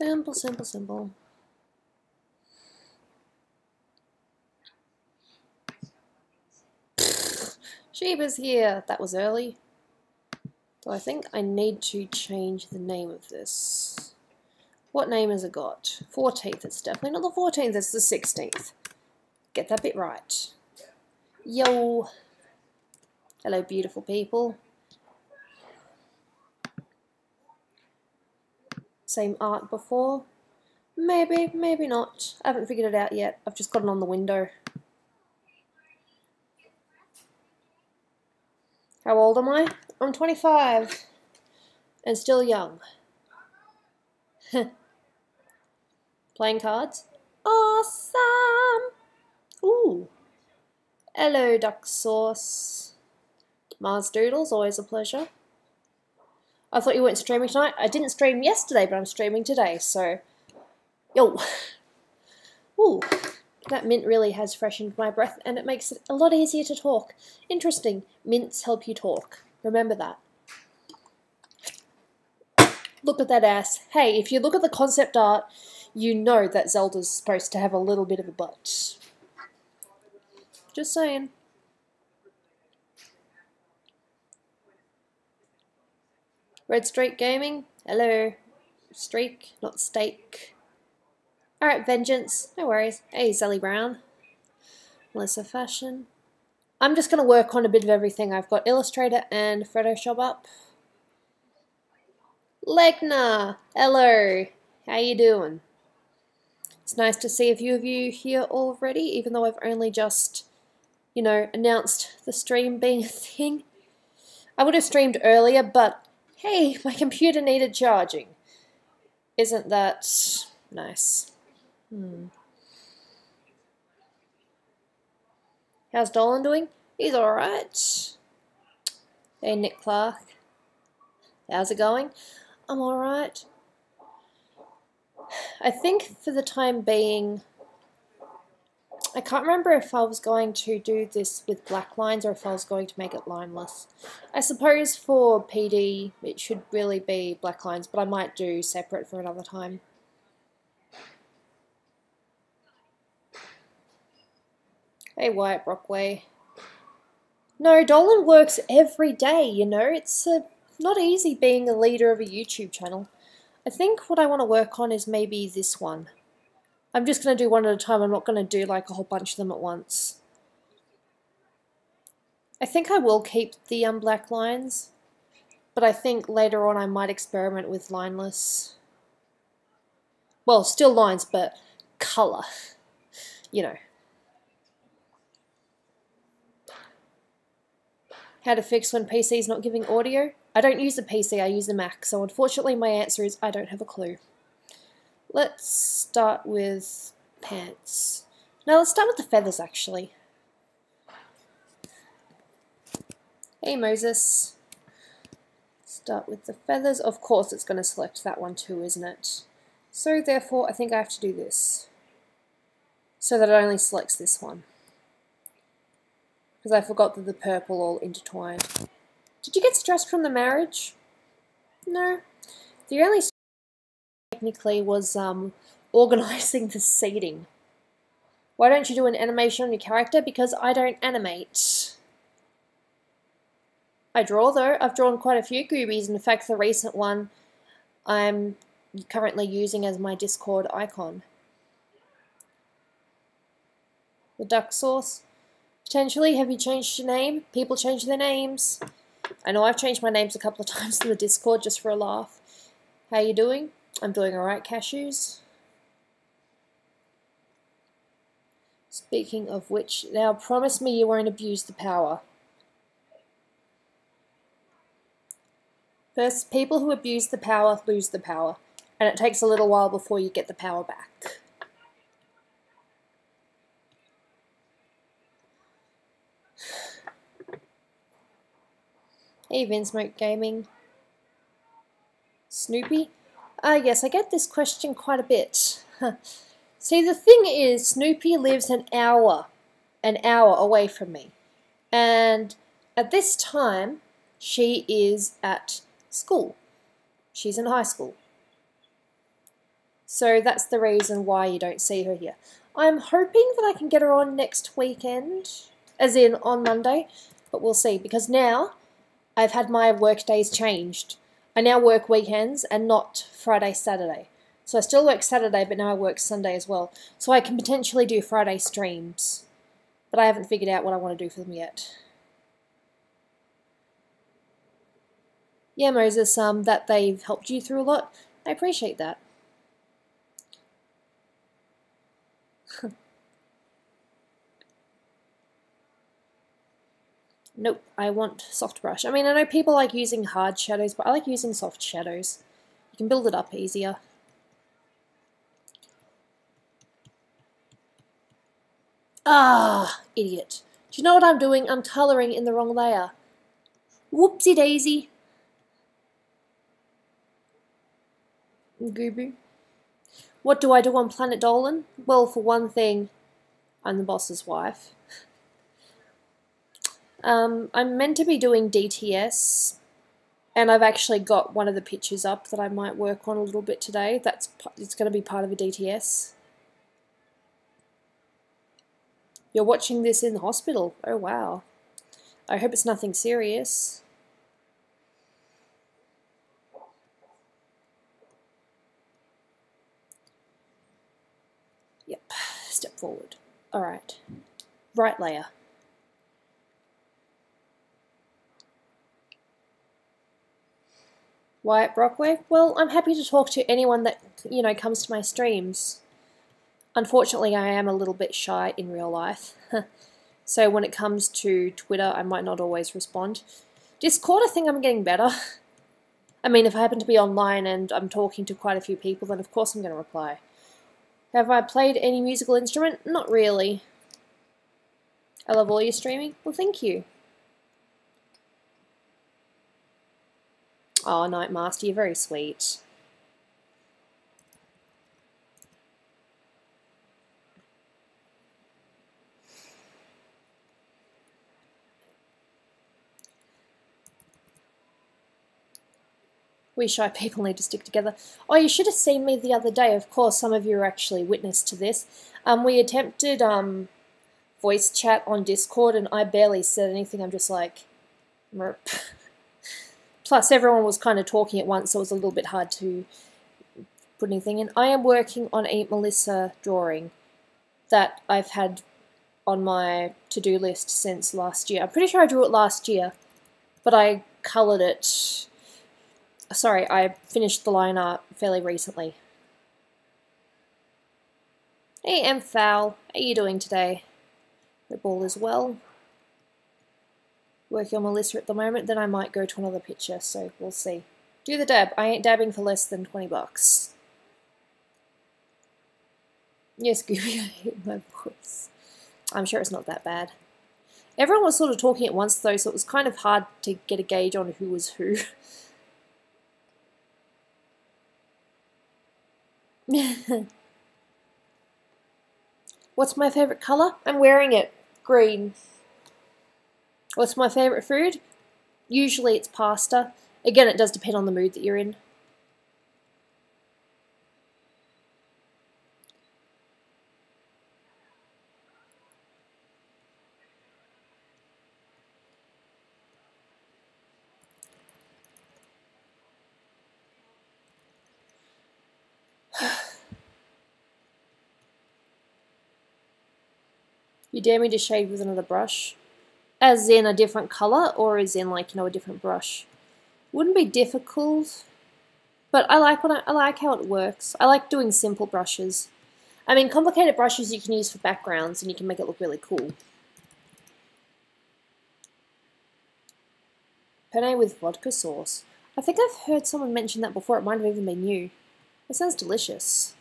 Simple, simple, simple. Sheba's here. That was early. So I think I need to change the name of this. What name has it got? 14th. It's definitely not the 14th, it's the 16th. Get that bit right. Yo. Hello, beautiful people. Same art before? Maybe, maybe not. I haven't figured it out yet. I've just got it on the window. How old am I? I'm 25. And still young. Playing cards? Awesome! Ooh. Hello, duck sauce. Mars Doodles, always a pleasure. I thought you weren't streaming tonight. I didn't stream yesterday, but I'm streaming today, so... Yo! Ooh, that mint really has freshened my breath, and it makes it a lot easier to talk. Interesting. Mints help you talk. Remember that. Look at that ass. Hey, if you look at the concept art, you know that Zelda's supposed to have a little bit of a butt. Just saying. Red Streak Gaming, hello. Streak, not steak. Alright, Vengeance, no worries. Hey, Sally Brown. Melissa Fashion. I'm just going to work on a bit of everything. I've got Illustrator and Photoshop up. Legna, hello. How you doing? It's nice to see a few of you here already, even though I've only just, you know, announced the stream being a thing. I would have streamed earlier, but hey, my computer needed charging. Isn't that nice? How's Dolan doing? He's alright. Hey, Nick Clark. How's it going? I'm alright. I think for the time being, I can't remember if I was going to do this with black lines or if I was going to make it lineless. I suppose for PD it should really be black lines, but I might do separate for another time. Hey, Wyatt Brockway. No, Dolan works every day, you know. It's not easy being a leader of a YouTube channel. I think what I want to work on is maybe this one. I'm just going to do one at a time. I'm not going to do like a whole bunch of them at once. I think I will keep the black lines, but I think later on I might experiment with lineless. Well, still lines, but colour, you know. How to fix when PC is not giving audio? I don't use a PC, I use a Mac, so unfortunately my answer is I don't have a clue. Let's start with pants. No, let's start with the feathers actually. Hey Moses. Start with the feathers. Of course it's going to select that one too, isn't it? So therefore I think I have to do this. So that it only selects this one. Because I forgot that the purple all intertwined. Did you get stressed from the marriage? No. The only stress technically was organising the seating. Why don't you do an animation on your character? Because I don't animate. I draw though. I've drawn quite a few Goobies. In fact, the recent one I'm currently using as my Discord icon. The duck sauce. Potentially, have you changed your name? People change their names. I know I've changed my names a couple of times in the Discord just for a laugh. How you doing? I'm doing alright, cashews. Speaking of which, now promise me you won't abuse the power. First, people who abuse the power lose the power, and it takes a little while before you get the power back. Hey Vinsmoke Gaming. Snoopy? Yes, I get this question quite a bit. See, the thing is, Snoopy lives an hour away from me. And at this time, she is at school. She's in high school. So that's the reason why you don't see her here. I'm hoping that I can get her on next weekend, as in on Monday, but we'll see, because now I've had my work days changed. I now work weekends and not Friday, Saturday. So I still work Saturday, but now I work Sunday as well. So I can potentially do Friday streams, but I haven't figured out what I want to do for them yet. Yeah, Moses, that they've helped you through a lot. I appreciate that. Nope, I want soft brush. I mean, I know people like using hard shadows, but I like using soft shadows. You can build it up easier. Ah, idiot. Do you know what I'm doing? I'm colouring in the wrong layer. Whoopsie daisy. Gooby. What do I do on Planet Dolan? Well, for one thing, I'm the boss's wife. I'm meant to be doing DTS, and I've actually got one of the pictures up that I might work on a little bit today. It's going to be part of a DTS. You're watching this in the hospital? Oh wow. I hope it's nothing serious. Yep, step forward. Alright. Right layer. Wyatt Brockway? Well, I'm happy to talk to anyone that, you know, comes to my streams. Unfortunately, I am a little bit shy in real life. So when it comes to Twitter, I might not always respond. Discord, I think I'm getting better. I mean, if I happen to be online and I'm talking to quite a few people, then of course I'm going to reply. Have I played any musical instrument? Not really. I love all your streaming. Well, thank you. Oh, Night Master, you're very sweet. We shy people need to stick together. Oh, you should have seen me the other day. Of course, some of you are actually witness to this. We attempted voice chat on Discord, and I barely said anything. I'm just like, merp. Plus, everyone was kind of talking at once, so it was a little bit hard to put anything in. I am working on a Melissa drawing that I've had on my to-do list since last year. I'm pretty sure I drew it last year, but I coloured it. Sorry, I finished the line art fairly recently. Hey, Fowl, how are you doing today? Hope all is well. Working on Melissa at the moment, then I might go to another picture, so we'll see. Do the dab. I ain't dabbing for less than 20 bucks. Yes, Gooby, I hate my voice. I'm sure it's not that bad. Everyone was sort of talking at once though, so it was kind of hard to get a gauge on who was who. What's my favourite colour? I'm wearing it. Green. What's my favourite food? Usually it's pasta. Again, it does depend on the mood that you're in. You dare me to shade with another brush? As in a different colour, or as in, like, you know, a different brush? Wouldn't be difficult, but I like how it works. I like doing simple brushes. I mean, complicated brushes you can use for backgrounds and you can make it look really cool. Penne with vodka sauce. I think I've heard someone mention that before. It might have even been you. It sounds delicious.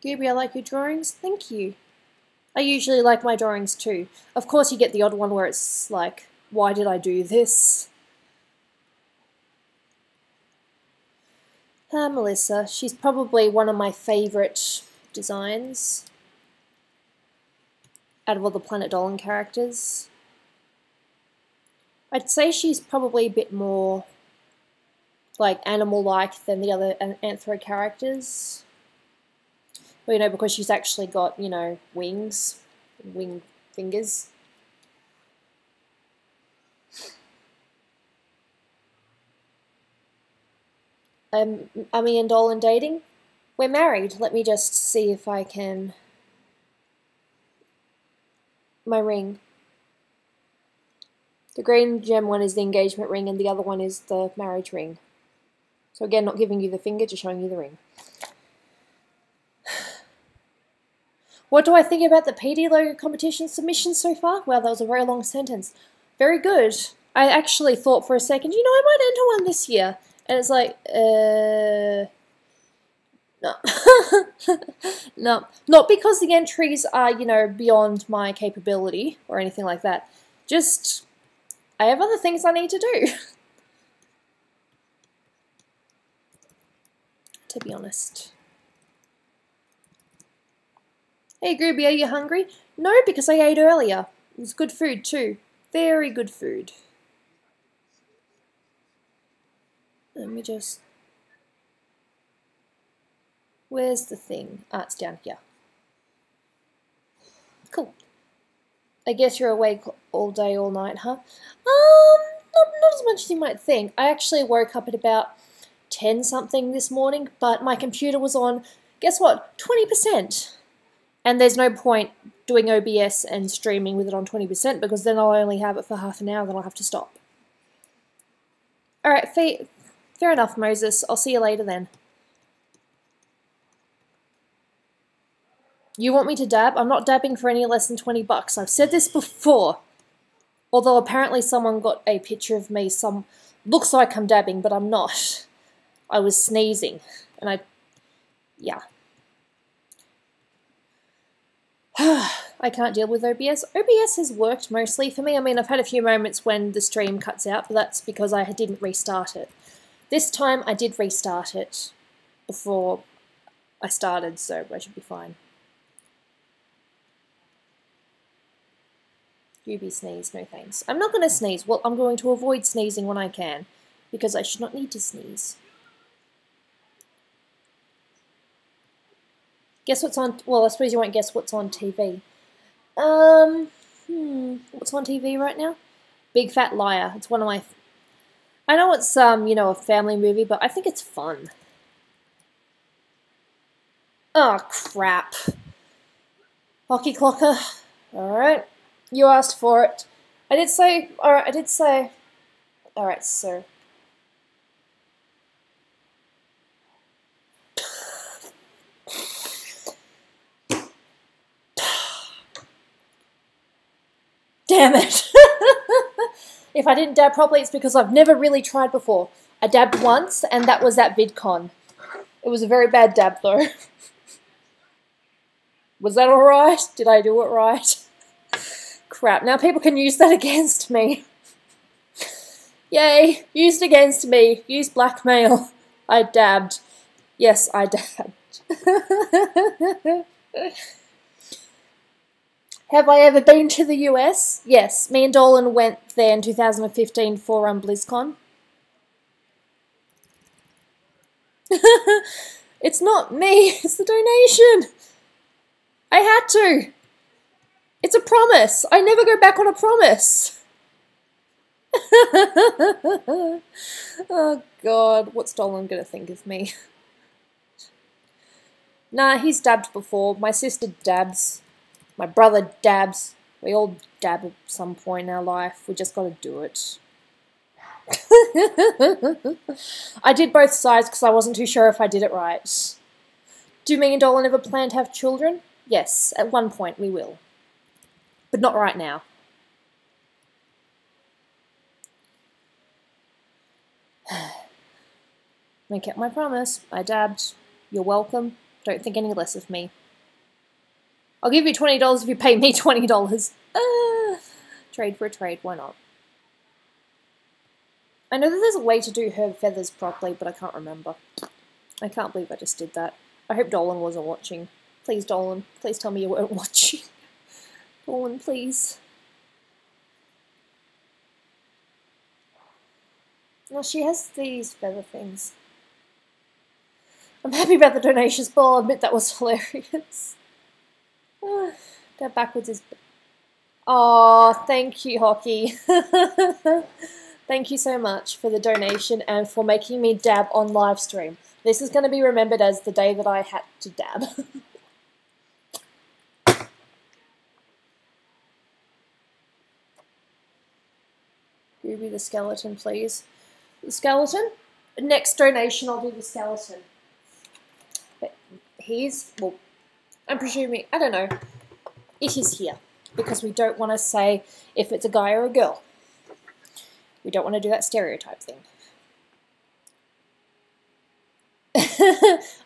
Gooby, I like your drawings. Thank you. I usually like my drawings too. Of course you get the odd one where it's like, why did I do this? Melissa. She's probably one of my favourite designs out of all the Planet Dolan characters. I'd say she's probably a bit more like animal-like than the other Anthro characters. Well, you know, because she's actually got, you know, wings, wing fingers. Me and Dolan dating? We're married. Let me just see if I can... My ring. The green gem one is the engagement ring and the other one is the marriage ring. So again, not giving you the finger, just showing you the ring. What do I think about the PD logo competition submission so far? Wow, that was a very long sentence. Very good. I actually thought for a second, you know, I might enter one this year. And it's like, no. No. Not because the entries are, you know, beyond my capability or anything like that. Just, I have other things I need to do. To be honest. Hey Gooby, are you hungry? No, because I ate earlier. It was good food too. Very good food. Let me just... Where's the thing? Ah, it's down here. Cool. I guess you're awake all day, all night, huh? Not as much as you might think. I actually woke up at about 10 something this morning, but my computer was on, guess what, 20%. And there's no point doing OBS and streaming with it on 20% because then I'll only have it for half an hour, then I'll have to stop. Alright, fair enough, Moses. I'll see you later then. You want me to dab? I'm not dabbing for any less than 20 bucks. I've said this before. Although apparently someone got a picture of me, looks like I'm dabbing, but I'm not. I was sneezing, and yeah. I can't deal with OBS. OBS has worked mostly for me. I mean, I've had a few moments when the stream cuts out, but that's because I didn't restart it. This time I did restart it before I started, so I should be fine. Gooby sneeze, no thanks. I'm not going to sneeze. Well, I'm going to avoid sneezing when I can, because I should not need to sneeze. Guess what's on... Well, I suppose you won't guess what's on TV. What's on TV right now? Big Fat Liar. It's one of my... I know it's, you know, a family movie, but I think it's fun. Oh, crap. Hockey clocker. Alright. You asked for it. I did say... Alright, I did say... Alright, so... Damn it! If I didn't dab properly, it's because I've never really tried before. I dabbed once, and that was at VidCon. It was a very bad dab, though. Was that alright? Did I do it right? Crap, now people can use that against me. Yay, used against me. Use blackmail. I dabbed. Yes, I dabbed. Have I ever been to the US? Yes, me and Dolan went there in 2015 for BlizzCon. It's not me, it's the donation. I had to. It's a promise. I never go back on a promise. Oh God, what's Dolan gonna think of me? Nah, he's dabbed before. My sister dabs. My brother dabs. We all dab at some point in our life. We just gotta do it. I did both sides because I wasn't too sure if I did it right. Do me and Dolan ever plan to have children? Yes, at one point we will. But not right now. I kept my promise. I dabbed. You're welcome. Don't think any less of me. I'll give you $20 if you pay me $20. Trade for a trade, why not? I know that there's a way to do her feathers properly, but I can't remember. I can't believe I just did that. I hope Dolan wasn't watching. Please, Dolan, please tell me you weren't watching. Dolan, please. Oh, she has these feather things. I'm happy about the donations, but I'll admit that was hilarious. That backwards is... Oh, thank you, Hockey. Thank you so much for the donation and for making me dab on live stream. This is going to be remembered as the day that I had to dab. Gooby the skeleton, please. The skeleton? Next donation, I'll do the skeleton. But he's, well, I'm presuming, I don't know. It is here. Because we don't want to say if it's a guy or a girl. We don't want to do that stereotype thing.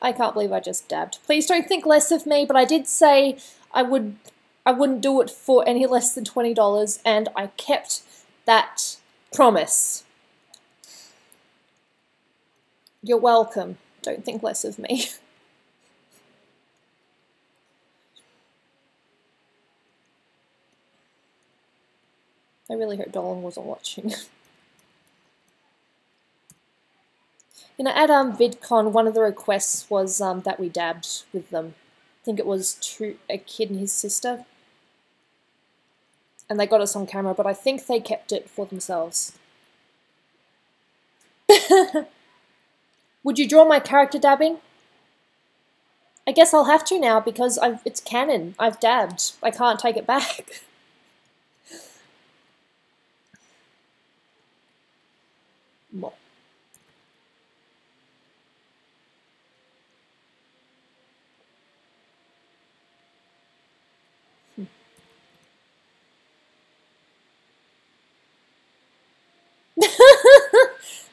I can't believe I just dabbed. Please don't think less of me, but I did say I wouldn't do it for any less than $20, and I kept that promise. You're welcome. Don't think less of me. I really hope Dolan wasn't watching. You know, at VidCon, one of the requests was that we dabbed with them. I think it was a kid and his sister. And they got us on camera, but I think they kept it for themselves. Would you draw my character dabbing? I guess I'll have to now because it's canon. I've dabbed. I can't take it back. More.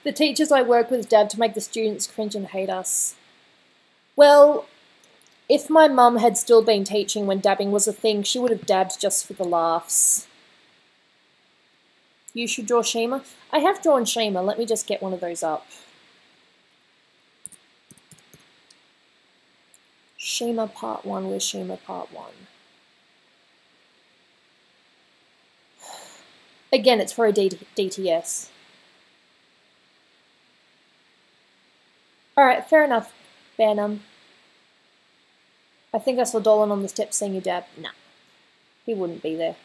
The teachers I work with dab to make the students cringe and hate us. Well, if my mum had still been teaching when dabbing was a thing, she would have dabbed just for the laughs. You should draw Shima. I have drawn Shima. Let me just get one of those up. Shima Part 1. Where's Shima Part 1? Again, it's for a DTS. Alright, fair enough, Banham. I think I saw Dolan on the steps seeing you dab. Nah, he wouldn't be there.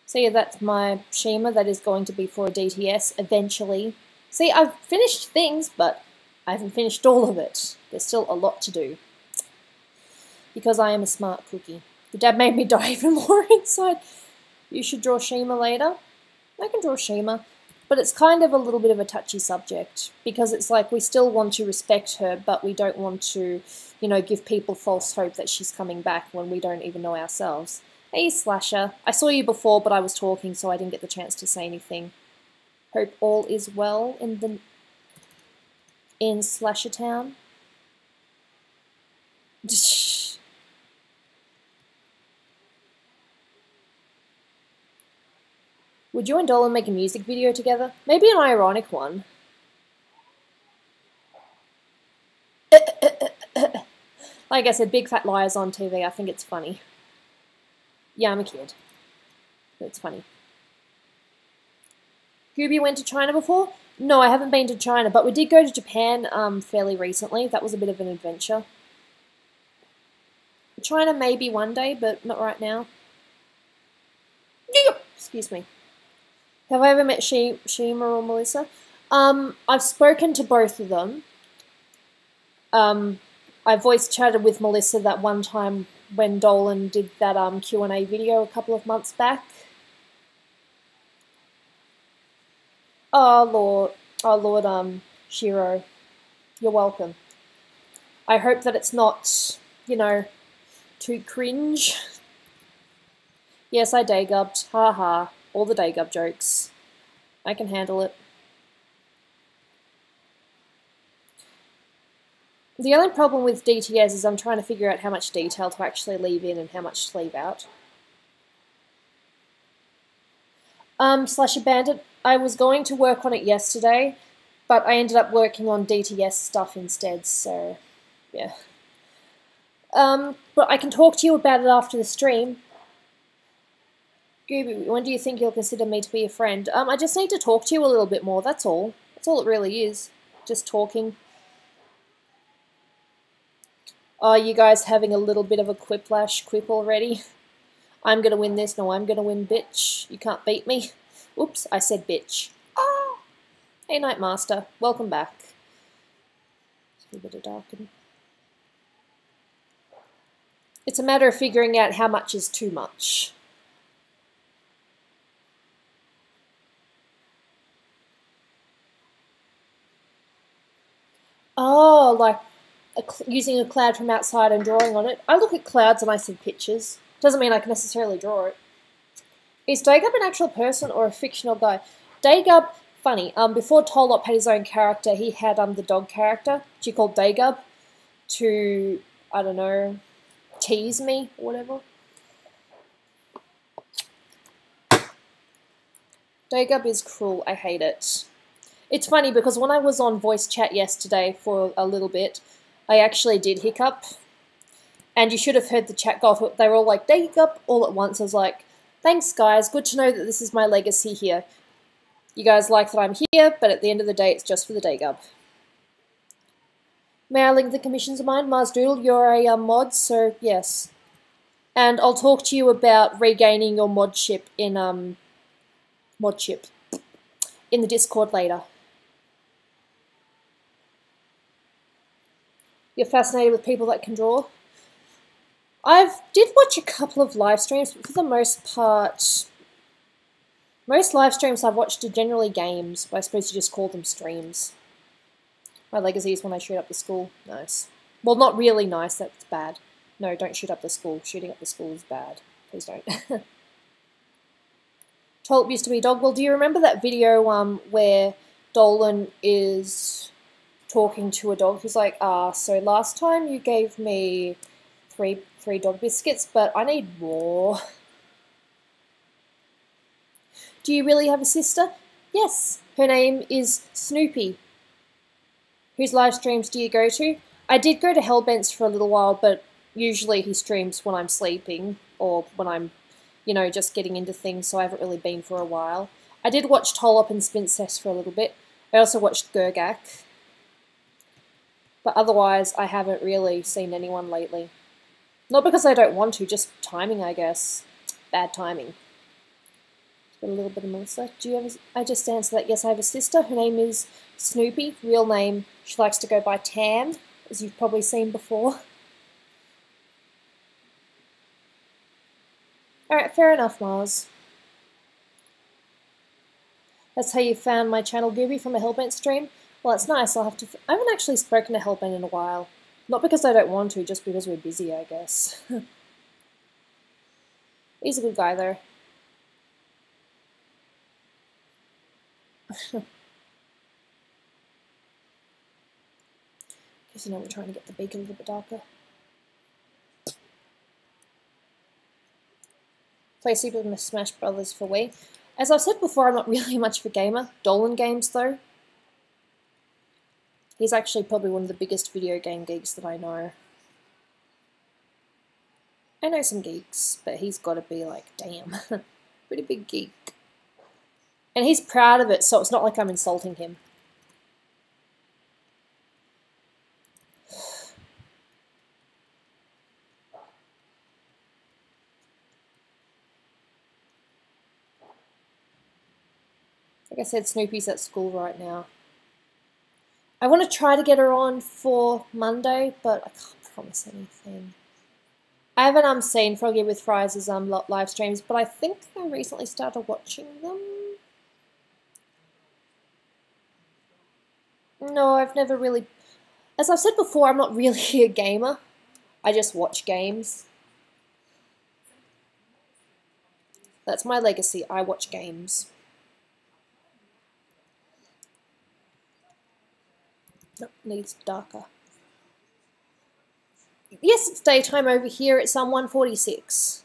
So yeah, that's my Shima that is going to be for a DTS eventually. See, I've finished things, but I haven't finished all of it. There's still a lot to do. Because I am a smart cookie. The dab made me die even more inside. You should draw Shima later. I can draw Shima. But it's kind of a little bit of a touchy subject. Because it's like we still want to respect her, but we don't want to, you know, give people false hope that she's coming back when we don't even know ourselves. Hey, Slasher. I saw you before, but I was talking, so I didn't get the chance to say anything. Hope all is well in Slasher Town. Would you and Dolan make a music video together? Maybe an ironic one. Like I said, Big Fat Liars on TV. I think it's funny. Yeah, I'm a kid. It's funny. Gooby went to China before? No, I haven't been to China, but we did go to Japan fairly recently. That was a bit of an adventure. China maybe one day, but not right now. Excuse me. Have I ever met Shima or Melissa? I've spoken to both of them. I voice chatted with Melissa that one time when Dolan did that Q&A video a couple of months back. Oh Lord, Shiro, you're welcome. I hope that it's not, you know, too cringe. Yes, I day-gubbed. Ha ha. All the day-gub jokes. I can handle it. The only problem with DTS is I'm trying to figure out how much detail to actually leave in and how much to leave out. Slasher Bandit, I was going to work on it yesterday, but I ended up working on DTS stuff instead, so yeah. But I can talk to you about it after the stream. Gooby, when do you think you'll consider me to be a friend? I just need to talk to you a little bit more, that's all. That's all it really is. Just talking. Are you guys having a little bit of a quiplash quip already? I'm gonna win this. No, I'm gonna win, bitch. You can't beat me. Oops, I said bitch. Oh! Hey, Nightmaster. Welcome back. A bit of darken. It's a matter of figuring out how much is too much. Oh, like using a cloud from outside and drawing on it. I look at clouds and I see pictures. Doesn't mean I can necessarily draw it. Is Dagub an actual person or a fictional guy? Dagub, funny. Before Tolop had his own character, he had the dog character, which he called Dagub, to, I don't know, tease me or whatever. Dagub is cruel. I hate it. It's funny because when I was on voice chat yesterday for a little bit, I actually did hiccup. And you should have heard the chat go off. They were all like, Dagub, all at once. I was like, thanks, guys. Good to know that this is my legacy here. You guys like that I'm here, but at the end of the day, it's just for the Dagub. May I link the commissions of mine? Mars Doodle, you're a mod, so yes. And I'll talk to you about regaining your modship in the Discord later. You're fascinated with people that can draw? I did watch a couple of live streams, but for the most part, most live streams I've watched are generally games, but I suppose you just call them streams. My legacy is when I shoot up the school. Nice. Well, not really nice, that's bad. No, don't shoot up the school. Shooting up the school is bad. Please don't. Tolp used to be a dog. Well, do you remember that video where Dolan is talking to a dog? He's like, so last time you gave me three dog biscuits, but I need more. Do you really have a sister? Yes. Her name is Snoopy. Whose live streams do you go to? I did go to Hellbent's for a little while, but usually he streams when I'm sleeping or when I'm, you know, just getting into things, so I haven't really been for a while. I did watch Tolop and Spincess for a little bit. I also watched Gergak. But otherwise, I haven't really seen anyone lately. Not because I don't want to, just timing, I guess. Bad timing. Got a little bit of Melissa. Do you have I just answered that. Yes, I have a sister. Her name is Snoopy. Real name, she likes to go by Tam, as you've probably seen before. Alright, fair enough, Mars. That's how you found my channel, Gooby, from a Hellbent stream? Well, it's nice. I haven't actually spoken to Hellbent in a while. Not because I don't want to, just because we're busy, I guess. He's a good guy, though. Guess now we're trying to get the beak a little bit darker. Play Super Smash Brothers for Wii. As I've said before, I'm not really much of a gamer. Dolan games, though. He's actually probably one of the biggest video game geeks that I know. I know some geeks, but he's got to be like, damn, pretty big geek. And he's proud of it, so it's not like I'm insulting him. Like I said, Snoopy's at school right now. I want to try to get her on for Monday, but I can't promise anything. I haven't seen Froggy with Fries' live streams, but I think I recently started watching them. No, I've never really... As I've said before, I'm not really a gamer. I just watch games. That's my legacy. I watch games. Nope, needs darker. Yes, it's daytime over here. It's 1:46.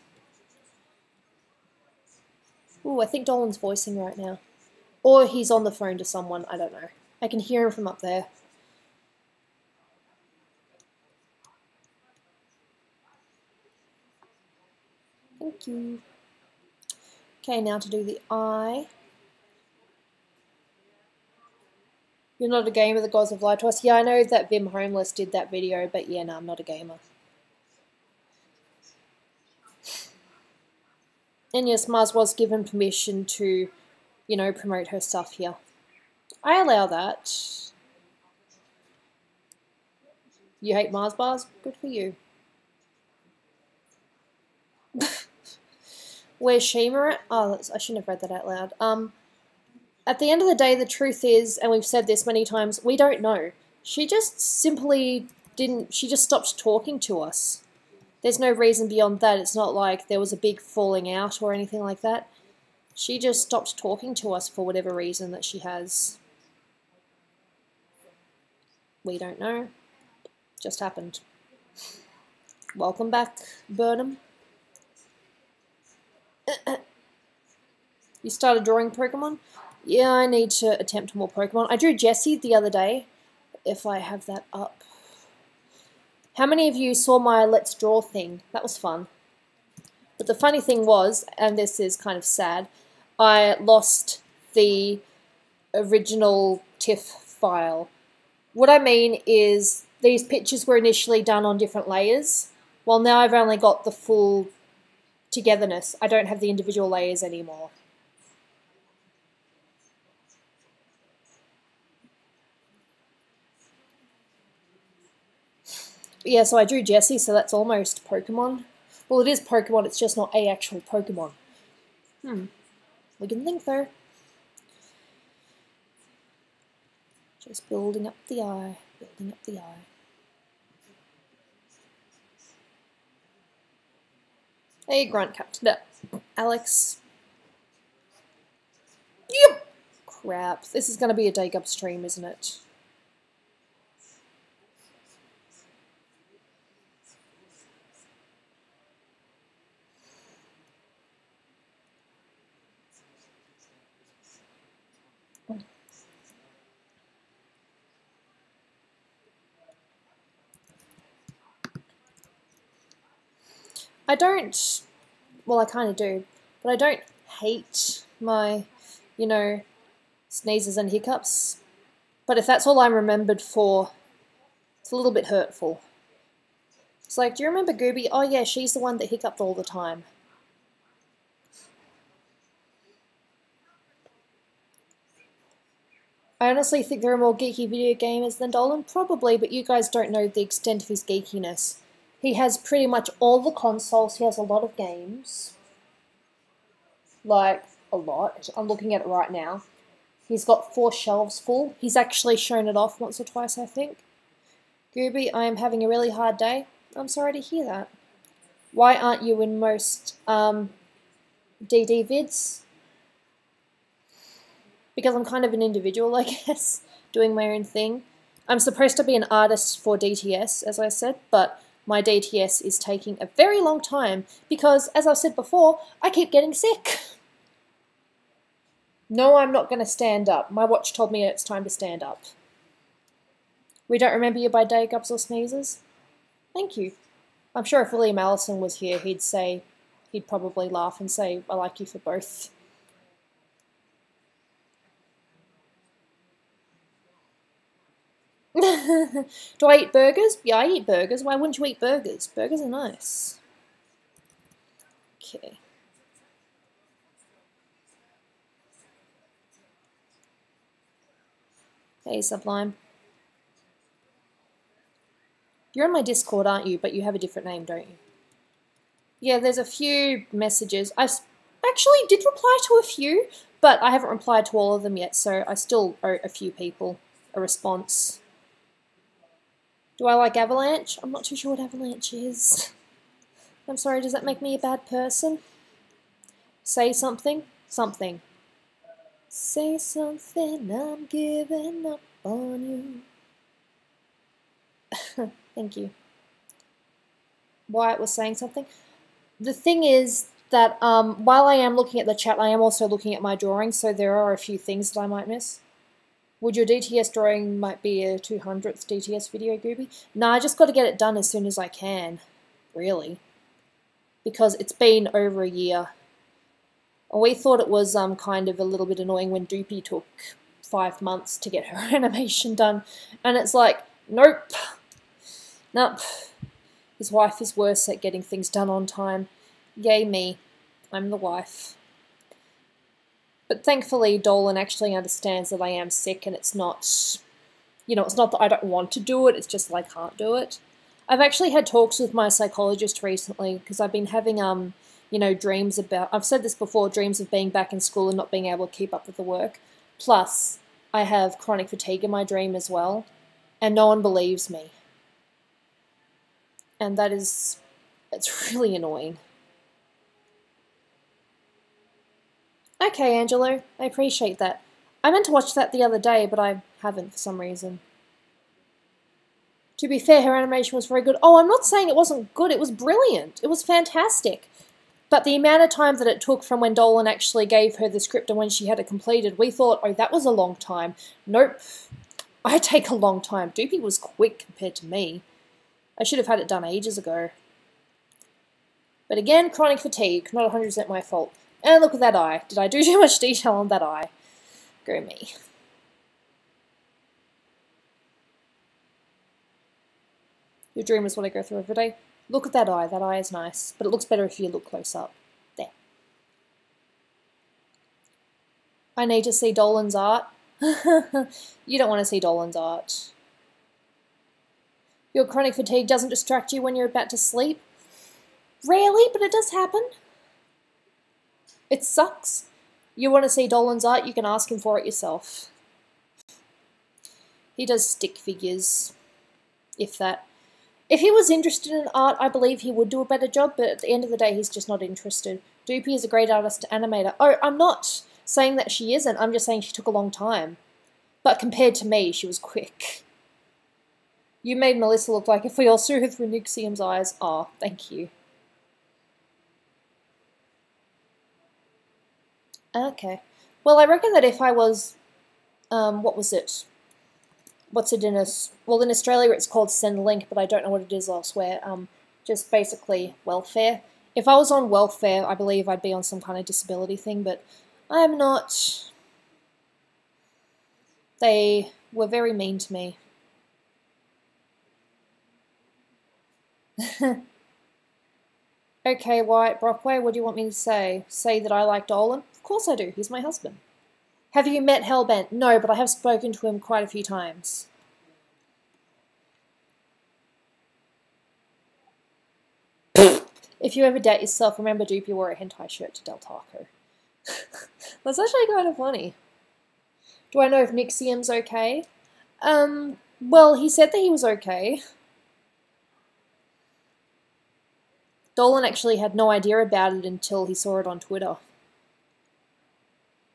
Ooh, I think Dolan's voicing right now. Or he's on the phone to someone. I don't know. I can hear him from up there. Thank you. Okay, now to do the eye. You're not a gamer, the gods have lied to us. Yeah, I know that Vim Homeless did that video, but yeah, no, I'm not a gamer. And yes, Mars was given permission to, you know, promote her stuff here. I allow that. You hate Mars bars? Good for you. Where's Shima at? Oh, I shouldn't have read that out loud. At the end of the day, the truth is, and we've said this many times, we don't know. She just simply didn't, she just stopped talking to us. There's no reason beyond that. It's not like there was a big falling out or anything like that. She just stopped talking to us for whatever reason that she has. We don't know. Just happened. Welcome back, Burnham. You started drawing Pokemon? Yeah, I need to attempt more Pokemon. I drew Jessie the other day, if I have that up. How many of you saw my Let's Draw thing? That was fun. But the funny thing was, and this is kind of sad, I lost the original TIFF file. What I mean is, these pictures were initially done on different layers. Well, now I've only got the full togetherness. I don't have the individual layers anymore. But yeah, so I drew Jessie, so that's almost Pokemon. Well, it is Pokemon, it's just not a actual Pokemon. We can think though. Just building up the eye, building up the eye. Hey, Grunt Captain Alex. Yep! Crap, this is going to be a Dagup stream, isn't it? I don't, well, I kind of do, but I don't hate my, you know, sneezes and hiccups. But if that's all I'm remembered for, it's a little bit hurtful. It's like, do you remember Gooby? Oh yeah, she's the one that hiccuped all the time. I honestly think there are more geeky video gamers than Dolan, probably, but you guys don't know the extent of his geekiness. He has pretty much all the consoles, he has a lot of games. Like, a lot. I'm looking at it right now. He's got 4 shelves full. He's actually shown it off once or twice, I think. Gooby, I am having a really hard day. I'm sorry to hear that. Why aren't you in most DD vids? Because I'm kind of an individual, I guess, doing my own thing. I'm supposed to be an artist for DTS, as I said, but my DTS is taking a very long time because, as I've said before, I keep getting sick. No, I'm not going to stand up. My watch told me it's time to stand up. We don't remember you by Dagups or sneezes? Thank you. I'm sure if William Allison was here, he'd probably laugh and say, I like you for both. Do I eat burgers? Yeah, I eat burgers. Why wouldn't you eat burgers? Burgers are nice. Okay. Hey, Sublime. You're on my Discord, aren't you? But you have a different name, don't you? Yeah, there's a few messages. I actually did reply to a few, but I haven't replied to all of them yet, so I still owe a few people a response. Do I like Avalanche? I'm not too sure what Avalanche is. I'm sorry, does that make me a bad person? Say something? Something. Say something, I'm giving up on you. Thank you. Wyatt was saying something. The thing is that while I am looking at the chat, I am also looking at my drawing, so there are a few things that I might miss. Would your DTS drawing might be a 200th DTS video, Gooby? No, I just got to get it done as soon as I can, really. Because it's been over a year. We thought it was kind of a little bit annoying when Doopy took 5 months to get her animation done. And it's like, nope. Nope. His wife is worse at getting things done on time. Yay me. I'm the wife. But thankfully, Dolan actually understands that I am sick and it's not, you know, it's not that I don't want to do it, it's just that I can't do it. I've actually had talks with my psychologist recently because I've been having, you know, dreams about, I've said this before, dreams of being back in school and not being able to keep up with the work. Plus, I have chronic fatigue in my dream as well, and no one believes me. And that is, it's really annoying. Okay, Angelo, I appreciate that. I meant to watch that the other day, but I haven't for some reason. To be fair, her animation was very good. Oh, I'm not saying it wasn't good, it was brilliant. It was fantastic. But the amount of time that it took from when Dolan actually gave her the script and when she had it completed, we thought, oh, that was a long time. Nope. I take a long time. Doopy was quick compared to me. I should have had it done ages ago. But again, chronic fatigue, not 100% my fault. And look at that eye. Did I do too much detail on that eye? Go me. Your dream is what I go through every day. Look at that eye. That eye is nice. But it looks better if you look close up. There. I need to see Dolan's art. You don't want to see Dolan's art. Your chronic fatigue doesn't distract you when you're about to sleep? Rarely, but it does happen. It sucks. You want to see Dolan's art, you can ask him for it yourself. He does stick figures, if that. If he was interested in art, I believe he would do a better job, but at the end of the day, he's just not interested. Doopy is a great artist animator. Oh, I'm not saying that she isn't, I'm just saying she took a long time. But compared to me, she was quick. You made Melissa look like if we all saw her through Nixium's eyes. Aw, thank you. Okay. Well, I reckon that if I was, what was it? What's it in well, in Australia it's called Centrelink, but I don't know what it is elsewhere. Just basically welfare. If I was on welfare, I believe I'd be on some kind of disability thing, but I'm not. They were very mean to me. Okay, Wyatt Brockway, what do you want me to say? Say that I like Dolan? Of course I do, he's my husband. Have you met Hellbent? No, but I have spoken to him quite a few times. If you ever doubt yourself, remember Doopy wore a hentai shirt to Del Taco. That's actually kind of funny. Do I know if Nixium's okay? Well, he said that he was okay. Dolan actually had no idea about it until he saw it on Twitter.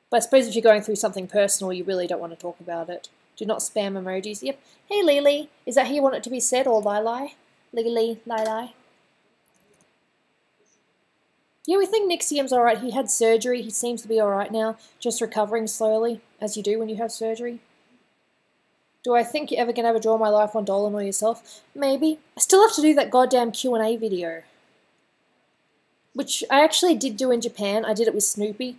But I suppose if you're going through something personal, you really don't want to talk about it. Do not spam emojis. Yep. Hey, Lily. Is that how you want it to be said, or Lili? Lily, Lili. Yeah, we think Nixium's alright. He had surgery. He seems to be alright now. Just recovering slowly, as you do when you have surgery. Do I think you're ever going to have a Draw My Life on Dolan or yourself? Maybe. I still have to do that goddamn Q&A video. Which I actually did do in Japan. I did it with Snoopy.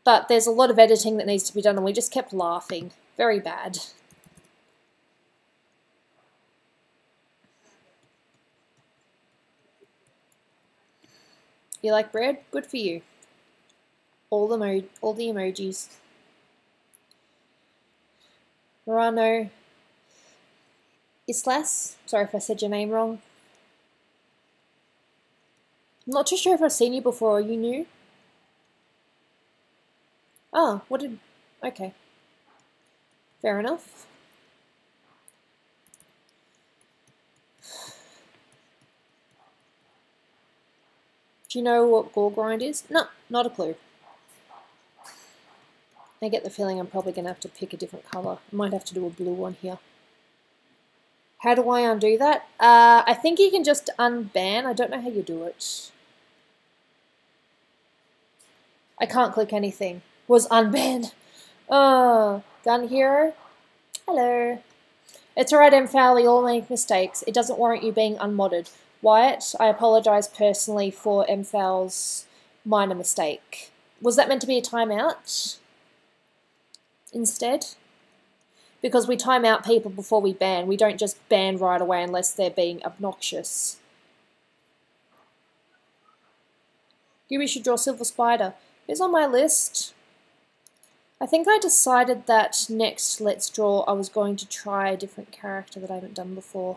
But there's a lot of editing that needs to be done, and we just kept laughing. Very bad. You like bread? Good for you. All the emojis. Morano Islas. Sorry if I said your name wrong. I'm not too sure if I've seen you before. Are you new? Oh, what did... Okay. Fair enough. Do you know what gore grind is? No, not a clue. I get the feeling I'm probably going to have to pick a different colour. I might have to do a blue one here. How do I undo that? I think you can just unban. I don't know how you do it. I can't click anything. Was unbanned. Oh, Gun Hero. Hello. It's alright, MFAL, we all make mistakes. It doesn't warrant you being unmodded. Wyatt, I apologise personally for MFAL's minor mistake. Was that meant to be a timeout? Instead? Because we time out people before we ban. We don't just ban right away unless they're being obnoxious. Gooby should draw Silver Spider. It's on my list. I think I decided that next Let's Draw I was going to try a different character that I haven't done before.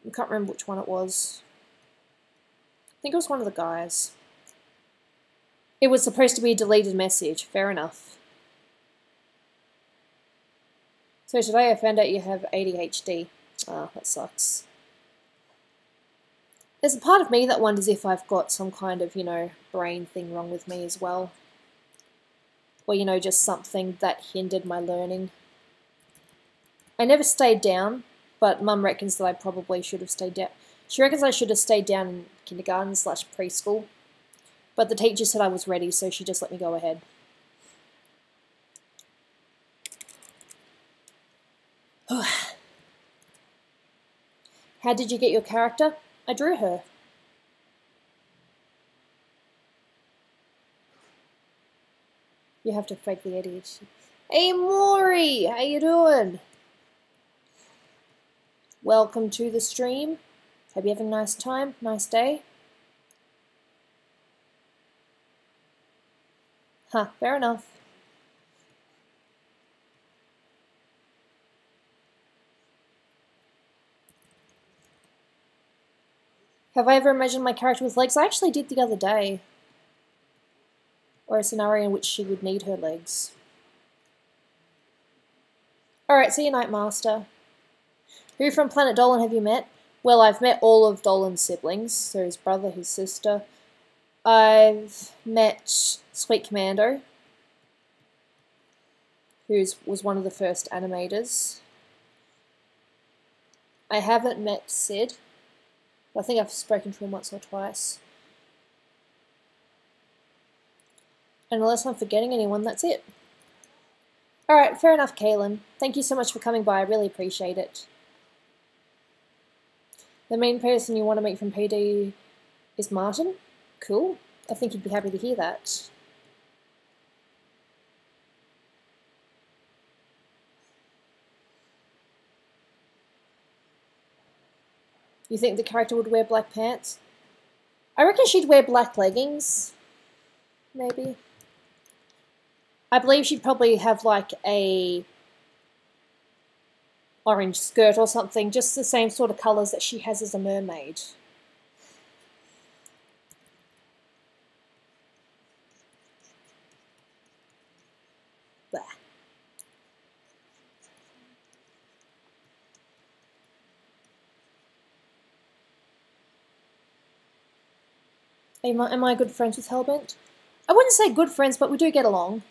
I can't remember which one it was. I think it was one of the guys. It was supposed to be a deleted message. Fair enough. So today I found out you have ADHD. Ah, that sucks. There's a part of me that wonders if I've got some kind of, you know, brain thing wrong with me as well. Or, you know, just something that hindered my learning. I never stayed down, but Mum reckons that I probably should have stayed down. She reckons I should have stayed down in kindergarten / preschool. But the teacher said I was ready, so she just let me go ahead. How did you get your character? I drew her. You have to fake the ADHD. Hey Maury, how you doing? Welcome to the stream. Hope you're having a nice time, nice day. Huh, fair enough. Have I ever imagined my character with legs? I actually did the other day. Or a scenario in which she would need her legs. Alright, see you, Night Master. Who from Planet Dolan have you met? Well, I've met all of Dolan's siblings, so his brother, his sister. I've met Sweet Commando, who was one of the first animators. I haven't met Sid. I think I've spoken to him once or twice. And unless I'm forgetting anyone, that's it. Alright, fair enough, Kaylin. Thank you so much for coming by, I really appreciate it. The main person you want to meet from PD is Martin? Cool. I think he'd be happy to hear that. You think the character would wear black pants? I reckon she'd wear black leggings. Maybe. I believe she'd probably have like a orange skirt or something, just the same sort of colours that she has as a mermaid. Blah. Am I good friends with Hellbent? I wouldn't say good friends, but we do get along.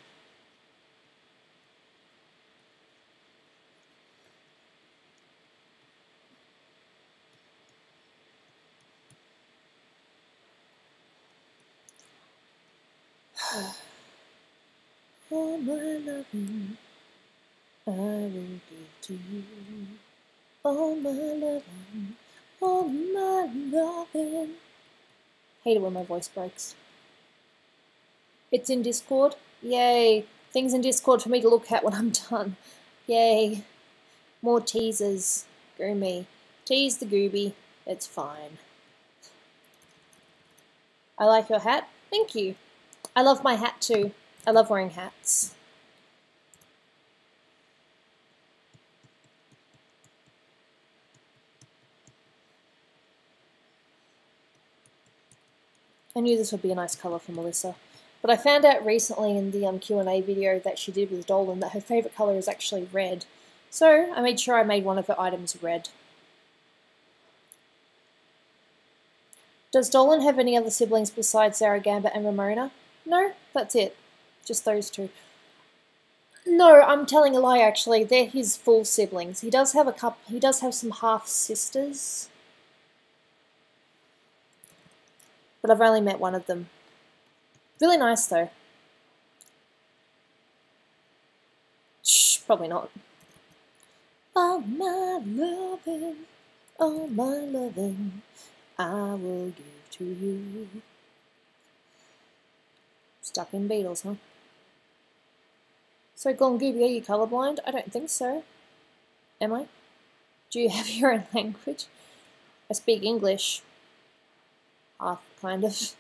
All my loving, I will give to you. All my loving, all my loving. Hate it when my voice breaks. It's in Discord. Yay. Things in Discord for me to look at when I'm done. Yay. More teasers. Go me. Tease the Gooby. It's fine. I like your hat. Thank you. I love my hat too. I love wearing hats. I knew this would be a nice colour for Melissa. But I found out recently in the Q&A video that she did with Dolan that her favourite colour is actually red. So I made sure I made one of her items red. Does Dolan have any other siblings besides Sarah Gamba and Ramona? No, that's it. Just those two. No, I'm telling a lie actually. They're his full siblings. He does have some half sisters. But I've only met one of them. Really nice though. Shh, probably not. All my loving, I will give to you. Stuck in Beatles, huh? So, Gone Gooby, are you colourblind? I don't think so. Am I? Do you have your own language? I speak English. Half, kind of.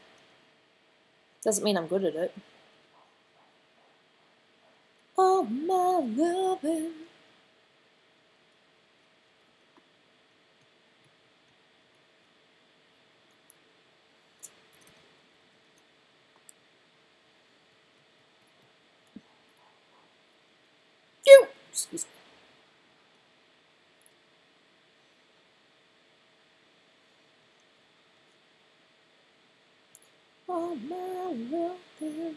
Doesn't mean I'm good at it. Oh, my lovin'. Excuse me. Oh, my lovin'.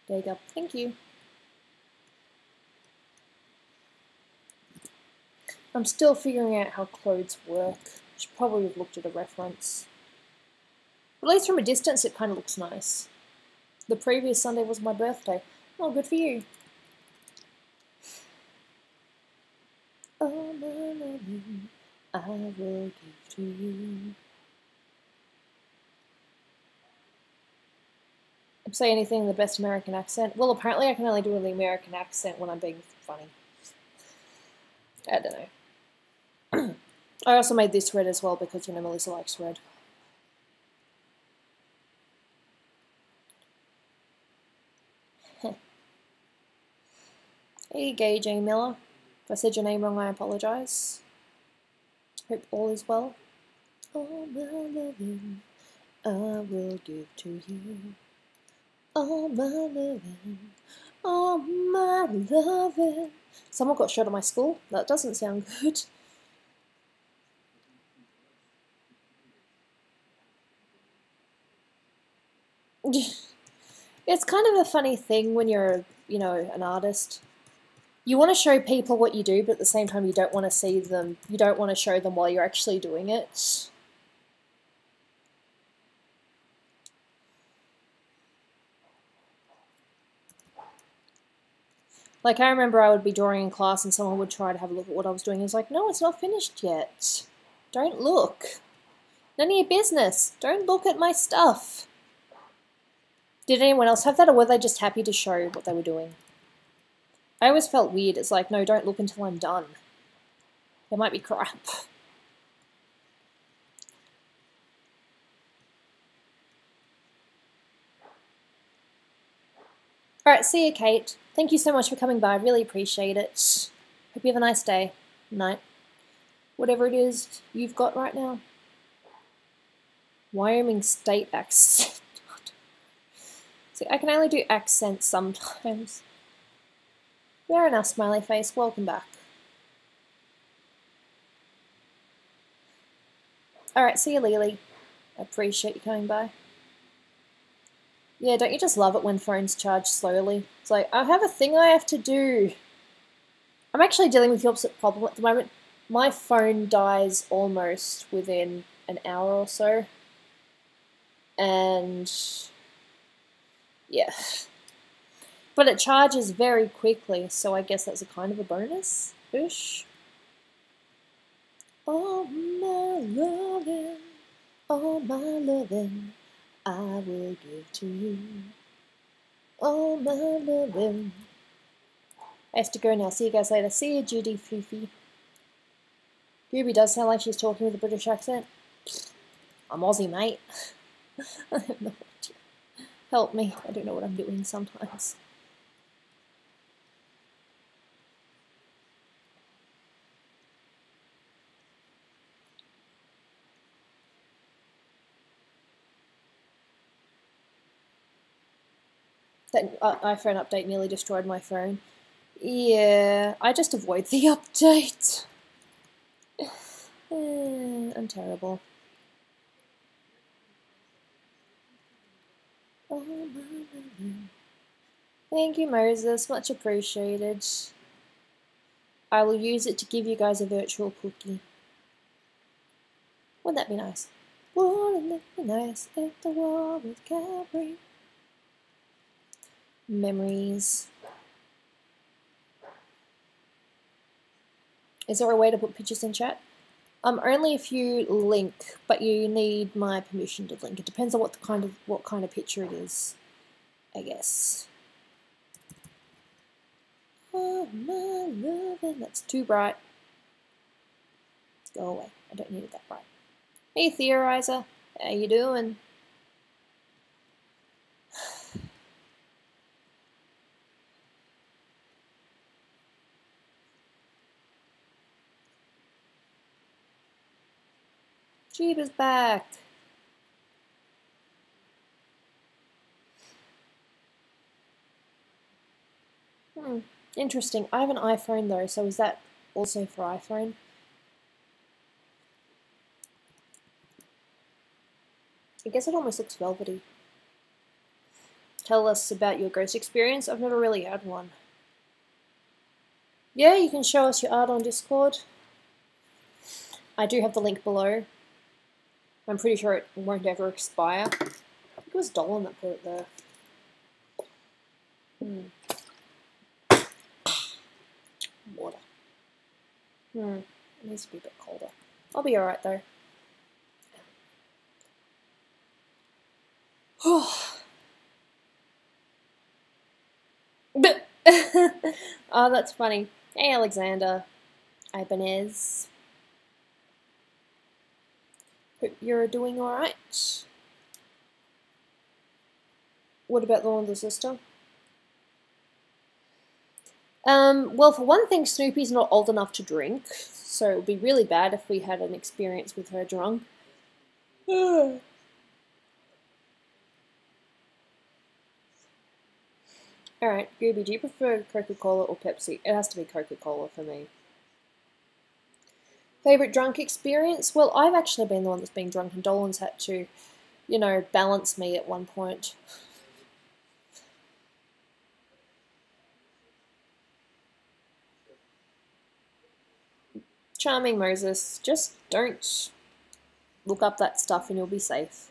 There you go. Thank you. I'm still figuring out how clothes work. Should probably have looked at a reference. At least from a distance, it kind of looks nice. The previous Sunday was my birthday. Oh, good for you. Oh, my loving, I will give to you. Say anything in the best American accent. Well, apparently I can only do the American accent when I'm being funny. I don't know. I also made this red as well because, you know, Melissa likes red. Hey, Gay J. Miller. If I said your name wrong, I apologise. Hope all is well. Oh, my loving, I will give to you. Oh, my loving, oh, my loving. Someone got shot at my school? That doesn't sound good. It's kind of a funny thing when you're, you know, an artist. You want to show people what you do, but at the same time you don't want to see them, you don't want to show them while you're actually doing it. Like, I remember I would be drawing in class and someone would try to have a look at what I was doing. It's like, no, it's not finished yet. Don't look. None of your business. Don't look at my stuff. Did anyone else have that, or were they just happy to show what they were doing? I always felt weird. It's like, no, don't look until I'm done. There might be crap. Alright, see you, Kate. Thank you so much for coming by. I really appreciate it. Hope you have a nice day. Night. Whatever it is you've got right now. Wyoming state accent. See, I can only do accents sometimes. Fair enough, smiley face. Welcome back. Alright, see you, Lily. I appreciate you coming by. Yeah, don't you just love it when phones charge slowly? It's like, I have a thing I have to do. I'm actually dealing with the opposite problem at the moment. My phone dies almost within an hour or so. And yeah. But it charges very quickly, so I guess that's a kind of a bonus-ish. Oh, my lovin', oh, my lovin', I will give to you. Oh, my lovin'. I have to go now. See you guys later. See you, Judy Fifi. Gooby does sound like she's talking with a British accent. I'm Aussie, mate. I have no idea. Help me. I don't know what I'm doing sometimes. That iPhone update nearly destroyed my phone. Yeah, I just avoid the update. I'm terrible. Oh, thank you, Moses. Much appreciated. I will use it to give you guys a virtual cookie. Wouldn't that be nice? Wouldn't it be nice if the world was Capri? Memories. Is there a way to put pictures in chat? Only if you link, but you need my permission to link. It depends on what kind of picture it is, I guess. Oh my lovin', that's too bright. Go away. I don't need it that bright. Hey Theorizer, how you doing? Jeeba's back. Interesting. I have an iPhone though, so is that also for iPhone? I guess it almost looks velvety. Tell us about your ghost experience. I've never really had one. Yeah, you can show us your art on Discord. I do have the link below. I'm pretty sure it won't ever expire. I think it was Dolan that put it there. Water. It needs to be a bit colder. I'll be alright though. Oh, that's funny. Hey, Alexander. Ibanez. Hope you're doing alright. What about the older sister? Well, for one thing, Snoopy's not old enough to drink, so it would be really bad if we had an experience with her drunk. Alright, Gooby, do you prefer Coca-Cola or Pepsi? It has to be Coca-Cola for me. Favourite drunk experience? Well, I've actually been the one that's been drunk, and Dolan's had to, you know, balance me at one point. Charming Moses, just don't look up that stuff and you'll be safe.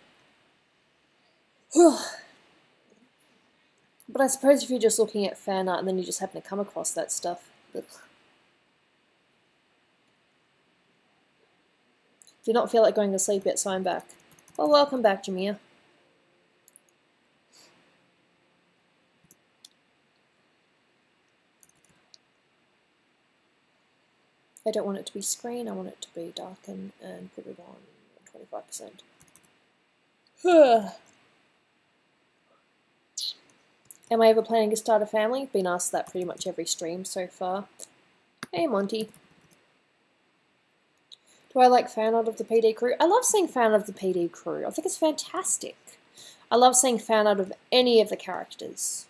But I suppose if you're just looking at fan art and then you just happen to come across that stuff. Ugh. Do not feel like going to sleep yet, so I'm back. Well, welcome back, Jamia. I don't want it to be screen, I want it to be darken and put it on 25%. Am I ever planning to start a family? Been asked that pretty much every stream so far. Hey Monty. Do I like fan art of the PD crew? I love seeing fan art of the PD crew. I think it's fantastic. I love seeing fan art of any of the characters.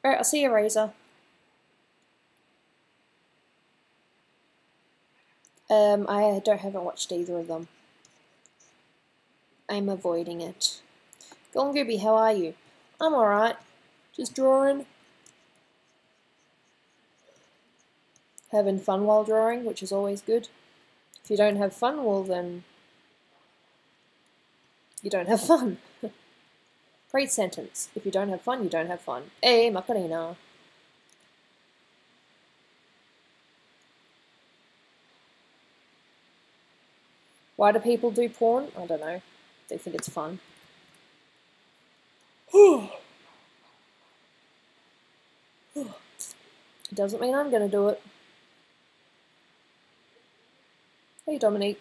Alright, I'll see you, Razor. I haven't watched either of them. I'm avoiding it. Go on, Gooby, how are you? I'm alright. Just drawing. Having fun while drawing, which is always good. If you don't have fun, well then you don't have fun. Great sentence. If you don't have fun, you don't have fun. Hey, Macarena. Why do people do porn? I don't know. They think it's fun. It doesn't mean I'm gonna do it. Hey, Dominique.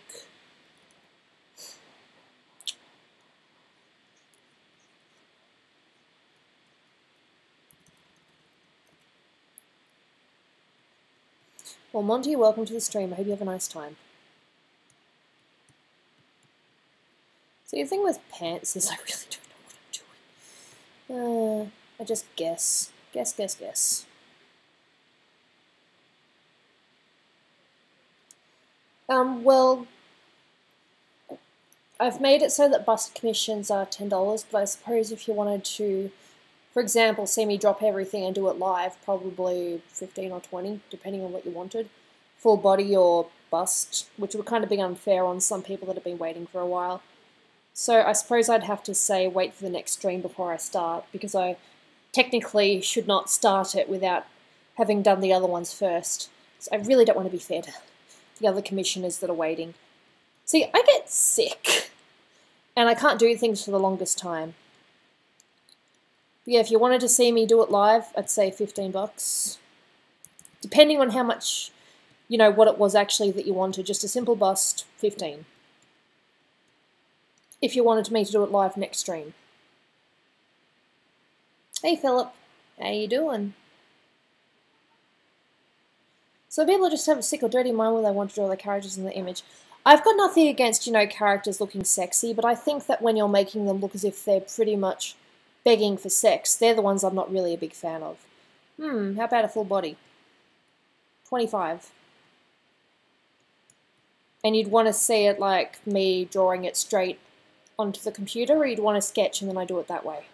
Well, Monty, welcome to the stream. I hope you have a nice time. See, the thing with pants is I really don't know what I'm doing. I just guess. Guess. Well, I've made it so that bust commissions are $10, but I suppose if you wanted to, for example, see me drop everything and do it live, probably 15 or 20, depending on what you wanted. Full body or bust, which would kind of be unfair on some people that have been waiting for a while. So I suppose I'd have to say wait for the next stream before I start, because I technically should not start it without having done the other ones first. So I really don't want to be fair to the other commissioners that are waiting. See, I get sick, and I can't do things for the longest time. But yeah, if you wanted to see me do it live, I'd say $15. Depending on how much, you know, what it was actually that you wanted. Just a simple bust, 15. If you wanted me to do it live next stream. Hey Philip, how you doing? So people just have a sick or dirty mind when they want to draw the characters in the image. I've got nothing against, you know, characters looking sexy, but I think that when you're making them look as if they're pretty much begging for sex, they're the ones I'm not really a big fan of. How about a full body? 25. And you'd want to see it like me drawing it straight onto the computer, or you'd want to sketch and then I do it that way.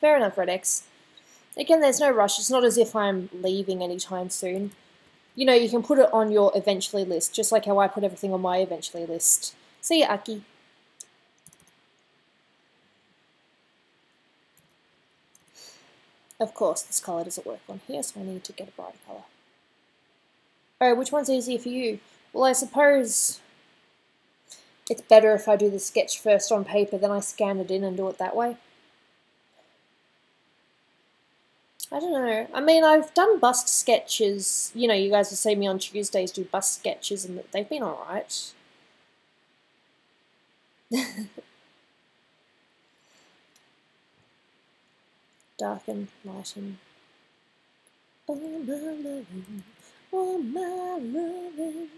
Fair enough, Red X. Again, there's no rush. It's not as if I'm leaving anytime soon. You know, you can put it on your eventually list, just like how I put everything on my eventually list. See ya, Aki. Of course, this colour doesn't work on here, so I need to get a brighter colour. Oh, which one's easier for you? Well, I suppose it's better if I do the sketch first on paper, then I scan it in and do it that way. I don't know. I mean, I've done bust sketches. You know, you guys will see me on Tuesdays do bust sketches, and they've been alright. Darken, lighten. Oh my loving, oh my loving.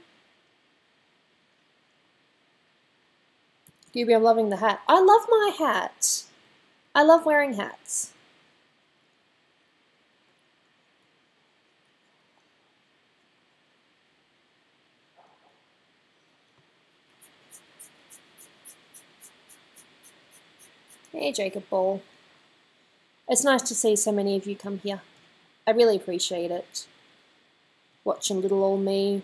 Gooby, I'm loving the hat. I love my hat. I love wearing hats. Hey, Jacob Ball. It's nice to see so many of you come here. I really appreciate it. Watching little old me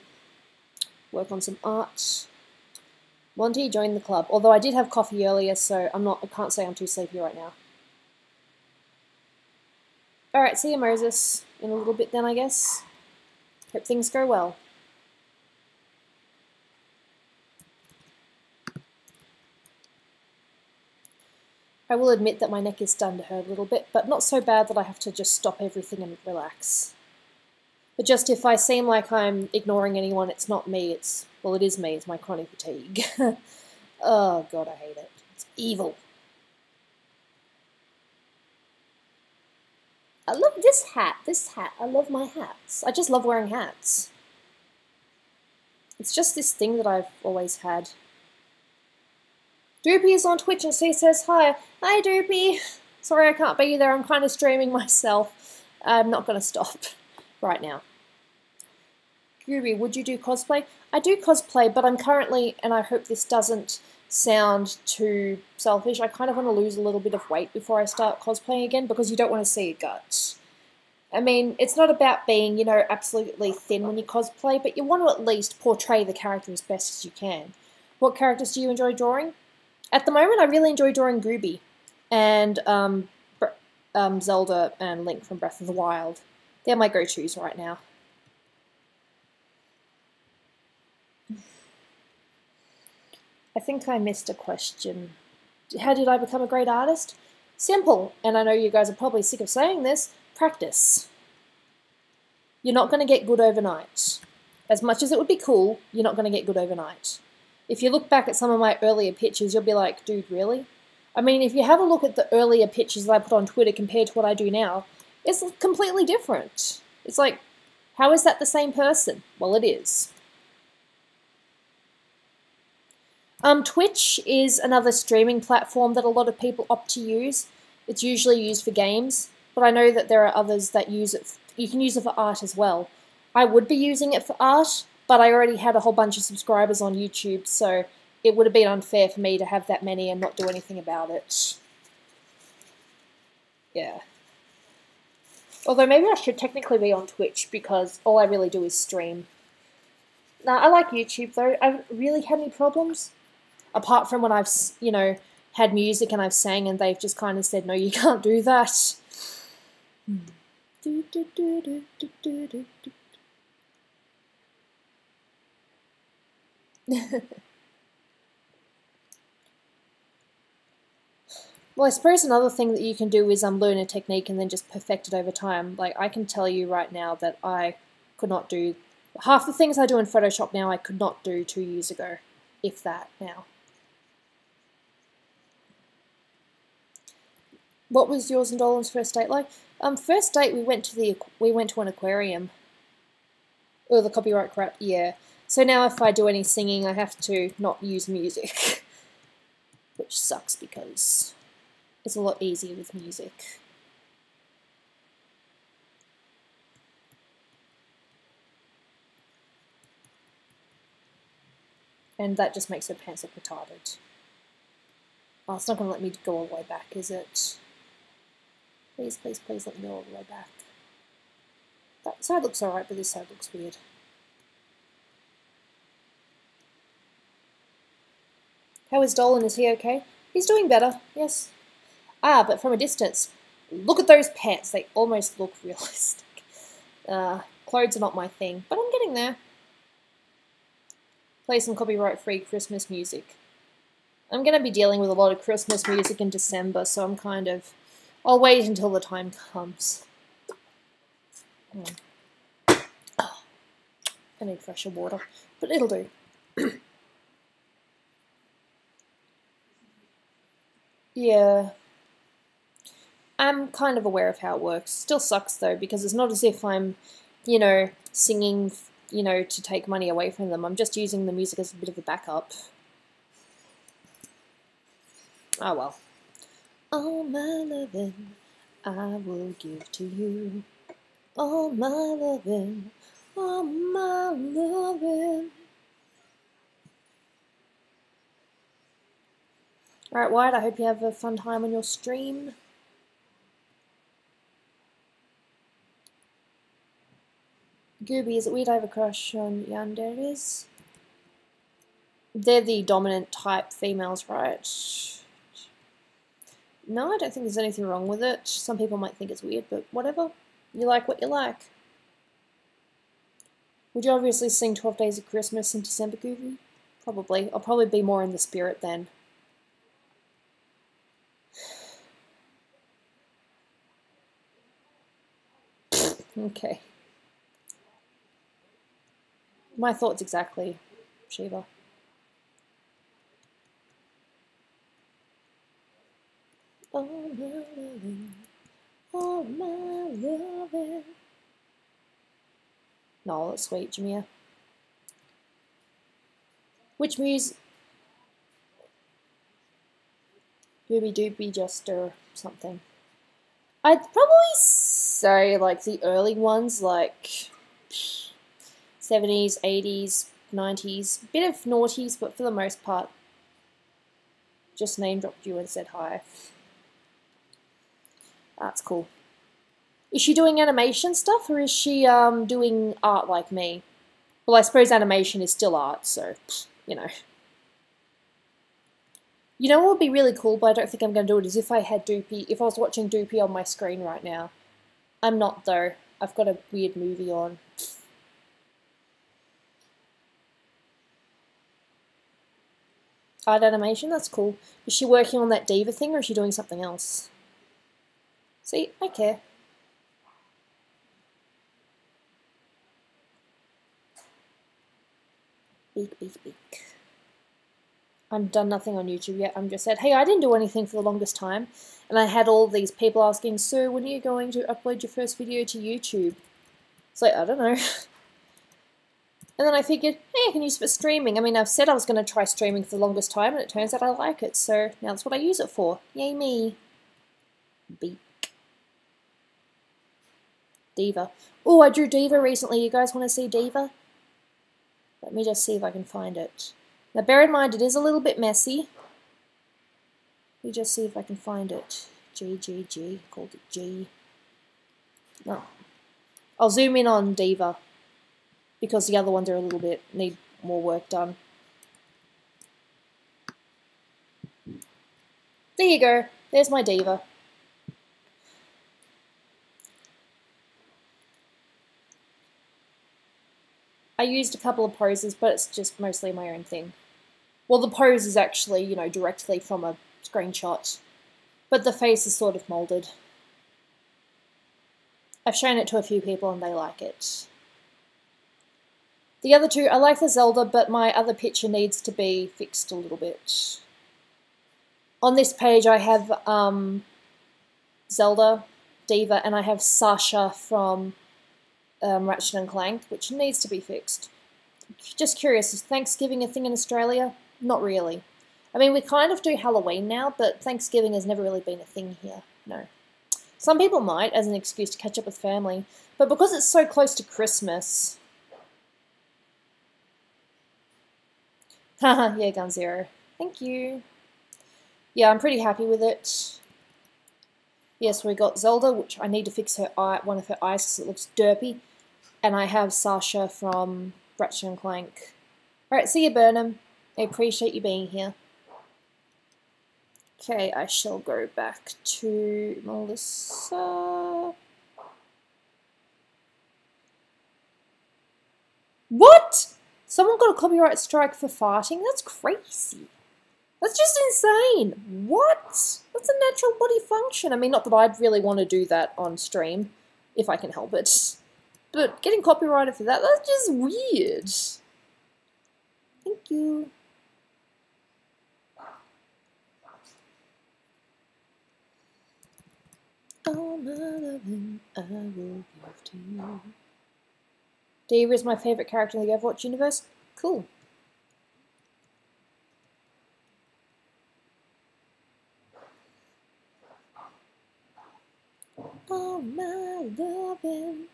work on some art. Monty joined the club, although I did have coffee earlier, so I can't say I'm too sleepy right now. Alright, see you, Moses, in a little bit then, I guess. Hope things go well. I will admit that my neck is starting to hurt a little bit, but not so bad that I have to just stop everything and relax. But just if I seem like I'm ignoring anyone, it's not me, well, it is me, it's my chronic fatigue. Oh god, I hate it. It's evil. I love this hat, I love my hats. I just love wearing hats. It's just this thing that I've always had. Doopy is on Twitch and she says hi. Hi Doopy. Sorry I can't be there, I'm kind of streaming myself. I'm not going to stop right now. Gooby, would you do cosplay? I do cosplay, but I'm currently, and I hope this doesn't sound too selfish, I kind of want to lose a little bit of weight before I start cosplaying again, because you don't want to see a gut. I mean, it's not about being, you know, absolutely thin when you cosplay, but you want to at least portray the character as best as you can. What characters do you enjoy drawing? At the moment, I really enjoy drawing Gooby and Zelda and Link from Breath of the Wild. They're my go-tos right now. I think I missed a question. How did I become a great artist? Simple, and I know you guys are probably sick of saying this, practice. You're not going to get good overnight. As much as it would be cool, you're not going to get good overnight. If you look back at some of my earlier pictures, you'll be like, dude, really? I mean, if you have a look at the earlier pictures that I put on Twitter compared to what I do now, it's completely different. It's like, how is that the same person? Well, it is. Twitch is another streaming platform that a lot of people opt to use. It's usually used for games, but I know that there are others that use it. You can use it for art as well. I would be using it for art, but I already had a whole bunch of subscribers on YouTube, so it would have been unfair for me to have that many and not do anything about it. Yeah. Although maybe I should technically be on Twitch, because all I really do is stream. Nah, I like YouTube though. I haven't really had any problems. Apart from when I've, you know, had music and I've sang and they've just kind of said, no, you can't do that. Do, do, do, do, do, do, do, do. Well, I suppose another thing that you can do is learn a technique and then just perfect it over time. Like, I can tell you right now that I could not do half the things I do in Photoshop now I could not do 2 years ago, if that now. What was yours and Dolan's first date like? First date we went to an aquarium. Oh, the copyright crap, yeah. So now if I do any singing, I have to not use music, which sucks because it's a lot easier with music. And that just makes her pants look retarded. Oh, it's not going to let me go all the way back, is it? Please, please, please let me go all the way back. That side looks alright, but this side looks weird. How is Dolan? Is he okay? He's doing better, yes. Ah, but from a distance. Look at those pants. They almost look realistic. Clothes are not my thing, but I'm getting there. Play some copyright-free Christmas music. I'm going to be dealing with a lot of Christmas music in December, so I'm kind of... I'll wait until the time comes. Oh, I need fresher water, but it'll do. Yeah. I'm kind of aware of how it works. Still sucks though, because it's not as if I'm, you know, singing, you know, to take money away from them. I'm just using the music as a bit of a backup. Oh well. All my loving, I will give to you. All my loving, all my loving. Alright, Wyatt, I hope you have a fun time on your stream. Gooby, is it weird I have a crush on yanderes? They're the dominant type females, right? No, I don't think there's anything wrong with it. Some people might think it's weird, but whatever. You like what you like. Would you obviously sing 12 Days of Christmas in December, Gooby? Probably. I'll probably be more in the spirit then. Okay. My thoughts exactly, Shiva. Oh my loving, oh my loving. No, that's sweet, Jameer. Which music? Gooby Doopy just or something. I'd probably say like the early ones, like 70s, 80s, 90s. Bit of noughties, but for the most part, just name dropped you and said hi. That's cool. Is she doing animation stuff, or is she doing art like me? Well, I suppose animation is still art, so, you know. You know what would be really cool, but I don't think I'm going to do it, is if I had Doopy, if I was watching Doopy on my screen right now. I'm not, though. I've got a weird movie on. Art animation, that's cool. Is she working on that diva thing, or is she doing something else? See, I care. Beak, beak, beak. I've done nothing on YouTube yet. I'm just said, hey, I didn't do anything for the longest time. And I had all these people asking, so when are you going to upload your first video to YouTube? It's like, I don't know. And then I figured, hey, I can use it for streaming. I mean, I've said I was going to try streaming for the longest time, and it turns out I like it. So now that's what I use it for. Yay me. Beak. Diva. Oh, I drew Diva recently. You guys want to see Diva? Let me just see if I can find it. Now, bear in mind, it is a little bit messy. Let me just see if I can find it. G. Called it G. No. I'll zoom in on Diva, because the other ones are a little bit, need more work done. There you go. There's my Diva. I used a couple of poses, but it's just mostly my own thing. Well, the pose is actually, you know, directly from a screenshot, but the face is sort of molded. I've shown it to a few people and they like it. The other two, I like the Zelda, but my other picture needs to be fixed a little bit. On this page I have Zelda, Diva, and I have Sasha from Ratchet and Clank, which needs to be fixed. Just curious, is Thanksgiving a thing in Australia? Not really. I mean, we kind of do Halloween now, but Thanksgiving has never really been a thing here. No. Some people might, as an excuse to catch up with family, but because it's so close to Christmas... Haha, yeah, Gun Zero. Thank you. Yeah, I'm pretty happy with it. Yes, we got Zelda, which I need to fix her eye, one of her eyes because it looks derpy. And I have Sasha from Ratchet and Clank. Alright, see you, Burnham. I appreciate you being here. Okay, I shall go back to Melissa. What? Someone got a copyright strike for farting? That's crazy. That's just insane. What? That's a natural body function. I mean, not that I'd really want to do that on stream, if I can help it. But getting copyrighted for that, that's just weird. Thank you. All my loving I will give to you. Diva is my favourite character in the Overwatch universe. Cool. All my loving.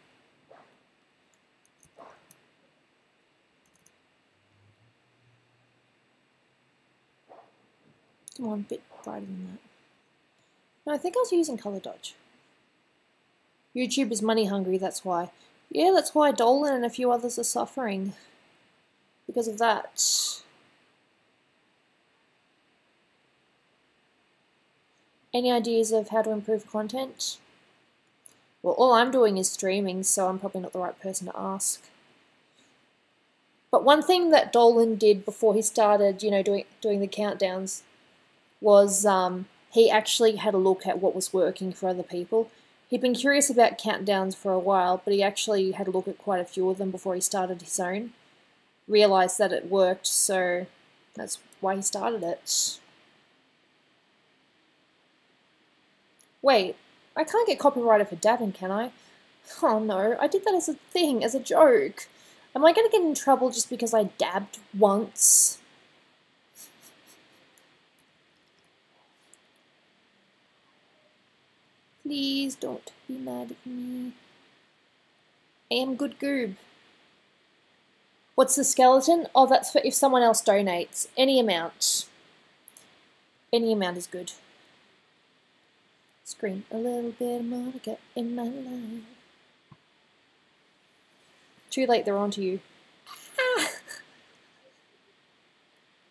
Come on, a bit brighter than that. No, I think I was using colour dodge. YouTube is money hungry, that's why. Yeah, that's why Dolan and a few others are suffering. Because of that. Any ideas of how to improve content? Well, all I'm doing is streaming, so I'm probably not the right person to ask. But one thing that Dolan did before he started, you know, doing the countdowns was he actually had a look at what was working for other people. He'd been curious about countdowns for a while, but he actually had a look at quite a few of them before he started his own. Realised that it worked, so that's why he started it. Wait, I can't get copyrighted for dabbing, can I? Oh no, I did that as a thing, as a joke. Am I going to get in trouble just because I dabbed once? Please don't be mad at me. I am good goob. What's the skeleton? Oh, that's for if someone else donates. Any amount. Any amount is good. Scream a little bit of Monica in my life. Too late, they're on to you. Ah!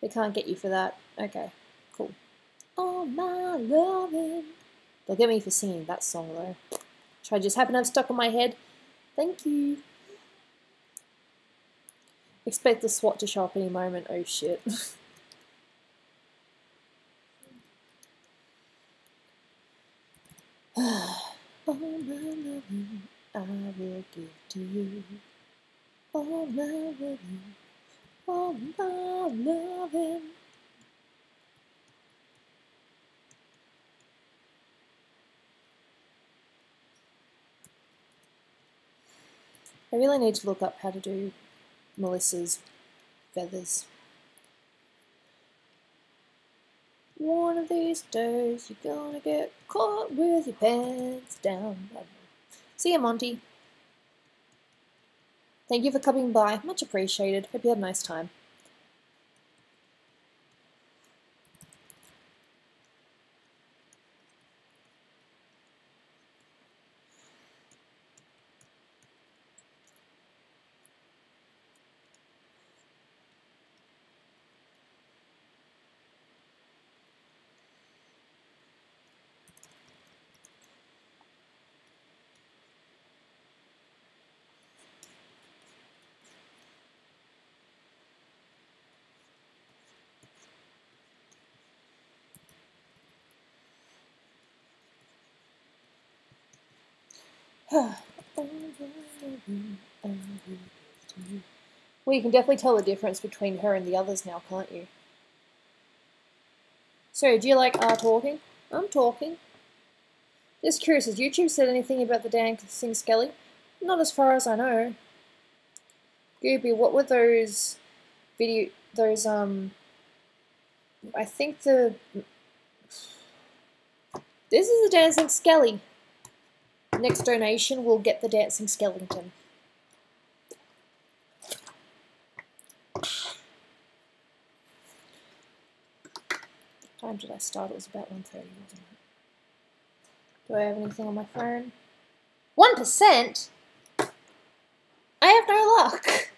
They can't get you for that. Okay, cool. Oh my loving. They'll get me for singing that song though. Which I just happen to have stuck on my head. Thank you. Expect the SWAT to show up any moment. Oh shit. Oh my loving, I will give to you. Oh my loving, oh my loving. I really need to look up how to do Melissa's feathers. One of these days you're gonna get caught with your pants down. See ya, Monty. Thank you for coming by. Much appreciated. Hope you had a nice time. Well, you can definitely tell the difference between her and the others now, can't you? So, do you like talking? I'm talking. Just curious, has YouTube said anything about the dancing skelly? Not as far as I know. Gooby, what were those I think this is a dancing skelly. Next donation, we'll get the dancing skeleton. What time did I start? It was about 1:30, wasn't it? Do I have anything on my phone? 1%? I have no luck.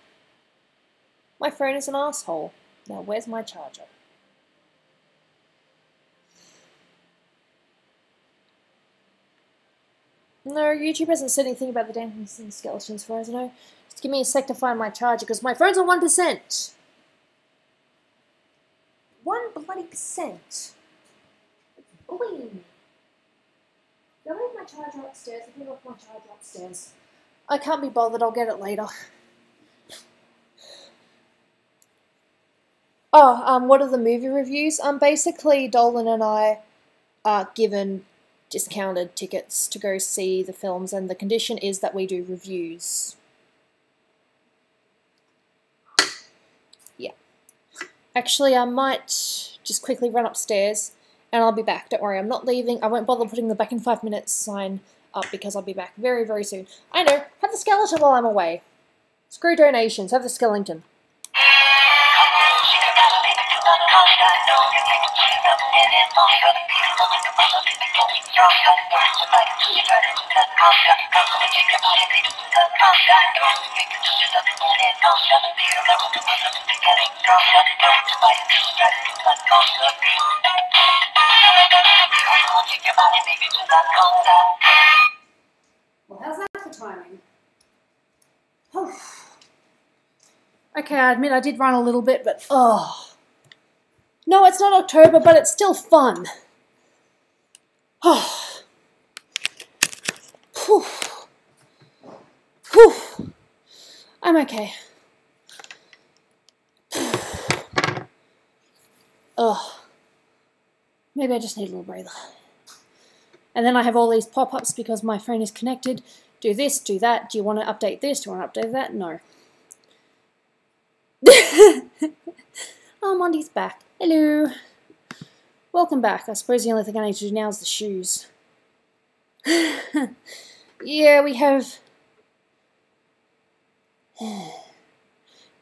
My phone is an asshole. Now, where's my charger? No, YouTube hasn't said anything about the dancing skeletons, as far as I know. Just give me a sec to find my charger, because my phone's on 1%. 1 bloody percent. Bullying. Go leave my charger upstairs. I think I've my charger upstairs. I can't be bothered. I'll get it later. Oh, what are the movie reviews? Basically, Dolan and I are given discounted tickets to go see the films, and the condition is that we do reviews. Yeah. Actually, I might just quickly run upstairs, and I'll be back. Don't worry, I'm not leaving. I won't bother putting the back in 5 minutes sign up, because I'll be back very, very soon. I know, have the skeleton while I'm away. Screw donations, have the skeleton. Well, how's that for timing? Oh. Okay, I admit I did run a little bit, but oh. No, it's not October, but it's still fun. Oh. Whew. Whew. I'm okay. Ugh. Maybe I just need a little breather. And then I have all these pop-ups because my phone is connected. Do this, do that. Do you want to update this? Do you want to update that? No. Oh, Monty's back. Hello. Welcome back. I suppose the only thing I need to do now is the shoes. Yeah, we have...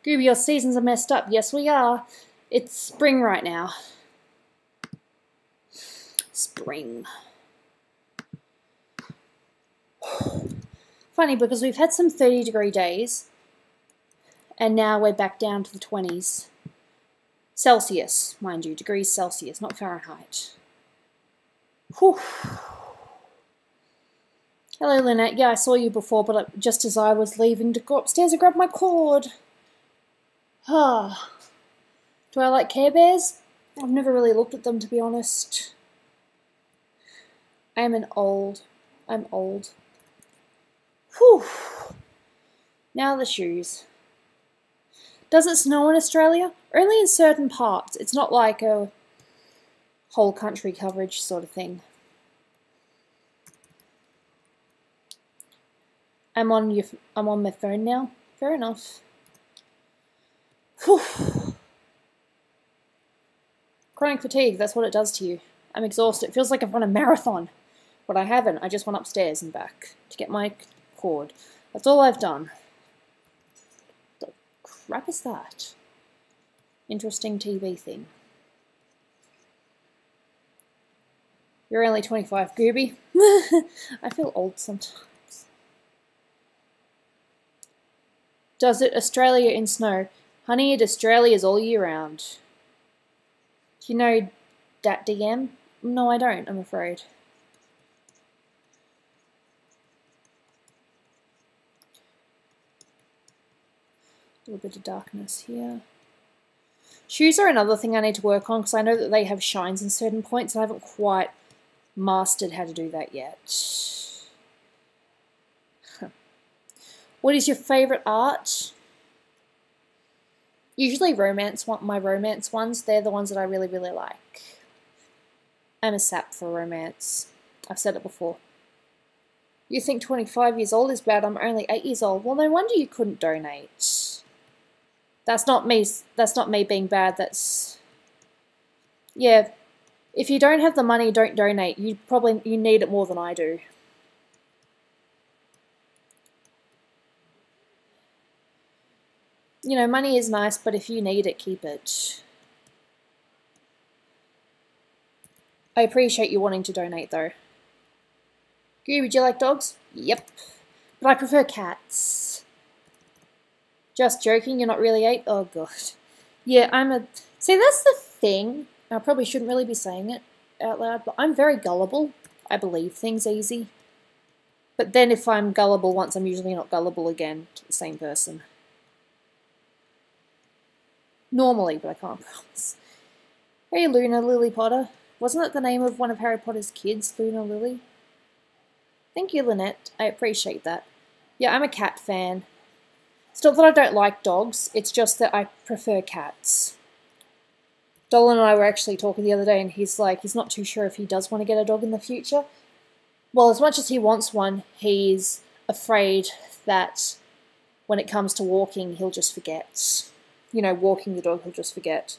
Gooby, your seasons are messed up. Yes, we are. It's spring right now. Spring. Funny, because we've had some 30-degree days, and now we're back down to the 20s. Celsius, mind you, degrees Celsius, not Fahrenheit. Whew. Hello, Lynette. Yeah, I saw you before, but just as I was leaving to go upstairs, I grabbed my cord. Ah. Do I like Care Bears? I've never really looked at them, to be honest. I'm old. Whew. Now the shoes. Does it snow in Australia? Only in certain parts. It's not like a whole country coverage sort of thing. I'm on my phone now. Fair enough. Whew. Chronic fatigue, that's what it does to you. I'm exhausted. It feels like I've run a marathon. But I haven't. I just went upstairs and back to get my cord. That's all I've done. What the crap is that? Interesting TV thing. You're only 25, Gooby. I feel old sometimes. Does it Australia in snow? Honey, it Australia's all year round. Do you know that DM? No, I don't, I'm afraid. A little bit of darkness here. Shoes are another thing I need to work on because I know that they have shines in certain points and I haven't quite mastered how to do that yet. What is your favourite art? Usually my romance ones, they're the ones that I really, really like. I'm a sap for romance. I've said it before. You think 25 years old is bad, I'm only 8 years old. Well, no wonder you couldn't donate. That's not me being bad, that's... Yeah, if you don't have the money, don't donate. You need it more than I do. You know, money is nice, but if you need it, keep it. I appreciate you wanting to donate, though. Gooby, would you like dogs? Yep. But I prefer cats. Just joking, you're not really 8? Oh, God. Yeah, See, that's the thing. I probably shouldn't really be saying it out loud, but I'm very gullible. I believe things easy. But then if I'm gullible once, I'm usually not gullible again to the same person. Normally, but I can't promise. Hey, Luna Lily Potter. Wasn't that the name of one of Harry Potter's kids, Luna Lily? Thank you, Lynette. I appreciate that. Yeah, I'm a cat fan. It's not that I don't like dogs, it's just that I prefer cats. Dolan and I were actually talking the other day, and he's not too sure if he does want to get a dog in the future. Well, as much as he wants one, he's afraid that when it comes to walking, he'll just forget. You know, walking the dog, he'll just forget.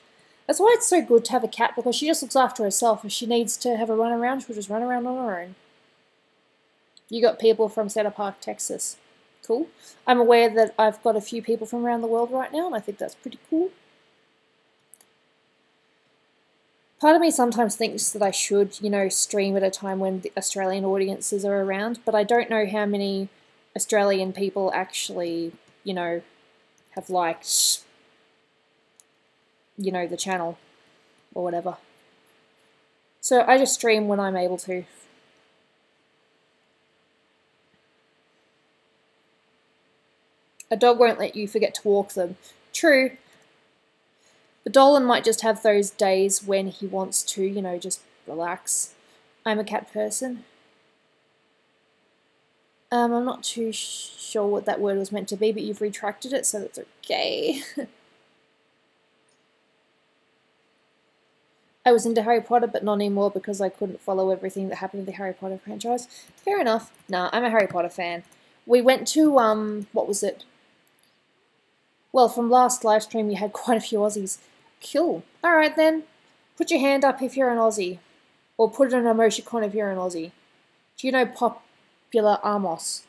That's why it's so good to have a cat, because she just looks after herself. If she needs to have a run around, she'll just run around on her own. You got people from Cedar Park, Texas. Cool. I'm aware that I've got a few people from around the world right now, and I think that's pretty cool. Part of me sometimes thinks that I should, you know, stream at a time when the Australian audiences are around, but I don't know how many Australian people actually, you know, have liked, you know, the channel or whatever. So I just stream when I'm able to. A dog won't let you forget to walk them. True. But Dolan might just have those days when he wants to, you know, just relax. I'm a cat person. I'm not too sure what that word was meant to be, but you've retracted it, so that's okay. I was into Harry Potter, but not anymore because I couldn't follow everything that happened in the Harry Potter franchise. Fair enough. Nah, I'm a Harry Potter fan. We went to, what was it? Well, from last live stream, you had quite a few Aussies. Cool. Alright then. Put your hand up if you're an Aussie. Or put an emoticon if you're an Aussie. Do you know Popular Amos?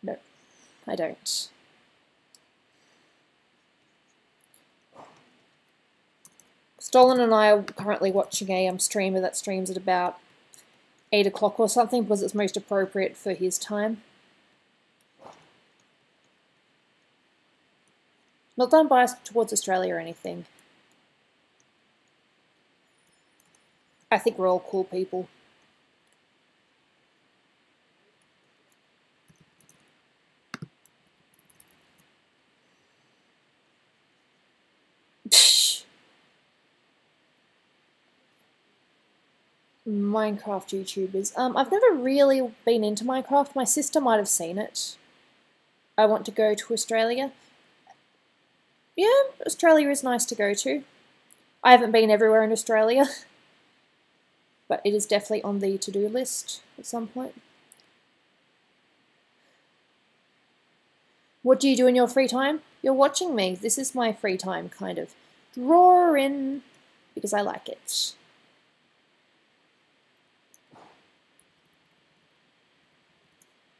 No, I don't. Stolen and I are currently watching a streamer that streams at about 8 o'clock or something because it's most appropriate for his time. Not that I'm biased towards Australia or anything. I think we're all cool people. Minecraft YouTubers. I've never really been into Minecraft. My sister might have seen it. I want to go to Australia. Yeah, Australia is nice to go to. I haven't been everywhere in Australia, but it is definitely on the to-do list at some point. What do you do in your free time? You're watching me. This is my free time, kind of. Drawing, because I like it.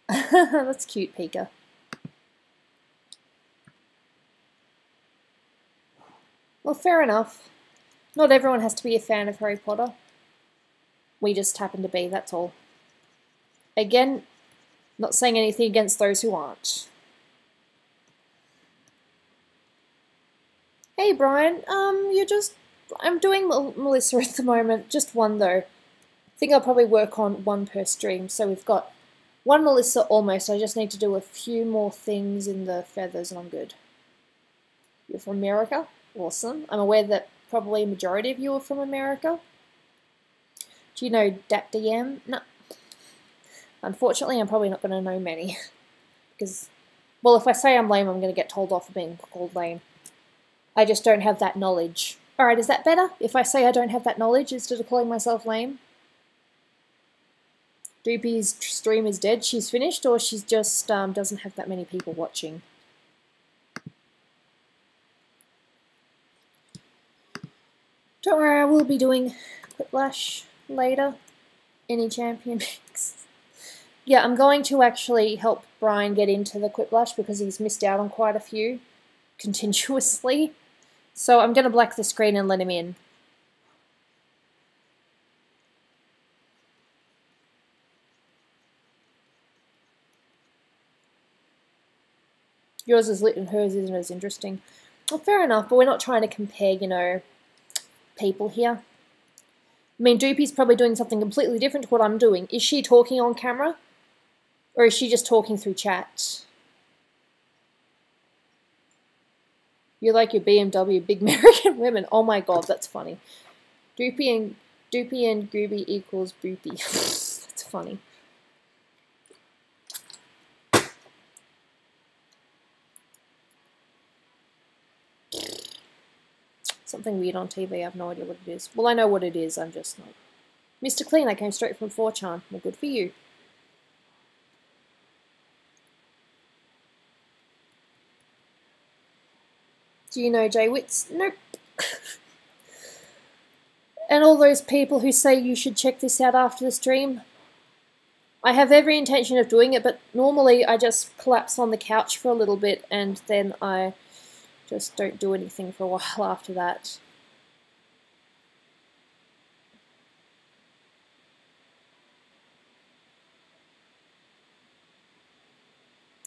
That's cute, Pika. Well, fair enough. Not everyone has to be a fan of Harry Potter. We just happen to be, that's all. Again, not saying anything against those who aren't. Hey, Brian. I'm doing Melissa at the moment. Just one, though. I think I'll probably work on one per stream. So we've got one Melissa almost. I just need to do a few more things in the feathers and I'm good. You're from America? Awesome. I'm aware that probably a majority of you are from America. Do you know DatDM? No. Unfortunately, I'm probably not going to know many. Because, Well, if I say I'm lame, I'm going to get told off for being called lame. I just don't have that knowledge. Alright, is that better? If I say I don't have that knowledge instead of calling myself lame? Doopy's stream is dead. She's finished, or she's just doesn't have that many people watching. Don't worry, I will be doing Quiplash later. Any champion picks. Yeah, I'm going to actually help Brian get into the Quiplash because he's missed out on quite a few continuously. So I'm going to black the screen and let him in. Yours is lit and hers isn't as interesting. Well, fair enough, but we're not trying to compare, you know, people here. I mean, Doopy's probably doing something completely different to what I'm doing. Is she talking on camera? Or is she just talking through chat? You like your BMW, big American women. Oh my god, that's funny. Doopy and Gooby equals Boopy. That's funny. Something weird on TV, I have no idea what it is. Well, I know what it is, I'm just not. Mr. Clean, I came straight from 4chan. Well, good for you. Do you know Jay Witz? Nope. And all those people who say you should check this out after the stream, I have every intention of doing it, but normally I just collapse on the couch for a little bit and then I just don't do anything for a while after that.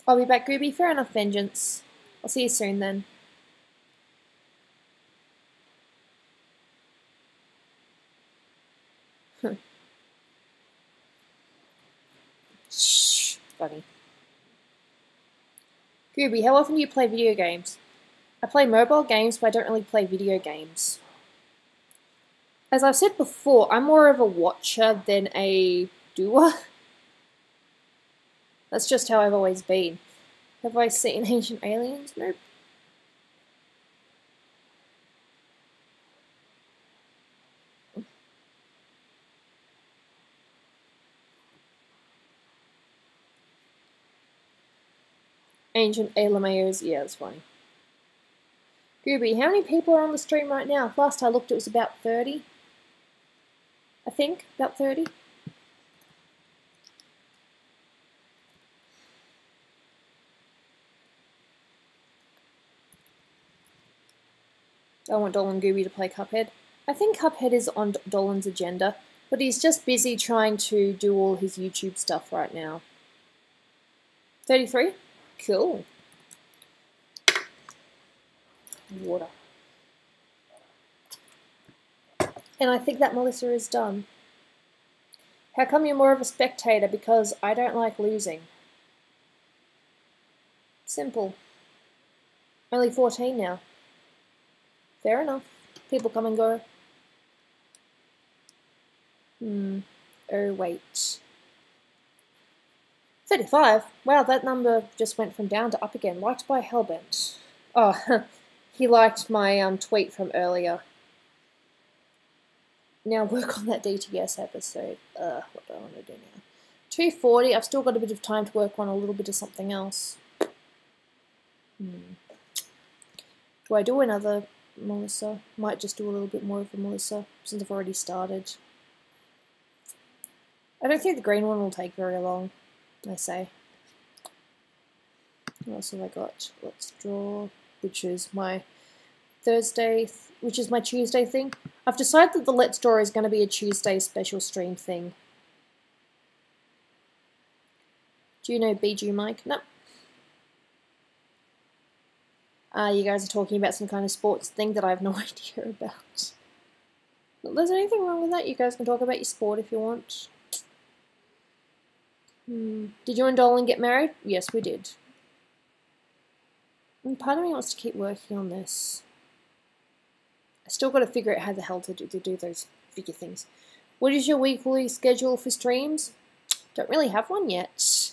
I'll be back, Gooby. Fair enough, Vengeance. I'll see you soon then. Shh, buddy. Gooby, how often do you play video games? I play mobile games, but I don't really play video games. As I've said before, I'm more of a watcher than a doer. That's just how I've always been. Have I seen Ancient Aliens? Nope. Ancient Aliens, yeah, that's funny. Gooby, how many people are on the stream right now? Last I looked, it was about 30. I think, about 30. I want Dolan Gooby to play Cuphead. I think Cuphead is on Dolan's agenda, but he's just busy trying to do all his YouTube stuff right now. 33? Cool. Water. And I think that Melissa is done. How come you're more of a spectator? Because I don't like losing. Simple. Only 14 now. Fair enough. People come and go. Oh, wait. 35? Wow, that number just went from down to up again. Liked by Hellbent. Oh, he liked my tweet from earlier. Now work on that DTS episode. What do I want to do now? 240. I've still got a bit of time to work on a little bit of something else. Do I do another Melissa? Might just do a little bit more of a Melissa since I've already started. I don't think the green one will take very long, I say. What else have I got? Let's draw, which is my Thursday, which is my Tuesday thing. I've decided that the Let's Draw is going to be a Tuesday special stream thing. Do you know BG Mike? Nope. You guys are talking about some kind of sports thing that I have no idea about. If there's anything wrong with that, you guys can talk about your sport if you want. Did you and Dolan get married? Yes, we did. And part of me wants to keep working on this. I still got to figure out how the hell to do those figure things. What is your weekly schedule for streams? Don't really have one yet.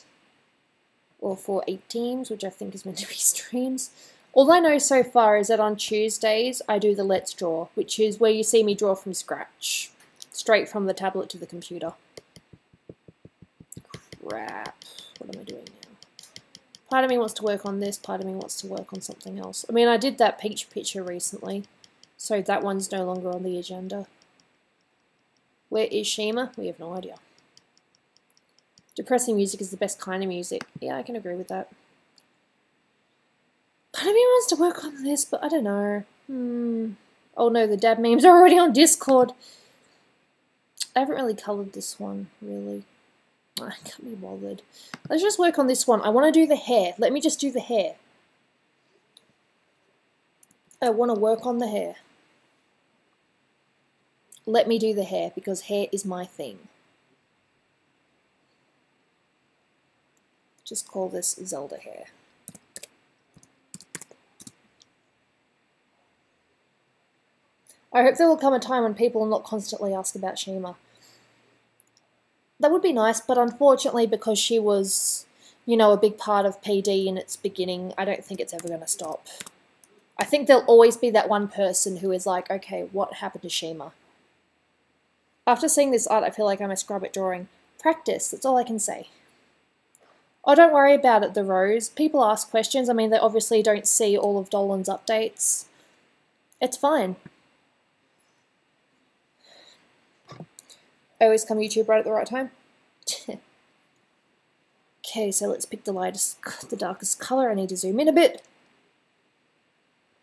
or for 8 teams, which I think is meant to be streams. All I know so far is that on Tuesdays I do the Let's Draw, which is where you see me draw from scratch, straight from the tablet to the computer. Crap. What am I doing now? Part of me wants to work on this, part of me wants to work on something else. I mean, I did that peach picture recently, so that one's no longer on the agenda. Where is Shima? We have no idea. Depressing music is the best kind of music. Yeah, I can agree with that. Part of me wants to work on this, but I don't know. Oh no, the dad memes are already on Discord. I haven't really coloured this one, really. I can't be bothered. Let's just work on this one. I want to do the hair. Let me just do the hair. I want to work on the hair. Let me do the hair, because hair is my thing. Just call this Zelda hair. I hope there will come a time when people will not constantly ask about Shima. That would be nice, but unfortunately, because she was, you know, a big part of PD in its beginning, I don't think it's ever going to stop. I think there'll always be that one person who is like, okay, what happened to Shima? After seeing this art, I feel like I'm a scrub at drawing. Practice, that's all I can say. Oh, don't worry about it, the Rose. People ask questions. I mean, they obviously don't see all of Dolan's updates. It's fine. I always come YouTube right at the right time. Okay, so let's pick the lightest, the darkest colour. I need to zoom in a bit.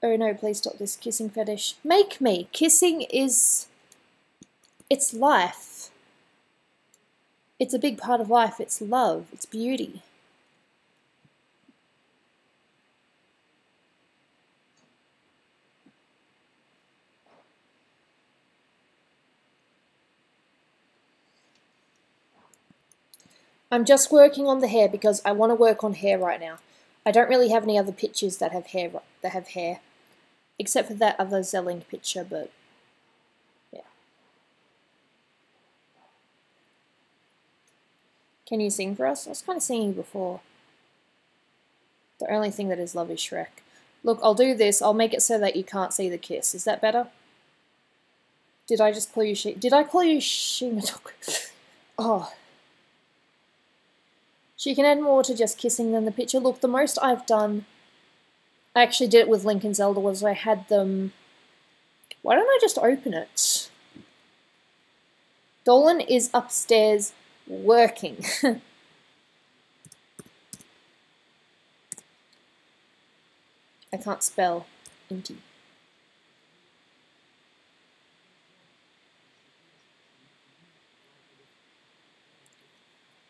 Oh no, please stop this kissing fetish. Make me! Kissing is... it's life. It's a big part of life. It's love. It's beauty. I'm just working on the hair because I want to work on hair right now. I don't really have any other pictures that have hair, except for that other Zelling picture, but yeah. Can you sing for us? I was kind of singing before. The only thing that is love is Shrek. Look, I'll do this. I'll make it so that you can't see the kiss. Is that better? Did I just call you Did I call you Shima? Oh. She can add more to just kissing than the picture. Look, the most I've done, I actually did it with Link and Zelda, was I had them... Why don't I just open it? Dolan is upstairs working. I can't spell inti.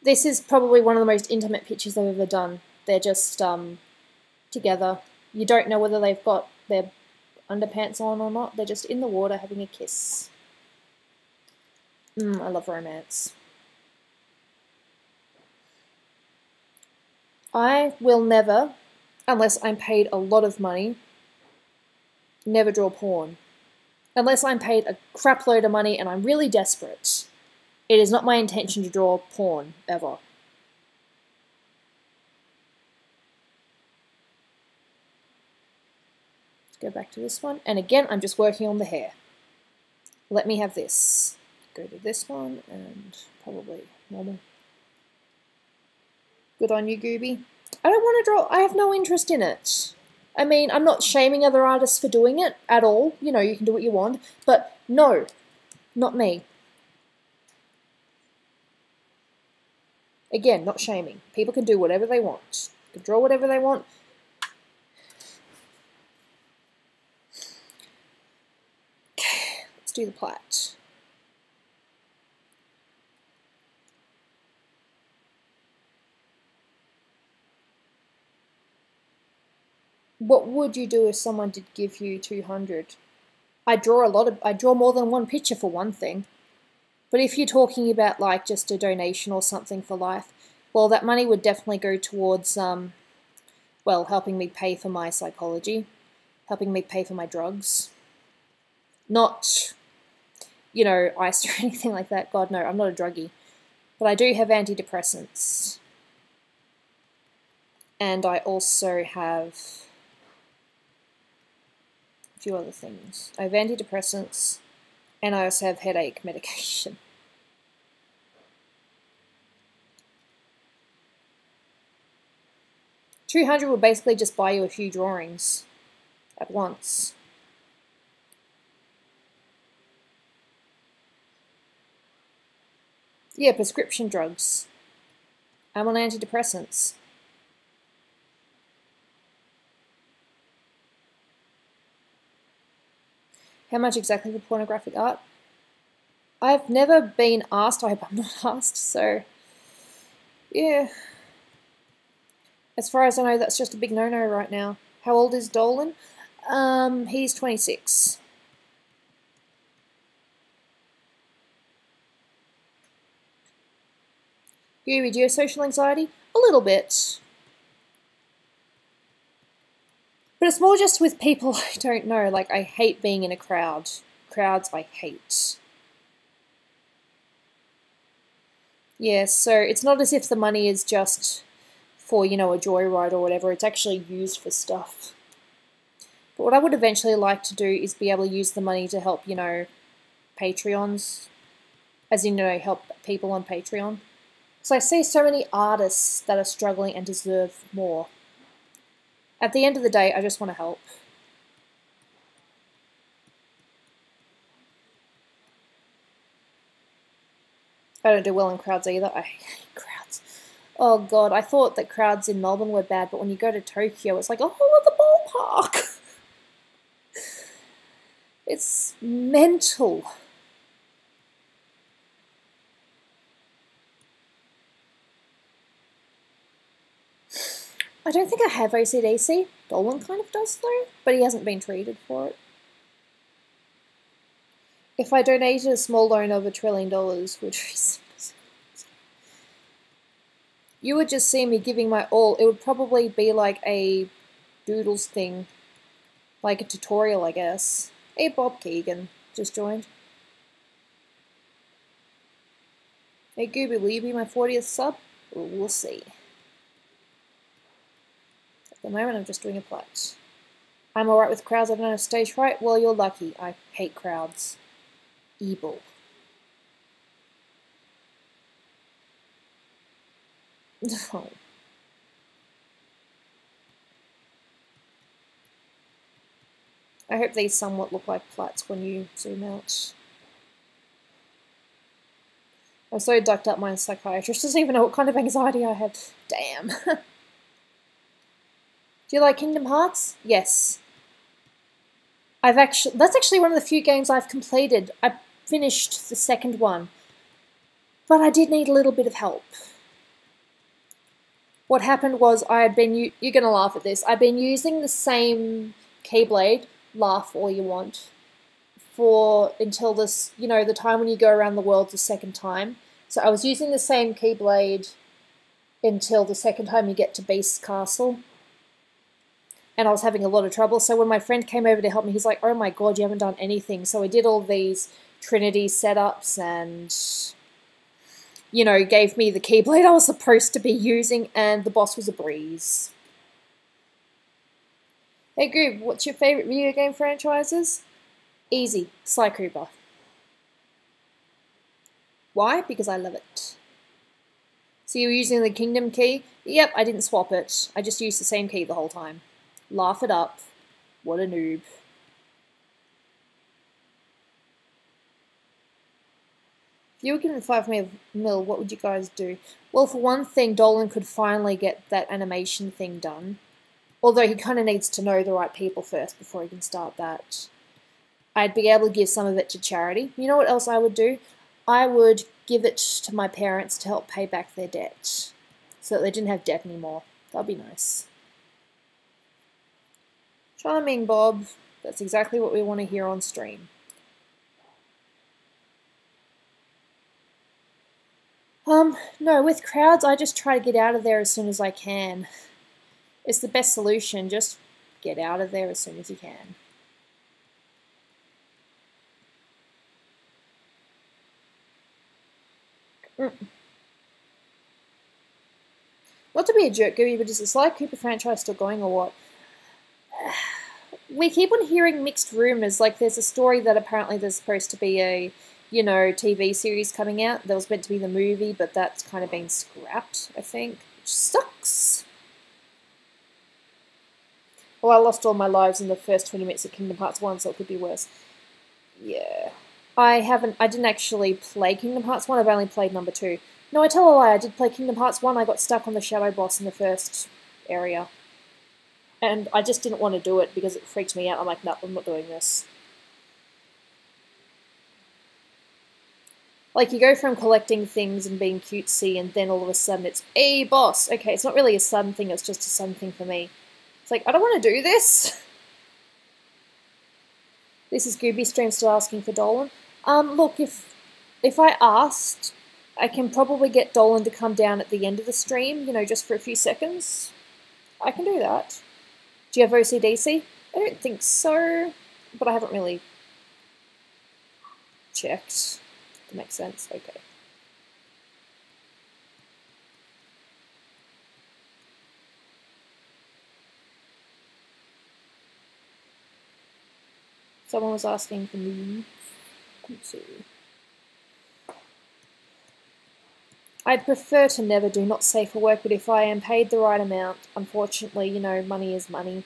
This is probably one of the most intimate pictures I've ever done. They're just together. You don't know whether they've got their underpants on or not. They're just in the water having a kiss. I love romance. I will never, unless I'm paid a lot of money, never draw porn. Unless I'm paid a crap load of money and I'm really desperate. It is not my intention to draw porn, ever. Let's go back to this one. And again, I'm just working on the hair. Let me have this. Go to this one and probably normal. Good on you, Gooby. I don't want to draw. I have no interest in it. I mean, I'm not shaming other artists for doing it at all. You know, you can do what you want. But no, not me. Again, not shaming. People can do whatever they want. They can draw whatever they want. Okay, let's do the plait. What would you do if someone did give you 200? I draw more than one picture for one thing. But if you're talking about like just a donation or something for life, well, that money would definitely go towards, well, helping me pay for my psychology, helping me pay for my drugs. Not, you know, ice or anything like that. God, no, I'm not a druggie. But I do have antidepressants. And I also have a few other things. I have antidepressants, and I also have headache medication. $200 will basically just buy you a few drawings at once. Yeah, prescription drugs. I'm on antidepressants. How much exactly for pornographic art? I've never been asked. I hope I'm not asked, so yeah. As far as I know, that's just a big no-no right now. How old is Dolan? He's 26. Gooby, do you have social anxiety? A little bit. But it's more just with people I don't know. Like, I hate being in a crowd. Crowds I hate. Yeah, so it's not as if the money is just for, you know, a joyride or whatever. It's actually used for stuff. But what I would eventually like to do is be able to use the money to help, you know, Patreons. As in, you know, help people on Patreon. So I see so many artists that are struggling and deserve more. At the end of the day, I just want to help. I don't do well in crowds either. I hate crowds. Oh god, I thought that crowds in Melbourne were bad, but when you go to Tokyo, it's like a whole other ballpark. It's mental. I don't think I have OCDC. Dolan kind of does though, but he hasn't been treated for it. If I donated a small loan of $1 trillion, which is... You would just see me giving my all. It would probably be like a doodles thing. Like a tutorial, I guess. Hey, Bob Keegan just joined. Hey, Gooby, will you be my 40th sub? We'll see. At the moment, I'm just doing a plat. I'm alright with crowds. I don't have stage fright. Well, you're lucky. I hate crowds. Evil. Oh. I hope these somewhat look like plats when you zoom out. I'm so ducked up my psychiatrist doesn't even know what kind of anxiety I have. Damn. Do you like Kingdom Hearts? Yes. That's actually one of the few games I've completed. I finished the second one. But I did need a little bit of help. What happened was you're going to laugh at this. I've been using the same Keyblade, laugh all you want, until this, you know, the time when you go around the world the second time. So I was using the same Keyblade until the second time you get to Beast's Castle. And I was having a lot of trouble. So when my friend came over to help me, he's like, oh my god, you haven't done anything. So I did all these Trinity setups and, you know, gave me the Keyblade I was supposed to be using, and the boss was a breeze. Hey Goob, what's your favourite video game franchises? Easy, Sly Cooper. Why? Because I love it. So you're using the Kingdom key? Yep, I didn't swap it. I just used the same key the whole time. Laugh it up. What a noob. If you were given 5 mil, what would you guys do? Well, for one thing, Dolan could finally get that animation thing done. Although he kind of needs to know the right people first before he can start that. I'd be able to give some of it to charity. You know what else I would do? I would give it to my parents to help pay back their debt. So that they didn't have debt anymore. That'd be nice. Charming, Bob. That's exactly what we want to hear on stream. No, with crowds, I just try to get out of there as soon as I can. It's the best solution, just get out of there as soon as you can. Not to be a jerk, Gooby, but is the Sly Cooper franchise still going or what? We keep on hearing mixed rumours. Like, there's a story that apparently there's supposed to be a, TV series coming out. There was meant to be the movie, but that's kind of been scrapped, I think. Which sucks. Well, I lost all my lives in the first 20 minutes of Kingdom Hearts 1, so it could be worse. Yeah. I didn't actually play Kingdom Hearts 1, I've only played number 2. No, I tell a lie, I did play Kingdom Hearts 1, I got stuck on the shadow boss in the first area. And I just didn't want to do it because it freaked me out. I'm like, no, I'm not doing this. Like, you go from collecting things and being cutesy, and then all of a sudden it's, a boss! Okay, it's not really a sudden thing, it's just a sudden thing for me. It's like, I don't want to do this! This is Gooby Stream still asking for Dolan. Look, if I asked, I can probably get Dolan to come down at the end of the stream, just for a few seconds. I can do that. Do you have OCDC? I don't think so, but I haven't really checked. That makes sense. Okay. Someone was asking for me. Let's see. I'd prefer to never do not safe for work, but if I am paid the right amount, unfortunately, money is money.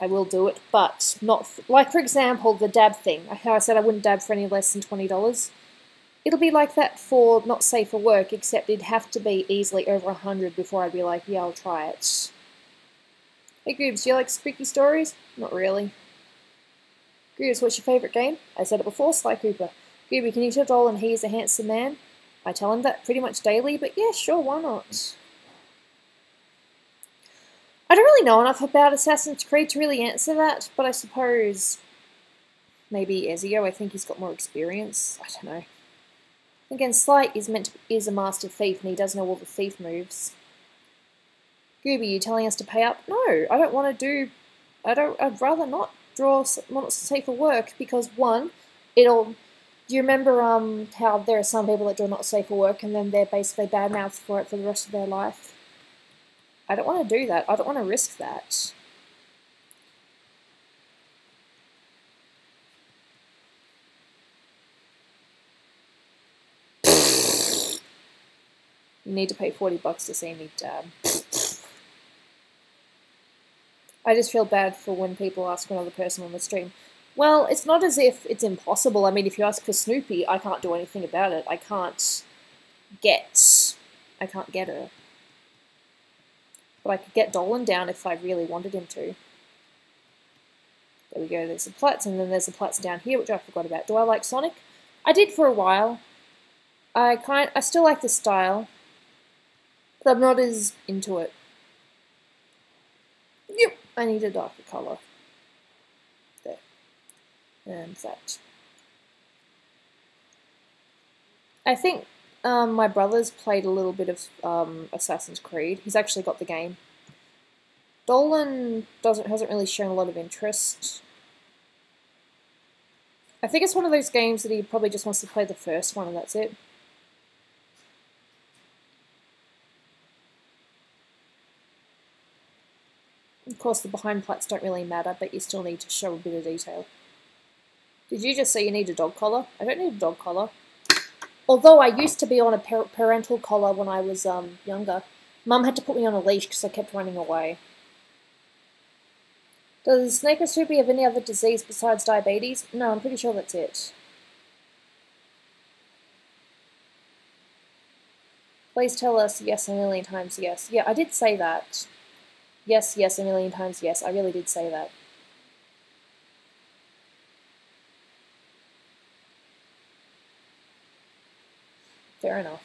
I will do it, but not... like, for example, the dab thing. How I said I wouldn't dab for any less than $20. It'll be like that for not safe for work, except it'd have to be easily over 100 before I'd be like, yeah, I'll try it. Hey, Goobs, do you like spooky stories? Not really. Goobs, what's your favourite game? I said it before, Sly Cooper. Gooby, can you tell Dolan he's a handsome man? I tell him that pretty much daily, but yeah, sure, why not? I don't really know enough about Assassin's Creed to really answer that, but I suppose maybe Ezio, I think he's got more experience. I don't know. Again, Sly is a master thief and he does know all the thief moves. Gooby, you telling us to pay up? No, I don't want to do... I'd rather not draw not safe for work because, one, it'll... Do you remember how there are some people that draw not safe for work and then they're basically bad-mouthed for it for the rest of their life? I don't want to do that. I don't want to risk that. You need to pay $40 to see me dab. I just feel bad for when people ask another person on the stream. Well, it's not as if it's impossible. I mean, if you ask for Snoopy, I can't do anything about it. I can't get her. But I could get Dolan down if I really wanted him to. There we go, there's the plats, and then there's the plats down here, which I forgot about. Do I like Sonic? I did for a while. I still like the style, but I'm not as into it. Yep, I need a darker colour. There. And that. I think my brother's played a little bit of Assassin's Creed. He's actually got the game. Dolan hasn't really shown a lot of interest. I think it's one of those games that he probably just wants to play the first one and that's it. Of course, the behind plats don't really matter, but you still need to show a bit of detail. Did you just say you need a dog collar? I don't need a dog collar. Although I used to be on a parental collar when I was younger. Mum had to put me on a leash because I kept running away. Does Snake or Snoopy have any other disease besides diabetes? No, I'm pretty sure that's it. Please tell us yes a million times yes. Yeah, I did say that. Yes, yes, a million times yes. I really did say that. Fair enough.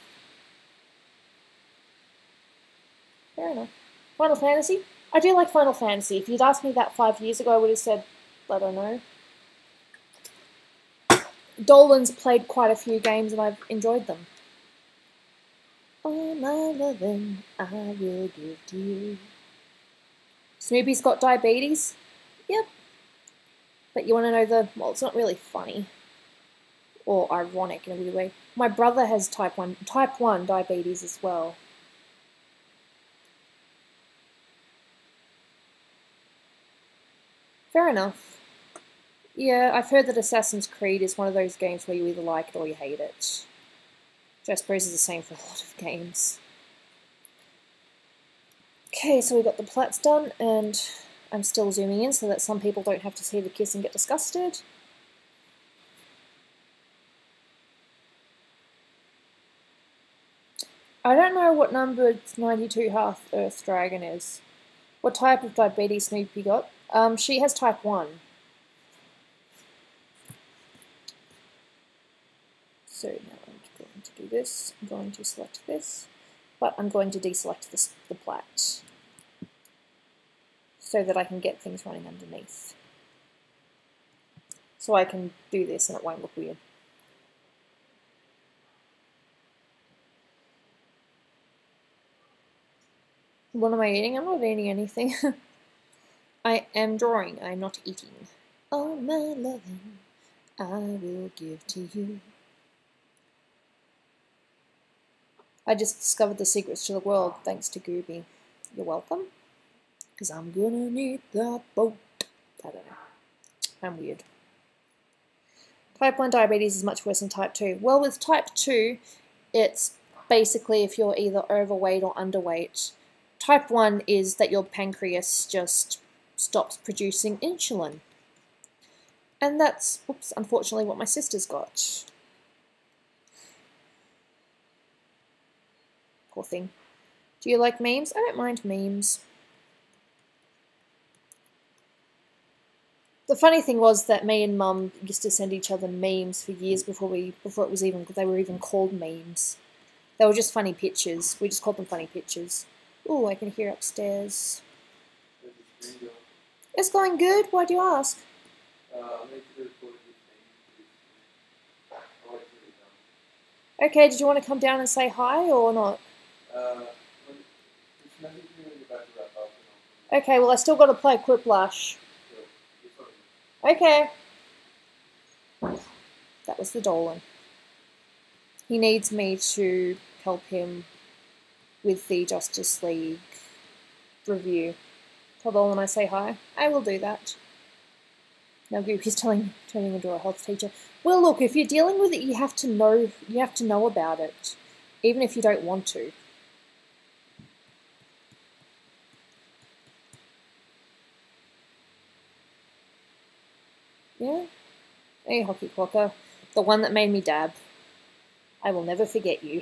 Fair enough. Final Fantasy? I do like Final Fantasy. If you'd asked me that 5 years ago, I would have said, I don't know. Dolan's played quite a few games and I've enjoyed them. All my loving I will give to you. Snoopy's got diabetes? Yep. But you want to know well, it's not really funny. Or ironic in a weird way. My brother has type 1 diabetes as well. Fair enough. Yeah, I've heard that Assassin's Creed is one of those games where you either like it or you hate it. Which I suppose is the same for a lot of games. Okay, so we got the plats done, and I'm still zooming in so that some people don't have to see the kiss and get disgusted. I don't know what number 92 Half Earth Dragon is. What type of diabetes Snoopy got? She has type 1. So now I'm going to do this. I'm going to select this, but I'm going to deselect the plat so that I can get things running underneath. So I can do this and it won't look weird. What am I eating? I'm not eating anything. I am drawing, I'm not eating. All my loving I will give to you. I just discovered the secrets to the world thanks to Gooby. You're welcome. Because I'm gonna need that boat. I don't know. I'm weird. Type 1 diabetes is much worse than type 2. Well, with type 2, it's basically if you're either overweight or underweight. Type 1 is that your pancreas just stops producing insulin. And that's, oops, unfortunately what my sister's got. Poor thing. Do you like memes? I don't mind memes. The funny thing was that me and Mum used to send each other memes for years before they were even called memes. They were just funny pictures. We just called them funny pictures. Ooh, I can hear upstairs. It's going good. Why do you ask? Okay, did you want to come down and say hi or not? Okay, well I still got to play Quiplash. Okay. That was the Dolan. He needs me to help him with the Justice League review. Tell Dolan I say hi. I will do that. Now Gooby's turning into a health teacher. Well, look, if you're dealing with it, you have to know about it, even if you don't want to. Yeah? Hey, Hockey Clocker. The one that made me dab. I will never forget you.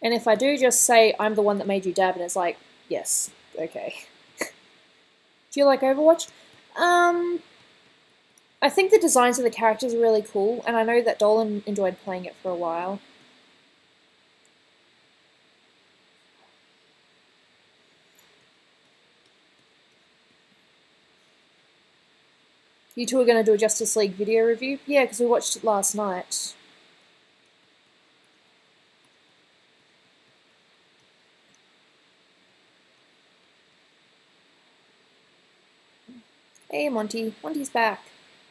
And if I do just say, I'm the one that made you dab, and it's like, yes, okay. Do you like Overwatch? I think the designs of the characters are really cool, and I know that Dolan enjoyed playing it for a while. You two are going to do a Justice League video review? Yeah, because we watched it last night. Hey, Monty. Monty's back.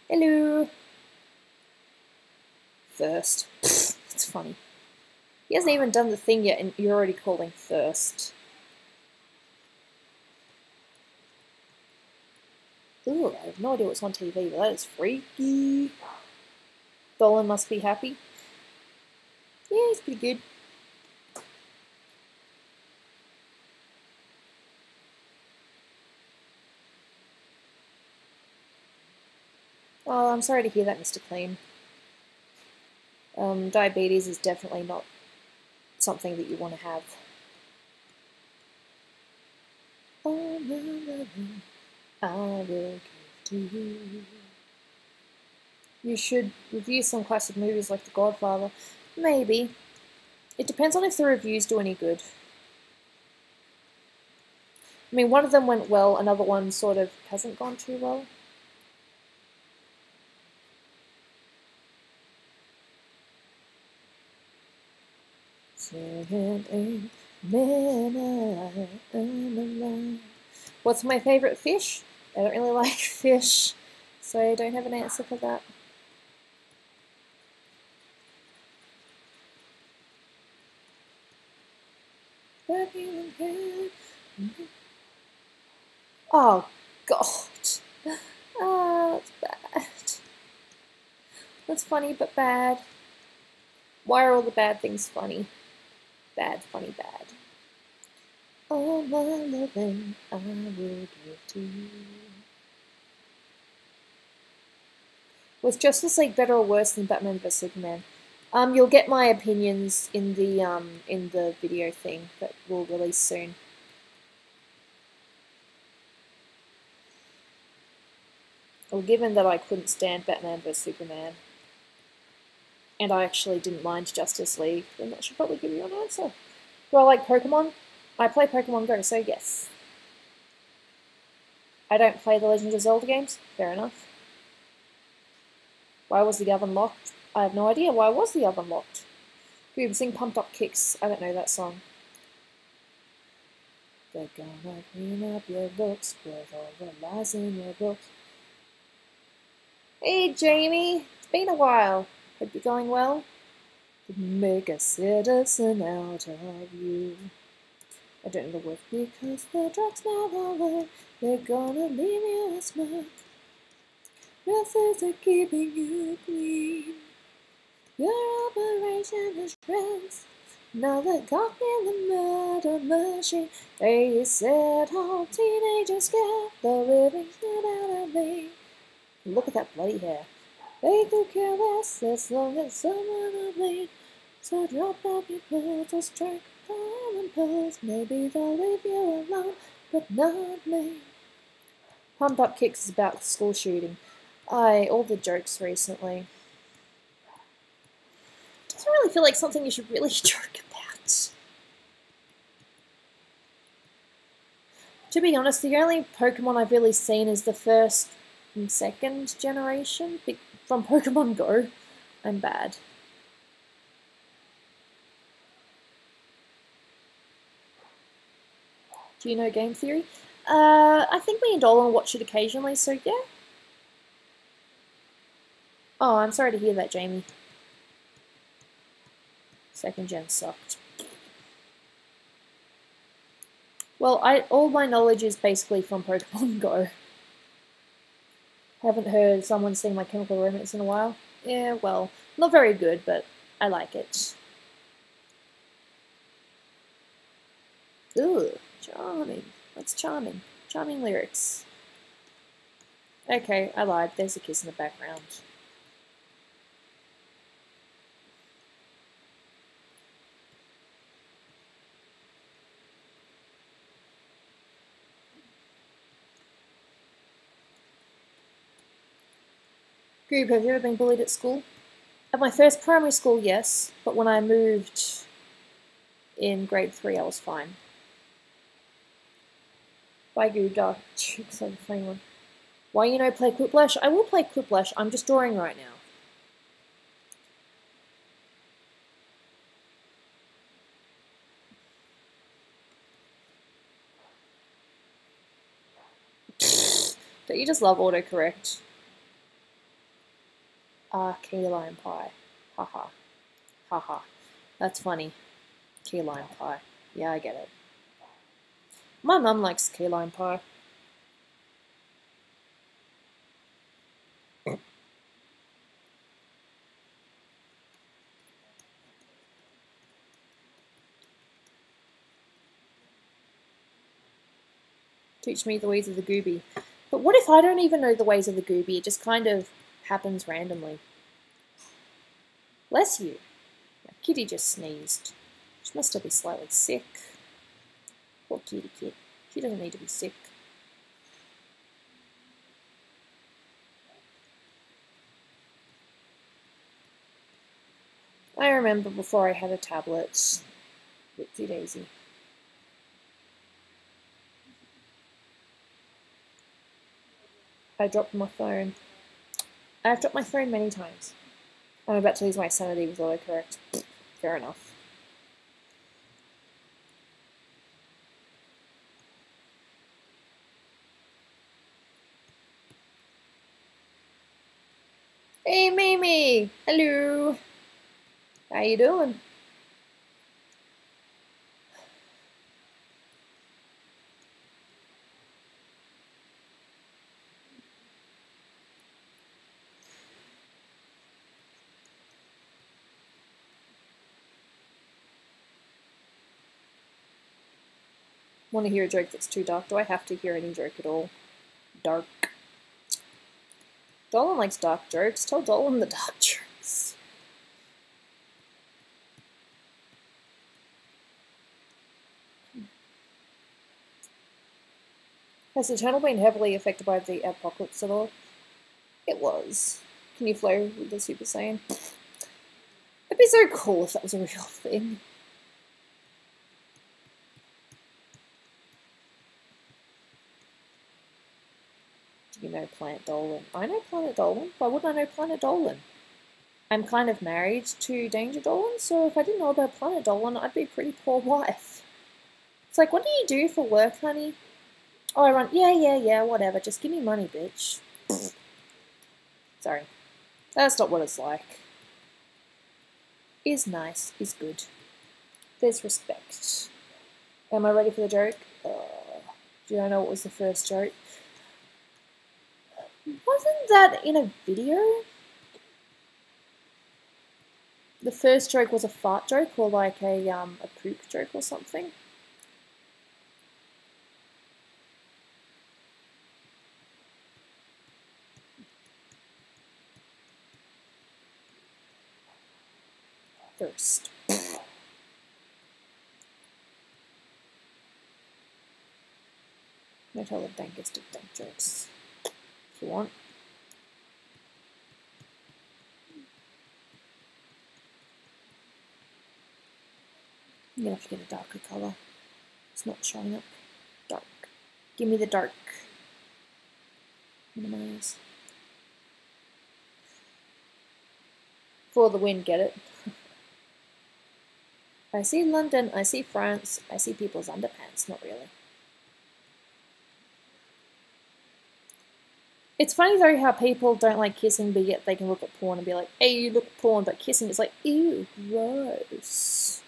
Hello. Thirst. It's funny. He hasn't even done the thing yet, and you're already calling thirst. Ooh, I have no idea what's on TV, but that is freaky. Dolan must be happy. Yeah, he's pretty good. Oh, I'm sorry to hear that, Mr. Clean. Diabetes is definitely not something that you want to have. Oh, my loving, I will give to you. You should review some classic movies like The Godfather. Maybe. It depends on if the reviews do any good. I mean, one of them went well, another one sort of hasn't gone too well. What's my favourite fish? I don't really like fish, so I don't have an answer for that. Oh, God. Oh, that's bad. That's funny, but bad. Why are all the bad things funny? Bad, funny, bad. All my loving I will give to you. Was Justice League better or worse than Batman vs Superman? You'll get my opinions in the video thing that will release soon. Well, given that I couldn't stand Batman vs Superman, and I actually didn't mind Justice League, then that should probably give you an answer. Do I like Pokemon? I play Pokemon Go, so yes. I don't play the Legend of Zelda games? Fair enough. Why was the oven locked? I have no idea. Why was the oven locked? Gooby, sing Pumped Up Kicks. I don't know that song. They're gonna clean up your books with all the lies in your books. Hey, Jamie. It's been a while. Hope you're going well. Make a citizen out of you. I don't know the word because the drugs now over. They're gonna leave you a smoke. Methods are keeping you clean. Your operation has friends. Now they got me in the murder machine. They said all teenagers get the living shit out of me. Look at that bloody hair. They could care less as long as someone will bleed. So drop out your pills or strike the impulse. Maybe they'll leave you alone, but not me. Pumped Up Kicks is about school shooting. All the jokes recently. Doesn't really feel like something you should really joke about. To be honest, the only Pokemon I've really seen is the first and second generation from Pokemon Go. I'm bad. Do you know game theory? I think me and Dolan watch it occasionally, so yeah. Oh, I'm sorry to hear that, Jamie. Second gen sucked. Well, all my knowledge is basically from Pokemon Go. Haven't heard someone sing My Chemical Romance in a while. Yeah, well, not very good, but I like it. Ooh, charming. What's charming? Charming lyrics. Okay, I lied. There's a kiss in the background. Goob, have you ever been bullied at school? At my first primary school, yes, but when I moved in grade 3, I was fine. Bye, Goob. Looks like a funny one. Why you know play Quiplash? I will play Quiplash. I'm just drawing right now. Don't you just love autocorrect? Key lime pie. Haha. Haha. That's funny. Key lime pie. Yeah, I get it. My mum likes key lime pie. Teach me the ways of the Gooby. But what if I don't even know the ways of the Gooby? It just kind of happens randomly. Bless you. My kitty just sneezed. She must still be slightly sick. Poor kitty kid. She doesn't need to be sick. I remember before I had a tablet. Whoopsie daisy. I dropped my phone. I've dropped my phone many times. I'm about to lose my sanity with autocorrect. Fair enough. Hey, Mimi! Hello! How you doing? Want to hear a joke that's too dark? Do I have to hear any joke at all? Dark. Dolan likes dark jokes. Tell Dolan the dark jokes. Has the channel been heavily affected by the apocalypse at all? It was. Can you flow with the Super Saiyan? It'd be so cool if that was a real thing. Do you know Planet Dolan? I know Planet Dolan. Why wouldn't I know Planet Dolan? I'm kind of married to Danger Dolan, so if I didn't know about Planet Dolan, I'd be a pretty poor wife. It's like, what do you do for work, honey? Oh, I run. Yeah, whatever. Just give me money, bitch. Sorry. That's not what it's like. Is nice, is good. There's respect. Am I ready for the joke? Do I know what was the first joke? Wasn't that in a video? The first joke was a fart joke or like a poop joke or something. First. I'll tell the dankest of dank jokes if you want. I'm gonna have to get a darker colour. It's not showing up. Dark. Give me the dark. Minimize. For the win, get it? I see London, I see France, I see people's underpants, not really. It's funny though how people don't like kissing, but yet they can look at porn and be like, hey, you look at porn, but kissing is like, ew, gross.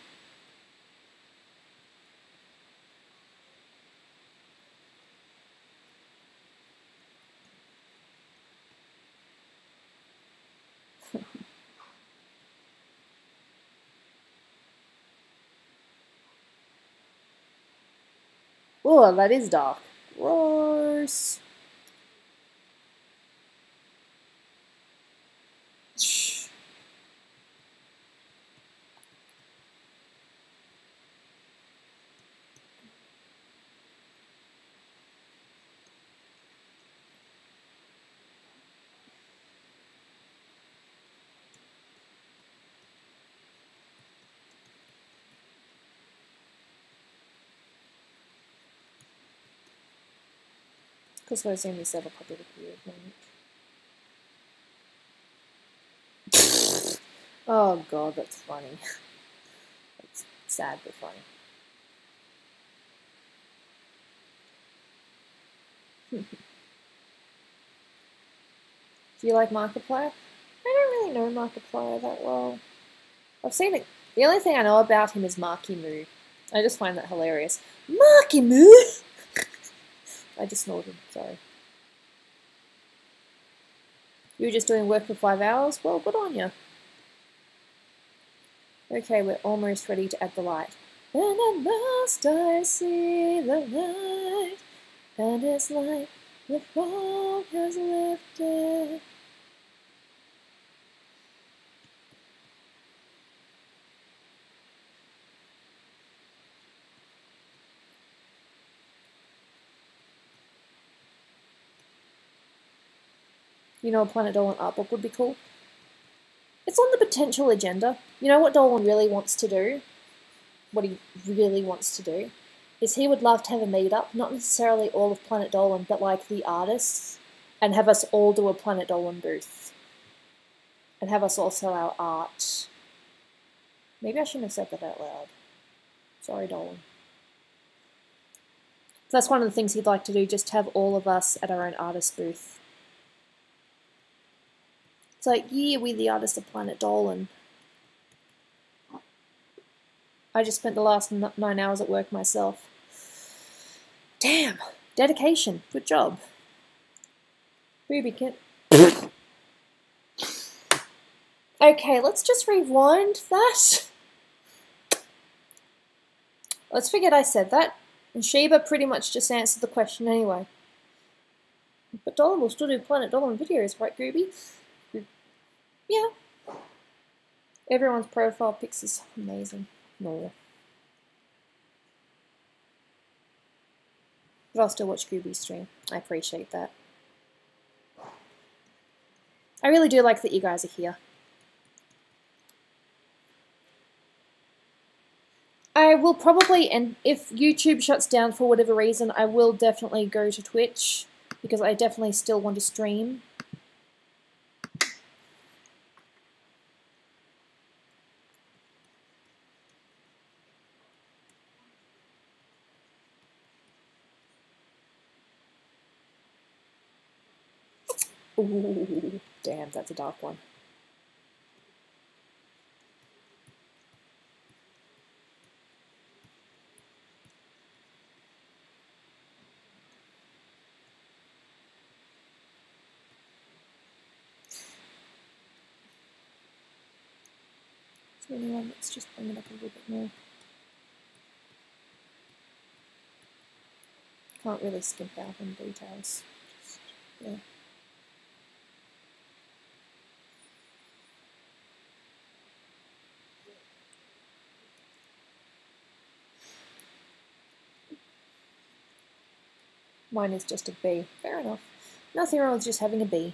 Oh, that is dark. Gross. Because those only said a probably look weird moment. Oh god, that's funny. That's sad but funny. Do you like Markiplier? I don't really know Markiplier that well. I've seen it. The only thing I know about him is Marky Moo. I just find that hilarious. Marky Moo! I just snorted, sorry. You were just doing work for 5 hours? Well, good on you. Okay, we're almost ready to add the light. And at last I see the light, and it's like the fog has lifted. You know, a Planet Dolan art book would be cool. It's on the potential agenda. You know what Dolan really wants to do? What he really wants to do is he would love to have a meetup, not necessarily all of Planet Dolan, but like the artists, and have us all do a Planet Dolan booth. And have us all sell our art. Maybe I shouldn't have said that out loud. Sorry, Dolan. That's one of the things he'd like to do, just have all of us at our own artist booth. It's like, yeah, we're the artists of Planet Dolan. I just spent the last 9 hours at work myself. Damn, dedication, good job. Booby kit. Okay, let's just rewind that. Let's forget I said that. And Sheba pretty much just answered the question anyway. But Dolan will still do Planet Dolan videos, right, Gooby? Yeah. Everyone's profile pics is amazing. No. But I'll still watch Gooby's stream. I appreciate that. I really do like that you guys are here. I will probably, and if YouTube shuts down for whatever reason, I will definitely go to Twitch, because I definitely still want to stream. Ooh, damn, that's a dark one. Is there anyone that's just bring it up a little bit more? Can't really skimp out on details. Just, yeah. Mine is just a B. Fair enough. Nothing wrong with just having a B.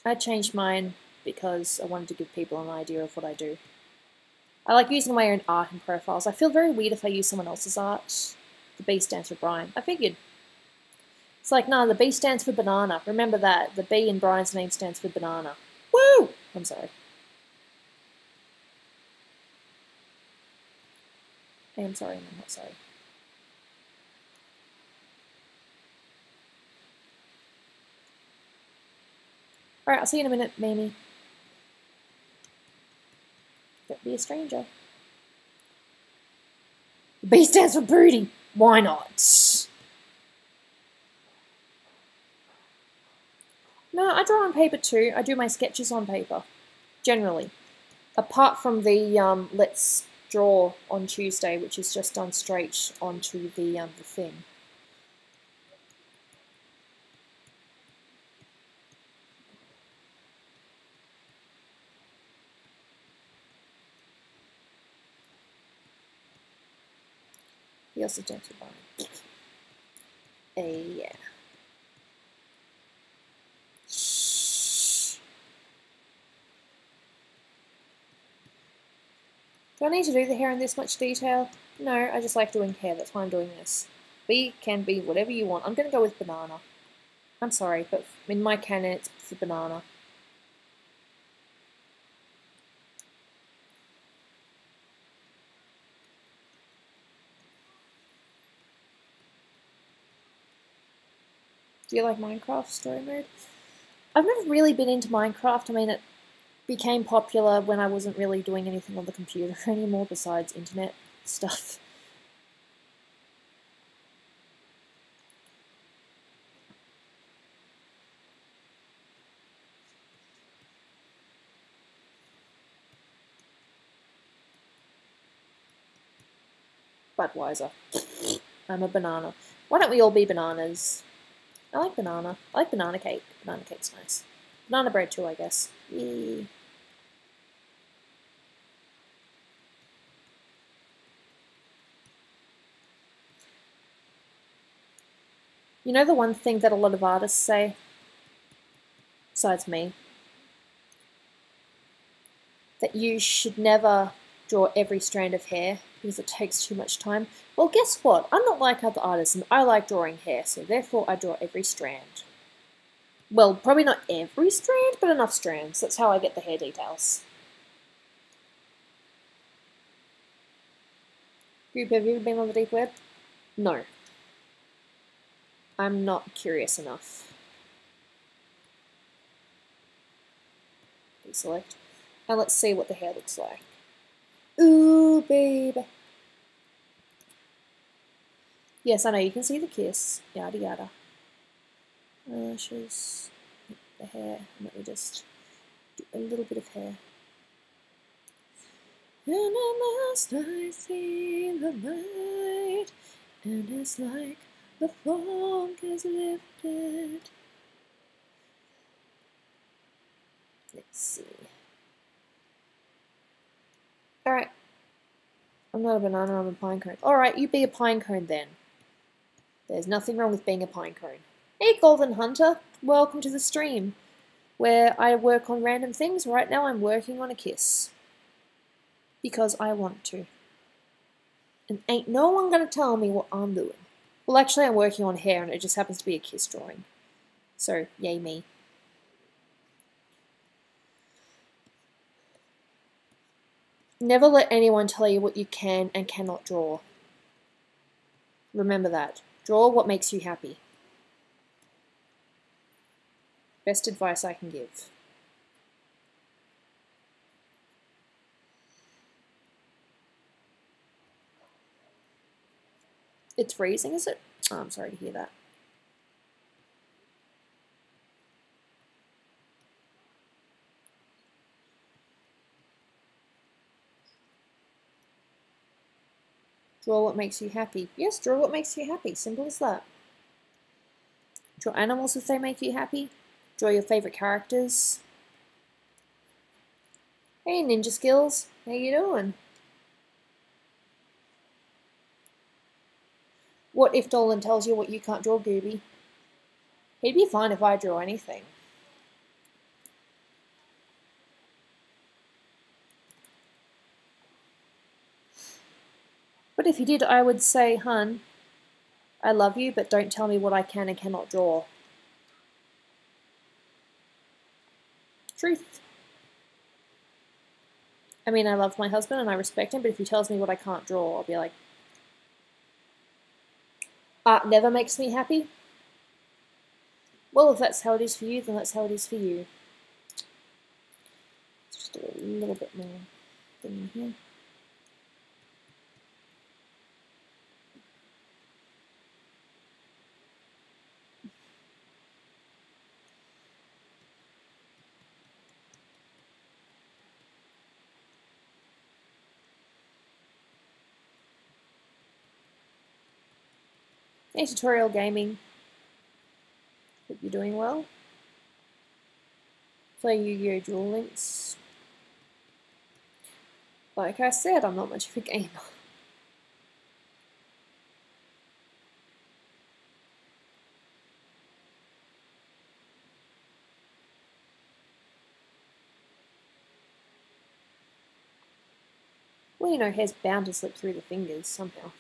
I changed mine because I wanted to give people an idea of what I do. I like using my own art in profiles. I feel very weird if I use someone else's art. The B stands for Brian. I figured. It's like, nah, the B stands for banana. Remember that. The B in Brian's name stands for banana. Woo! I'm sorry. I am sorry, and I'm not sorry. Alright, I'll see you in a minute, Mamie. Don't be a stranger. The B stands for broody. Why not? No, I draw on paper too. I do my sketches on paper. Generally. Apart from the let's draw on Tuesday, which is just done straight onto the thing. He also stands for Brian. Yeah. Shh. Do I need to do the hair in this much detail? No, I just like doing hair. That's why I'm doing this. B can be whatever you want. I'm going to go with banana. I'm sorry, but in my canon it's for banana. Do you like Minecraft story mode? I've never really been into Minecraft. I mean, it became popular when I wasn't really doing anything on the computer anymore besides internet stuff. Budweiser. I'm a banana. Why don't we all be bananas? I like banana. I like banana cake. Banana cake's nice. Banana bread too, I guess. Yee. You know the one thing that a lot of artists say, besides me, that you should never draw every strand of hair because it takes too much time? Well, guess what? I'm not like other artists and I like drawing hair, so therefore I draw every strand. Well, probably not every strand, but enough strands. That's how I get the hair details. Group, have you ever been on the deep web? No. I'm not curious enough. Deselect. And let's see what the hair looks like. Ooh, baby. Yes, I know, you can see the kiss. Yada yada. Eyelashes. The hair. Let me just do a little bit of hair. And at last I see the light, and it's like the fog is lifted. Let's see. Alright. I'm not a banana, I'm a pine cone. Alright, you be a pine cone then. There's nothing wrong with being a pine cone. Hey, Golden Hunter. Welcome to the stream, where I work on random things. Right now I'm working on a kiss. Because I want to. And ain't no one gonna tell me what I'm doing. Well, actually I'm working on hair and it just happens to be a kiss drawing. So, yay me. Never let anyone tell you what you can and cannot draw. Remember that. Draw what makes you happy. Best advice I can give. It's freezing, is it? Oh, I'm sorry to hear that. Draw what makes you happy. Yes, draw what makes you happy. Simple as that. Draw animals if they make you happy. Draw your favourite characters. Hey, Ninja Skills. How you doing? What if Dolan tells you what you can't draw, Gooby? He'd be fine if I draw anything. But if he did, I would say, hun, I love you, but don't tell me what I can and cannot draw. Truth. I mean, I love my husband and I respect him, but if he tells me what I can't draw, I'll be like, art never makes me happy? Well, if that's how it is for you, then that's how it is for you. Let's just do a little bit more thing here. Hey, Tutorial Gaming. Hope you're doing well. Play Yu-Gi-Oh! Duel Links. Like I said, I'm not much of a gamer. Well, you know, hair's bound to slip through the fingers somehow.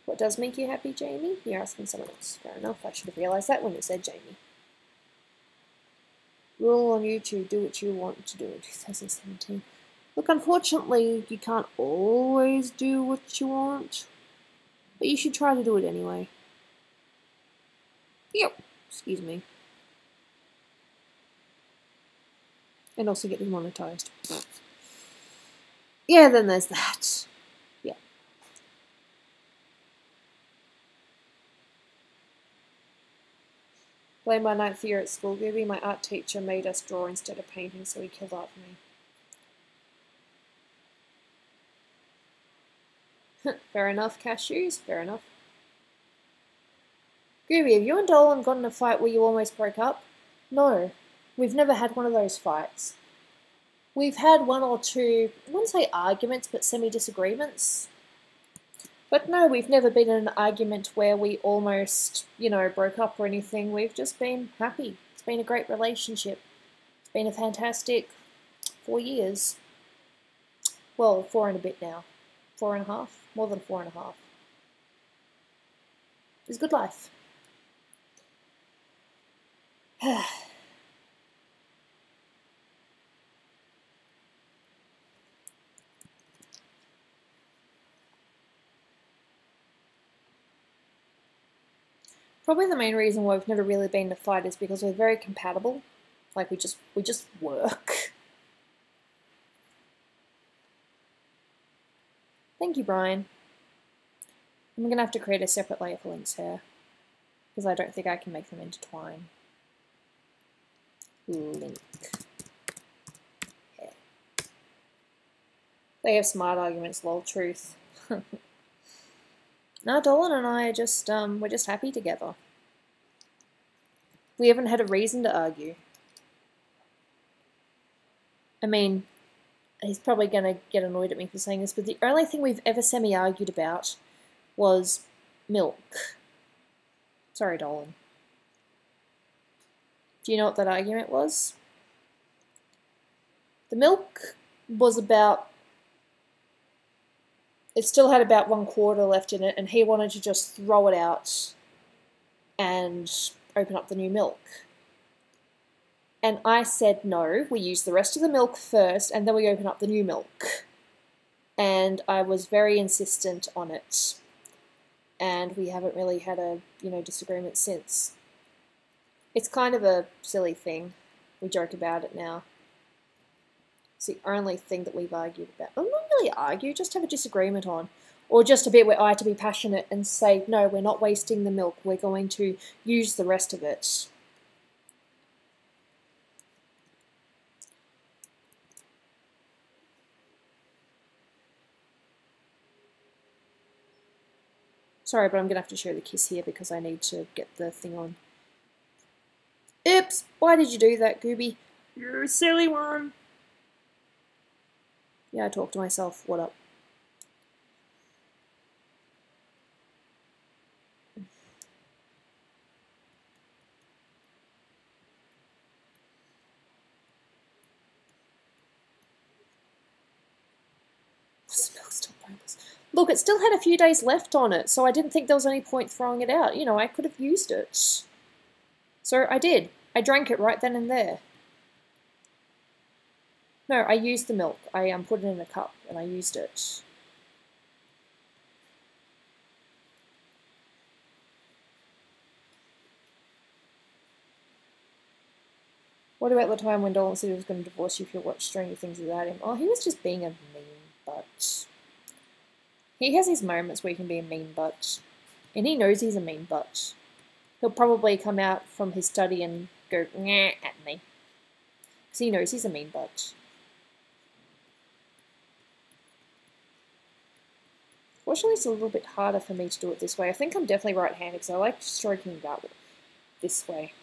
What does make you happy, Jamie? You're asking someone else. Fair enough, I should have realised that when it said Jamie. Rule on YouTube, do what you want to do in 2017. Look, unfortunately, you can't always do what you want, but you should try to do it anyway. Yep, excuse me. And also get demonetized. Yeah, then there's that. Yeah. Blame my ninth year at school, Gooby. My art teacher made us draw instead of painting, so he killed art for me. Fair enough, cashews. Fair enough. Gooby, have you and Dolan got in a fight where you almost broke up? No. We've never had one of those fights. We've had one or two, I wouldn't say arguments, but semi-disagreements. But no, we've never been in an argument where we almost, you know, broke up or anything. We've just been happy. It's been a great relationship. It's been a fantastic 4 years. Well, 4 and a bit now. 4.5? More than 4.5. It's a good life. Probably the main reason why we've never really been in a fight is because we're very compatible. Like, we just work. Thank you, Brian. I'm going to have to create a separate layer for Link's hair, because I don't think I can make them intertwine. Link hair. They have smart arguments, lol, truth. No, Dolan and I are just, we're just happy together. We haven't had a reason to argue. I mean, he's probably going to get annoyed at me for saying this, but the only thing we've ever semi-argued about was milk. Sorry, Dolan. Do you know what that argument was? The milk was about... It still had about 1/4 left in it, and he wanted to just throw it out and open up the new milk. And I said no, we use the rest of the milk first, and then we open up the new milk. And I was very insistent on it. And we haven't really had a, disagreement since. It's kind of a silly thing. We joke about it now. It's the only thing that we've argued about. Well, not really argue, just have a disagreement on. Or just a bit where I have to be passionate and say, no, we're not wasting the milk. We're going to use the rest of it. Sorry, but I'm going to have to show the kiss here because I need to get the thing on. Oops! Why did you do that, Gooby? You're a silly one. Yeah, I talk to myself. What up? Look, it still had a few days left on it, so I didn't think there was any point throwing it out. I could have used it. So I did. I drank it right then and there. No, I used the milk. I put it in a cup and I used it. What about the time when Dolan said he was going to divorce you if you watched Stranger Things without him? Oh, he was just being a mean butt. He has his moments where he can be a mean butt. And he knows he's a mean butt. He'll probably come out from his study and go nyeh at me. Because he knows he's a mean butt. Fortunately, it's a little bit harder for me to do it this way. I think I'm definitely right-handed because I like stroking that this way.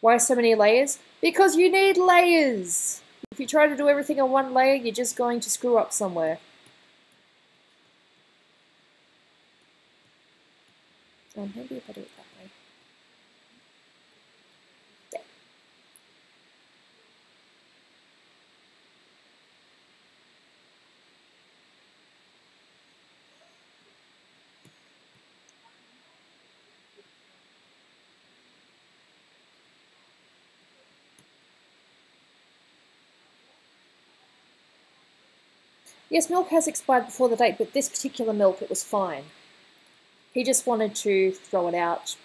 Why so many layers? Because you need layers! If you try to do everything on one layer, you're just going to screw up somewhere. Maybe if I do it that way. There. Yes, milk has expired before the date, but this particular milk, it was fine. He just wanted to throw it out.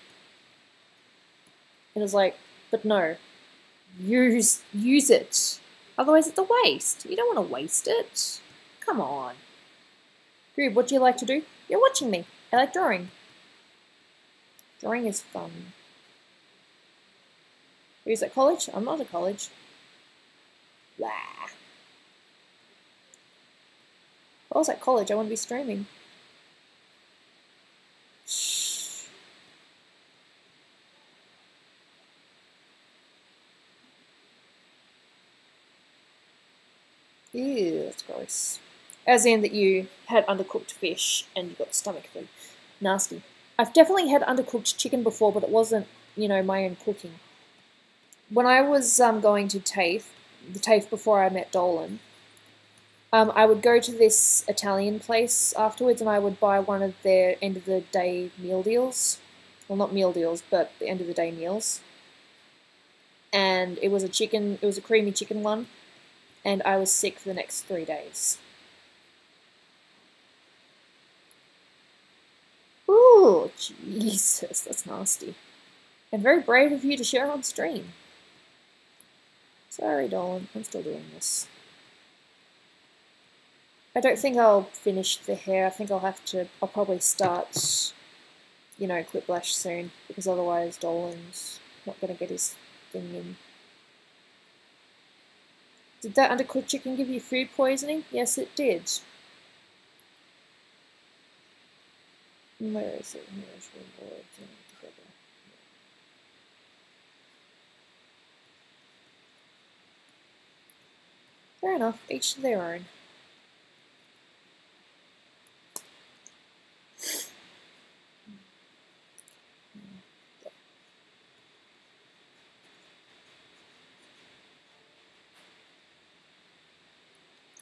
And it was like, but no, use it. Otherwise it's a waste. You don't want to waste it. Come on. Goob, what do you like to do? You're watching me. I like drawing. Drawing is fun. Who's at college? I'm not at college. Blah. If I was at college, I want to be streaming. Shh. Ew, that's gross. As in that you had undercooked fish and you got stomach flu. Nasty. I've definitely had undercooked chicken before, but it wasn't, my own cooking. When I was going to TAFE, the TAFE before I met Dolan, I would go to this Italian place afterwards and I would buy one of their end of the day meal deals. Well, not meal deals, but the end of the day meals. And it was a creamy chicken one. And I was sick for the next 3 days. Ooh, Jesus, that's nasty. And very brave of you to share on stream. Sorry, Dolan, I'm still doing this. I don't think I'll finish the hair. I think I'll probably start, Quiplash soon, because otherwise Dolan's not going to get his thing in. Did that undercooked chicken give you food poisoning? Yes, it did. Where is it? Fair enough, each to their own.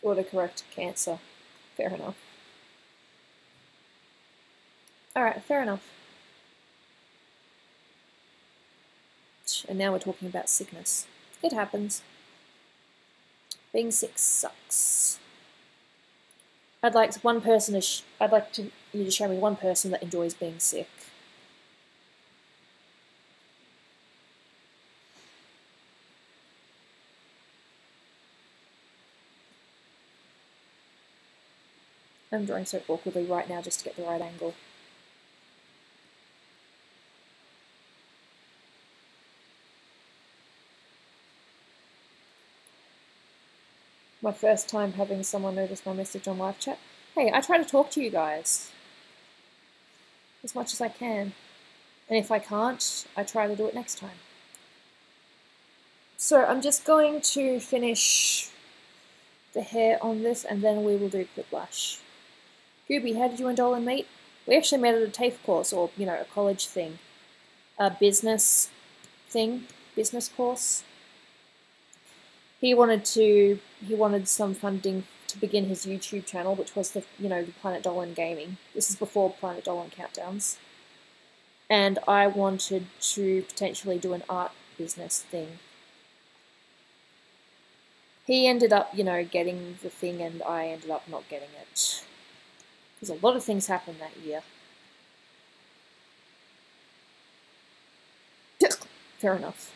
Autocorrect cancer. Fair enough. Alright, fair enough. And now we're talking about sickness. It happens. Being sick sucks. I'd like you to show me one person that enjoys being sick. I'm drawing so awkwardly right now just to get the right angle. My first time having someone notice my message on live chat. Hey, I try to talk to you guys as much as I can. And if I can't, I try to do it next time. So I'm just going to finish the hair on this and then we will do Quiplash. Gooby, how did you and Dolan meet? We actually met at a TAFE course, or, you know, a college thing. A business thing, business course. He wanted some funding to begin his YouTube channel, which was the Planet Dolan gaming. This is before Planet Dolan countdowns. And I wanted to potentially do an art business thing. He ended up, getting the thing and I ended up not getting it. Because a lot of things happened that year. Fair enough.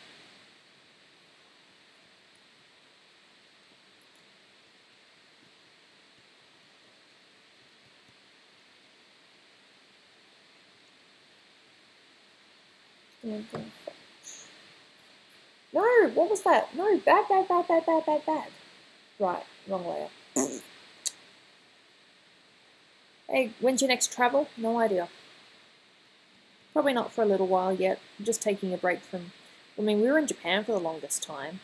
No, what was that? No, bad. Right, wrong layer. Hey, when's your next travel? No idea. Probably not for a little while yet. I'm just taking a break from... I mean, we were in Japan for the longest time.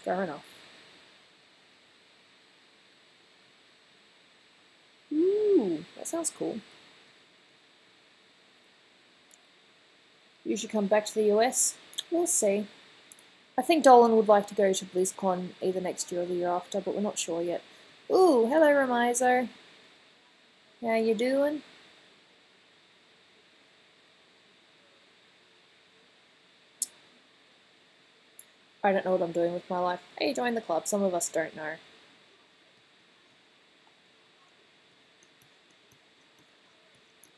Fair enough. Ooh, that sounds cool. You should come back to the US. We'll see. I think Dolan would like to go to BlizzCon either next year or the year after, but we're not sure yet. Ooh, hello Remizo. How you doing? I don't know what I'm doing with my life. Hey, join the club. Some of us don't know.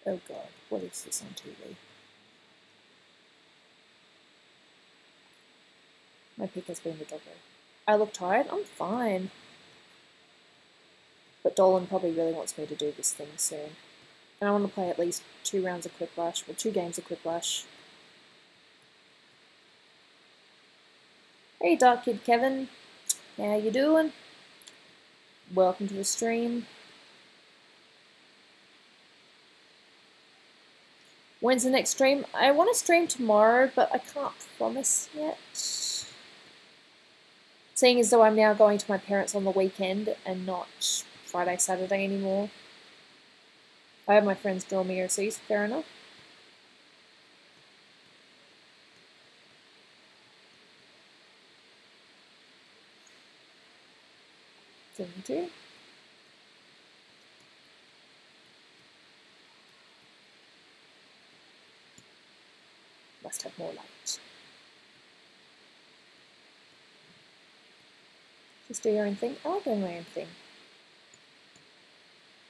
Oh god, what is this on TV? My pick has been the doggo. I look tired? I'm fine. But Dolan probably really wants me to do this thing soon. And I want to play at least 2 rounds of Quiplash, or 2 games of Quiplash. Hey Dark Kid Kevin, how you doing? Welcome to the stream. When's the next stream? I want to stream tomorrow, but I can't promise yet. Seeing as though I'm now going to my parents on the weekend and not Friday, Saturday anymore. I have my friends draw me overseas, fair enough. Two. Must have more light. Just do your own thing. I like doing my own thing.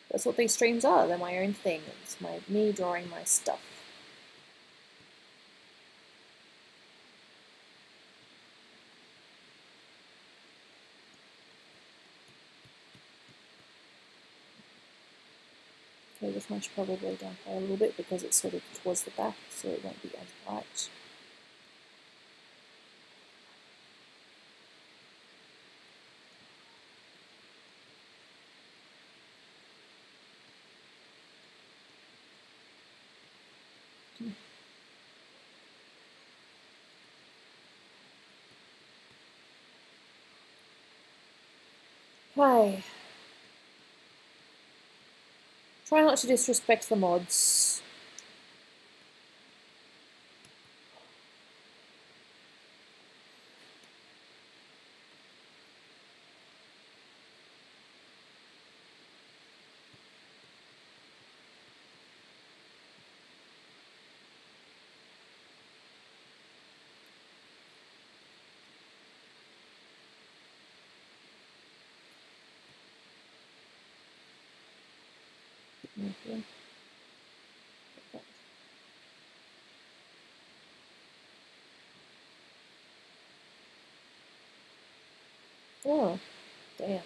That's what these streams are. They're my own thing. It's me drawing my stuff. this one should probably downplay a little bit because it's sort of towards the back, so it won't be as bright. Hi. Try not to disrespect the mods. Okay. Oh, damn.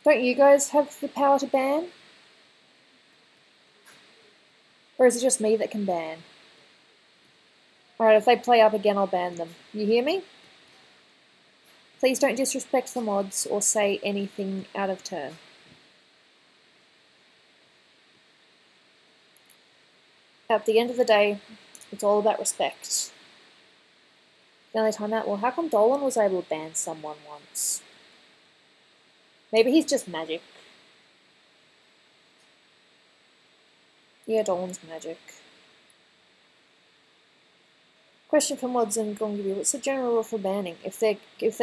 Don't you guys have the power to ban? Or is it just me that can ban? Alright, if they play up again, I'll ban them. You hear me? Please don't disrespect the mods or say anything out of turn. At the end of the day, it's all about respect. The only time that, well, how come Dolan was able to ban someone once? Maybe he's just magic. Yeah, Dolan's magic. Question for mods and Gooby: what's the general rule for banning? If they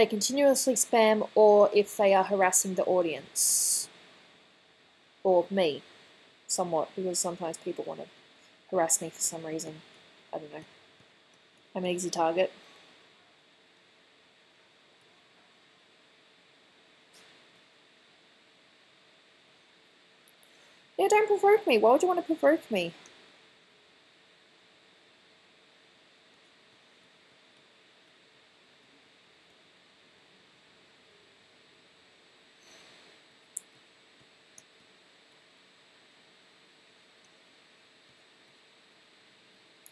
continuously spam or if they are harassing the audience? Or me, somewhat, because sometimes people want to harass me for some reason. I don't know. I'm an easy target. Yeah, don't provoke me. Why would you want to provoke me?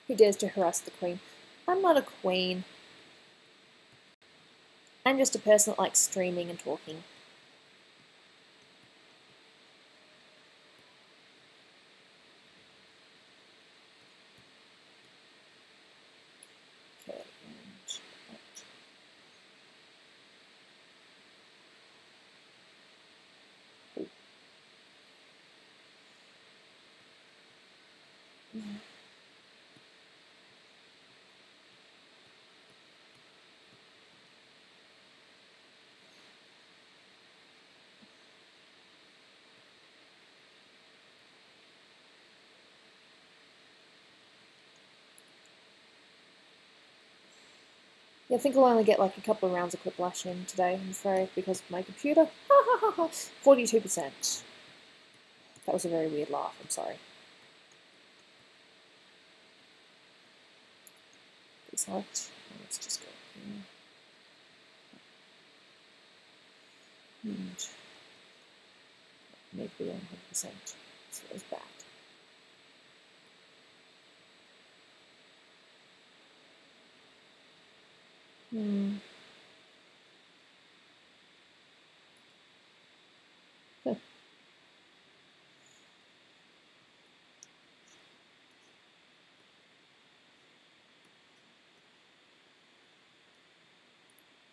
Who dares to harass the queen? I'm not a queen. I'm just a person that likes streaming and talking. Okay, and yeah, I think I'll only get like a couple of rounds of Quiplash in today, I'm afraid, because of my computer. 42%. That was a very weird laugh, I'm sorry. Select. Let's just go here. And make it 100%. So it was bad.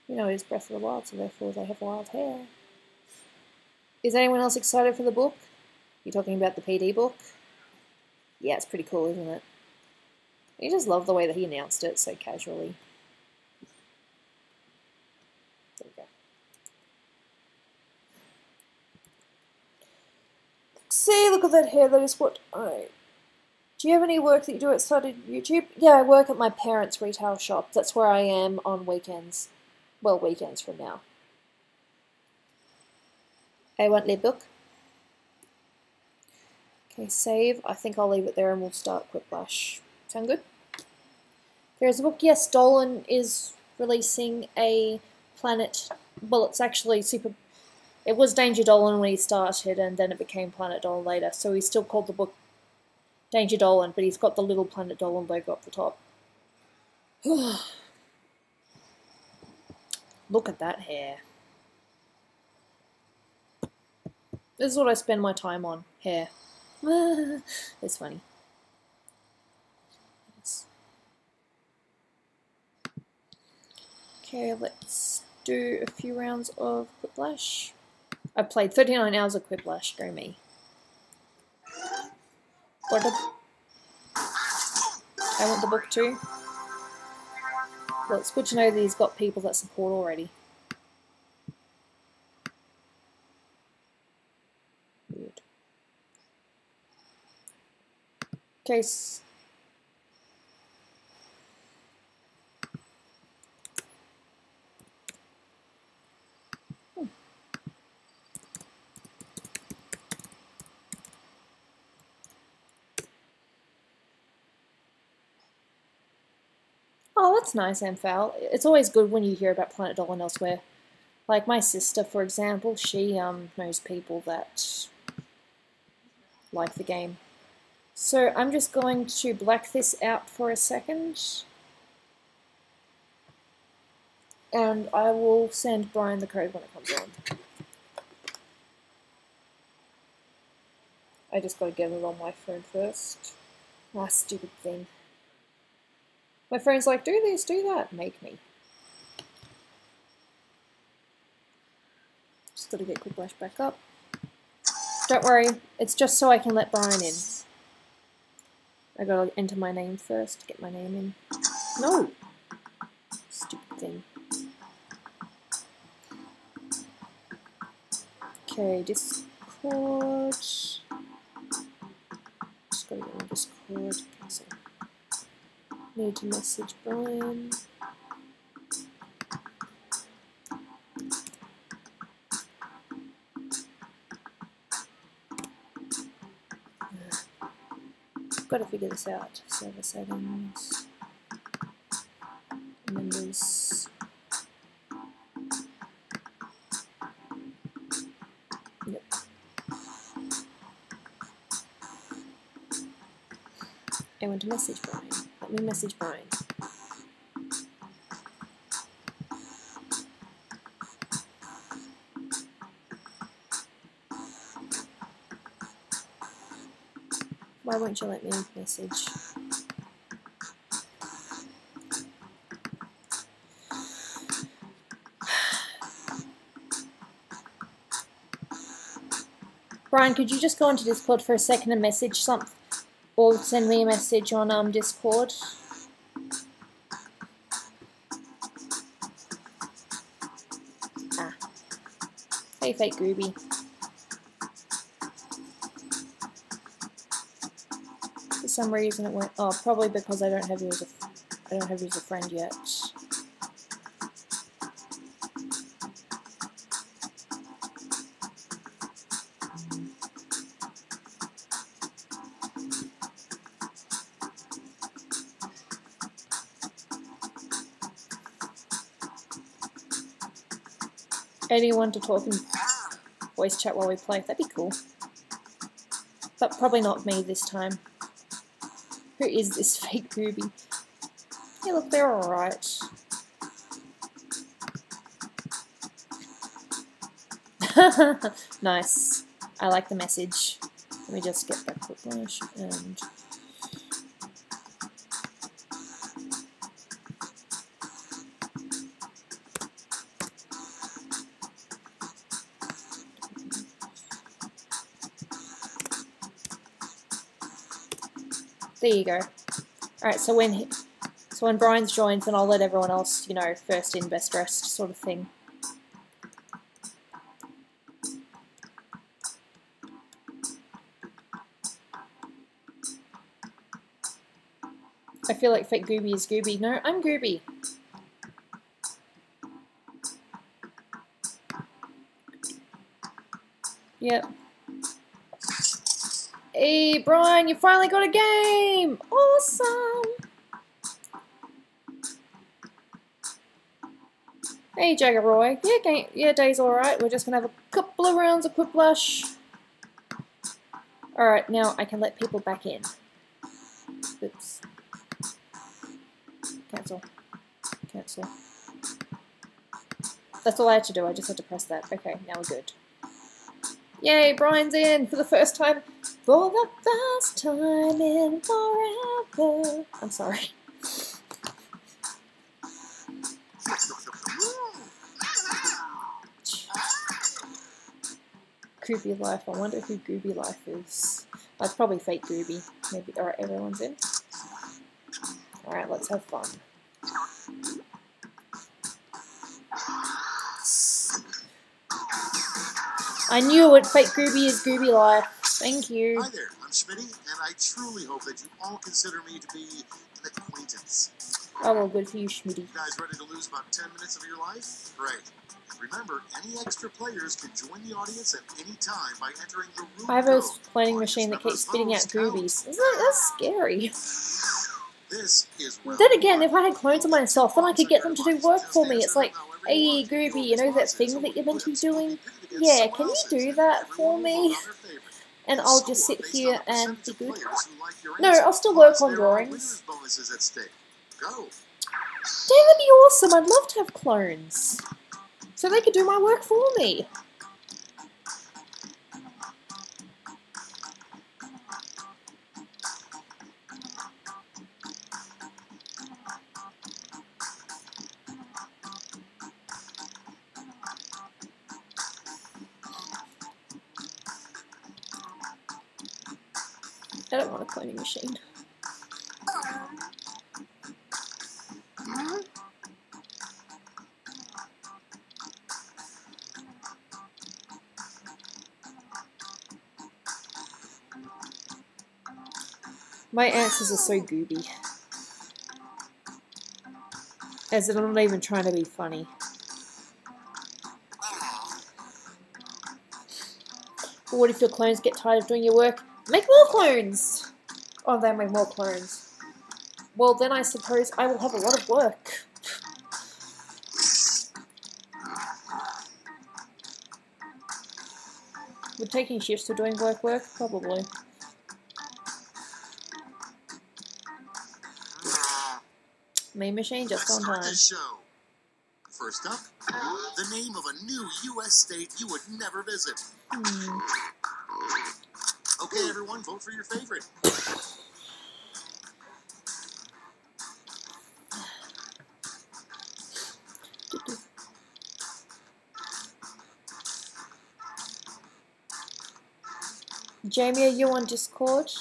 You know, it's Breath of the Wild, so therefore they have wild hair. Is anyone else excited for the book? You talking about the PD book? Yeah, it's pretty cool, isn't it? I just love the way that he announced it so casually. There we go. See, look at that hair. That is what I... Do you have any work that you do outside of YouTube? Yeah, I work at my parents' retail shop. That's where I am on weekends. Well, weekends from now. I want the book. Okay, save. I think I'll leave it there and we'll start Quiplash. Sound good? There's a book. Yes, Dolan is releasing a Planet... Well, it's actually super... It was Danger Dolan when he started, and then it became Planet Dolan later. So he's still called the book Danger Dolan, but he's got the little Planet Dolan logo up the top. Look at that hair. This is what I spend my time on. Hair. It's funny. Okay, let's do a few rounds of Quiplash. I played 39 hours of Quiplash, go me. I want the book too. Well, it's good to know that he's got people that support already. Weird. Okay. Oh, that's nice, Amphail. It's always good when you hear about Planet Dolan elsewhere. Like my sister, for example, she knows people that like the game. So I'm just going to black this out for a second. And I will send Brian the code when it comes on. I just gotta get it on my phone first. Ah, stupid thing. My friend's like, do this, do that. Make me. Just gotta get Quiplash back up. Don't worry, it's just so I can let Brian in. I gotta enter my name first, get my name in. No! Stupid thing. Okay, Discord. Just gotta go on Discord. Okay, so need to message Brian. Got to figure this out. Server settings. Members. Yep. I want to message Brian. Let me message Brian. Why won't you let me message? Brian, could you just go into Discord for a second and message something? Or send me a message on Discord? Ah. Hey, fake Gooby. For some reason it went. Oh, probably because I don't have you as a friend yet. Anyone to talk and voice chat while we play, that'd be cool. But probably not me this time. Who is this fake Gooby? Hey, look, they're alright. Nice. I like the message. Let me just get back to Quiplash and... There you go. Alright, so when Brian's joins, then I'll let everyone else, you know, first in, best dressed sort of thing. I feel like fake Gooby is Gooby. No, I'm Gooby. Yep. Hey, Brian, you finally got a game! Awesome! Hey, Jaggeroy. Yeah, day's alright. We're just gonna have a couple of rounds of Quiplash. Alright, now I can let people back in. Oops. Cancel. Cancel. That's all I had to do. I just had to press that. Okay, now we're good. Yay, Brian's in for the first time. For the first time in forever. I'm sorry. Gooby Life. I wonder who Gooby Life is. That's probably fake Gooby. Maybe. Alright, everyone's in. Alright, let's have fun. I knew it. Fake Gooby is Gooby Life. Thank you. Hi there, I'm Schmitty, and I truly hope that you all consider me to be an acquaintance. Oh, well, good for you, Schmitty. You guys ready to lose about 10 minutes of your life? Great. Remember, any extra players can join the audience at any time by entering the room. I have a planning machine that keeps spitting out Goobies. That's scary. This is Then again, if I had clones of myself, then I could get them to do work for me. It's like, hey, Gooby, you know that thing that you're meant to be doing? Yeah, can you do that for me? And I'll just sit here and be good. No, I'll still work on drawings. Damn, that'd be awesome. I'd love to have clones. So they could do my work for me. I don't want a cloning machine. My answers are so gooby. As in, I'm not even trying to be funny. But what if your clones get tired of doing your work? Make more clones! Oh, they make more clones. Well, then I suppose I will have a lot of work. Would taking shifts to doing work? Probably. Main machine just on time. First up, the name of a new U.S. state you would never visit. Okay, everyone, vote for your favorite. Jamie, are you on Discord?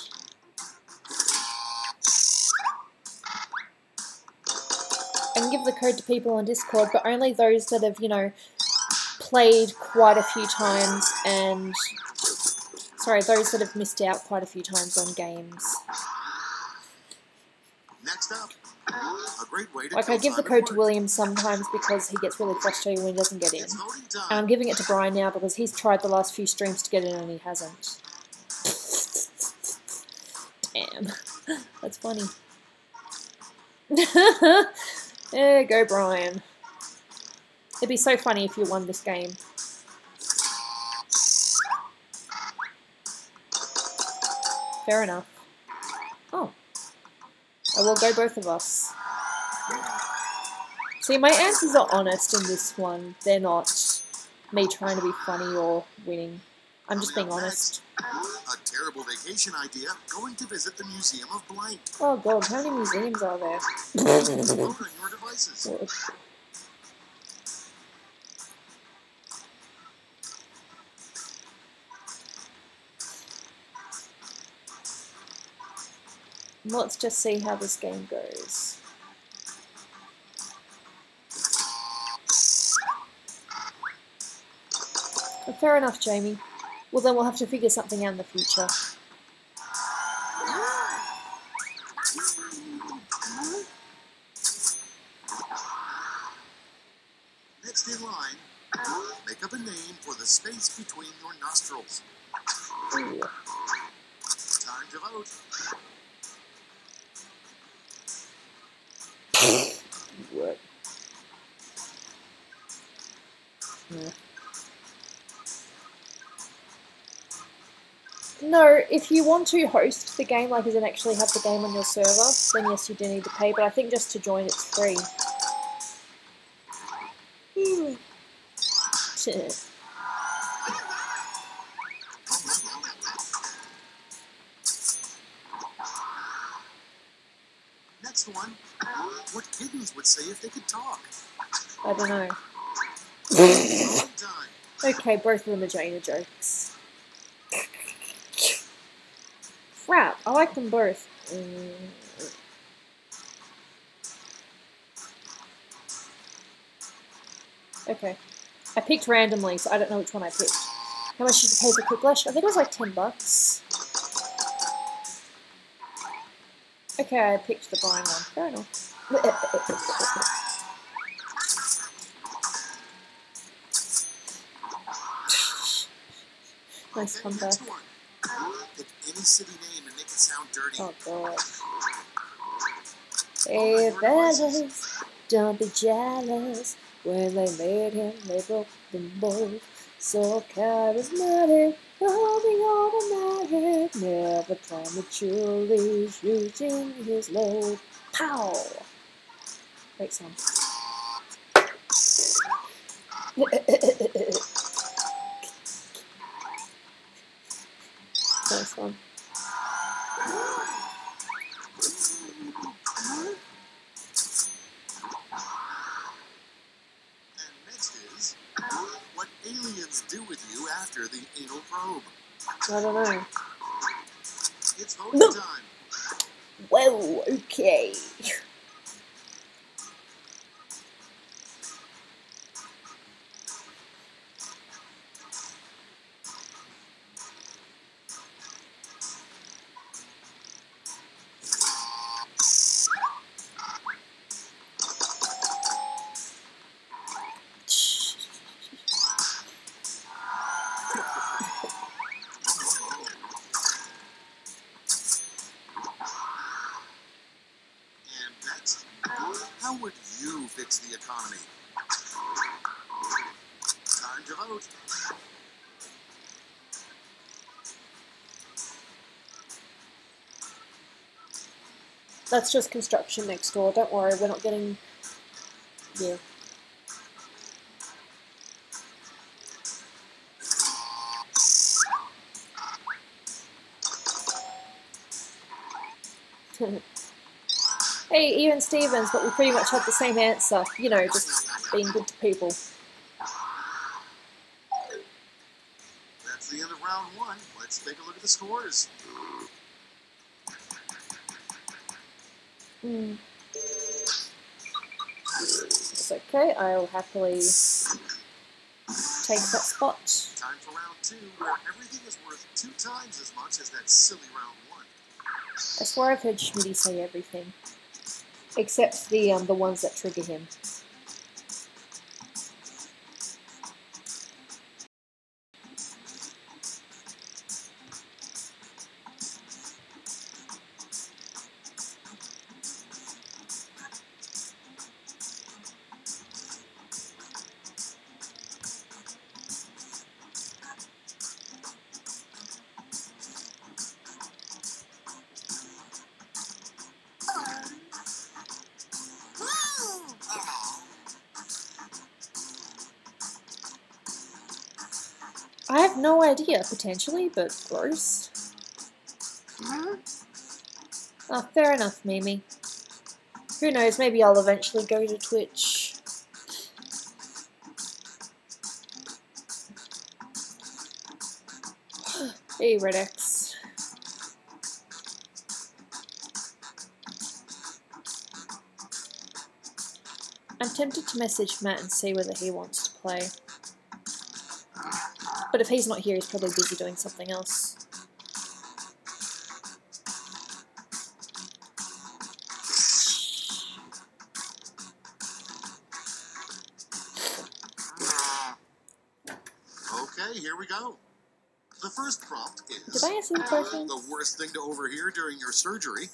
I can give the code to people on Discord, but only those that have, you know, played quite a few times and... Sorry, those that have missed out quite a few times on games. Next up, a great way to like, I give the code to William sometimes because he gets really frustrated when he doesn't get in. And I'm giving it to Brian now because he's tried the last few streams to get in and he hasn't. Damn. That's funny. There you go, Brian. It'd be so funny if you won this game. Fair enough. Oh. I will go both of us. See, my answers are honest in this one. They're not me trying to be funny or winning. I'm just being honest. A terrible vacation idea, going to visit the Museum of Blank. Oh god, how many museums are there? Load on your devices. God. Let's just see how this game goes. Well, fair enough, Jamie. Well, then we'll have to figure something out in the future. Next in line, make up a name for the space between your nostrils. Ooh. to vote. What? Yeah. No, if you want to host the game, like as in actually have the game on your server, then yes, you do need to pay, but I think just to join it's free. Next one. What kittens would say if they could talk? I don't know. Voting time. Okay, both of them are Jaina jokes. Crap, I like them both. Okay. I picked randomly, so I don't know which one I picked. How much did you pay for Quiplash? I think it was like $10. Okay, I picked the blind one. Fair enough. Nice comeback. Next one. Pick any city name and make it sound dirty. Oh god. Hey fellas, don't be jealous. When they made him, they broke them both. So charismatic, holding automatic, never prematurely shooting his load. Pow! Great song. Nice one. And next is, what aliens do with you after the anal probe? I don't know. It's voting time. Whoa, okay. And next, how would you fix the economy? Time to vote. That's just construction next door. Don't worry, we're not getting... Yeah. Hey, even Stevens, but we pretty much had the same answer. You know, just being good to people. That's the end of round one. Let's take a look at the scores. It's okay, I'll happily take that spot. Time for round two, where everything is worth 2 times as much as that silly round one. I swear I've heard Schmitty say everything. Except the ones that trigger him. I have no idea, potentially, but gross. Oh, fair enough, Mimi. Who knows, maybe I'll eventually go to Twitch. Hey, Red X. I'm tempted to message Matt and see whether he wants to play. But if he's not here, he's probably busy doing something else. Okay, here we go. The first prompt is... Did I answer the question? The worst thing to overhear during your surgery.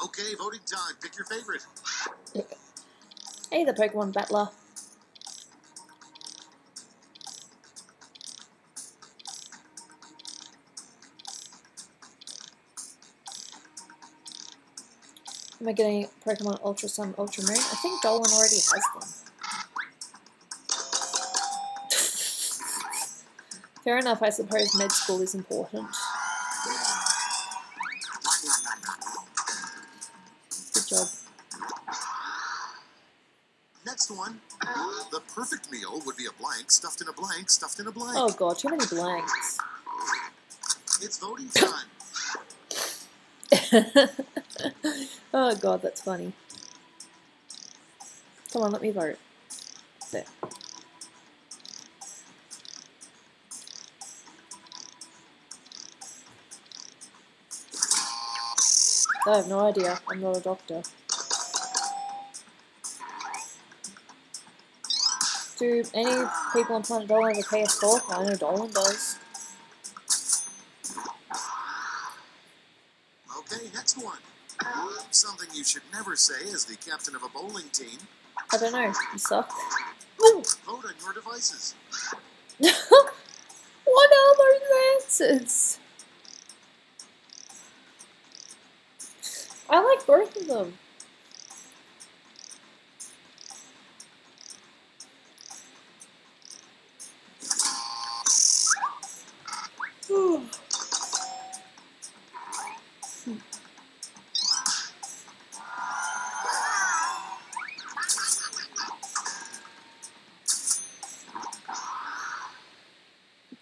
Okay, voting time. Pick your favorite. Hey, the Pokemon battler. Am I getting Pokemon Ultra Sun, Ultra Moon? I think Dolan already has them. Fair enough, I suppose med school is important. Good job. Next one. The perfect meal would be a blank, stuffed in a blank, stuffed in a blank. Oh god, too many blanks. It's voting time. Oh god, that's funny. Come on, let me vote. There. I have no idea. I'm not a doctor. Do any people on Planet Dolan have a PS4? I know Dolan does. Okay, next one. Something you should never say as the captain of a bowling team. I don't know. You suck. Vote on your devices. What are those answers? I like both of them.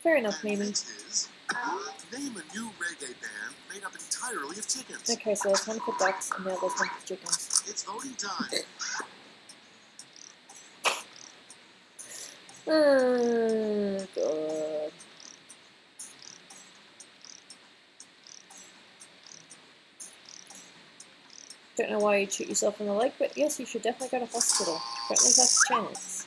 Fair enough, Mimi. Next is, name a new reggae band made up entirely of chickens. Okay, so there's one for ducks and the other's one for chickens. It's voting time. Oh, God. Don't know why you'd shoot yourself in the leg, but yes, you should definitely go to hospital. Don't lose that chance.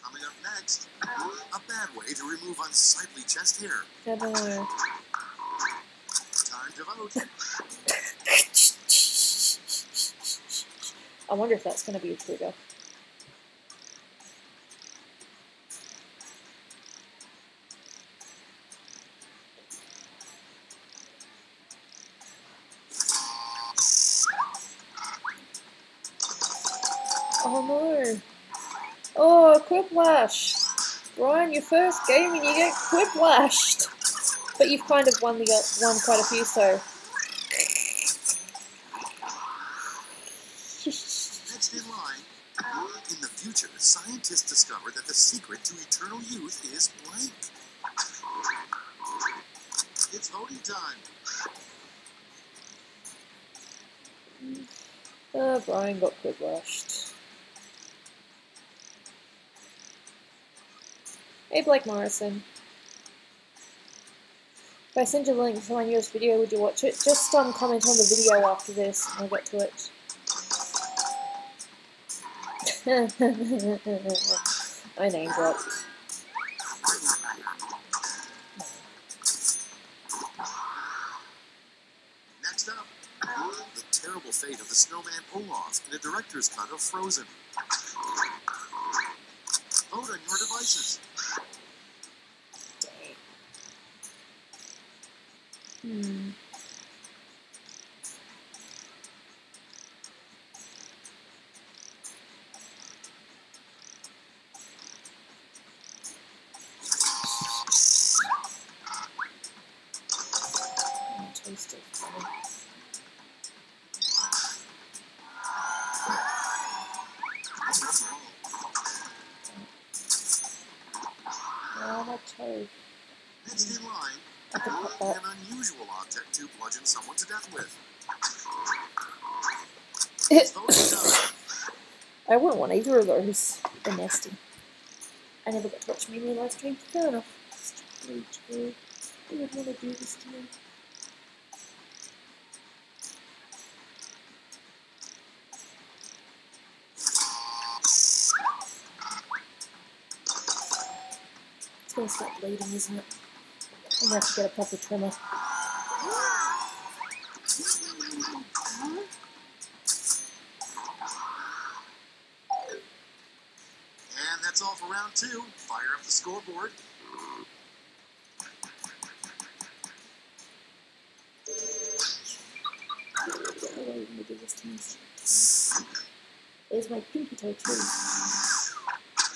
Coming up next, a bad way to remove unsightly chest hair. I don't know. Time to vote. I wonder if that's going to be a trigger. Oh no! Oh, Quiplash! Brian, your first game and you get Quiplashed! But you've kind of won quite a few, so... Next in line, in the future, scientists discover that the secret to eternal youth is blank. It's voting time. Oh, Brian got Quiplashed. Hey, Blake Morrison. If I send you a link to my newest video, would you watch it? Just comment on the video after this, and I'll get to it. I name dropped. Next up, the terrible fate of the snowman Olaf in a director's cut of Frozen. Vote on your devices. Hmm. Tasty. Oh, my toe. Next in line, I can put that. an unusual object to bludgeon someone to death with. It's voting time. I wouldn't want either of those. They're nasty. I never got to watch Mimi live stream. Fair enough. Who would want to do this to me? It's going to start bleeding, isn't it? I'm going to have to get a proper trimmer. And that's all for round 2. Fire up the scoreboard. Why are you going to do this to me? There's my pinky toe too.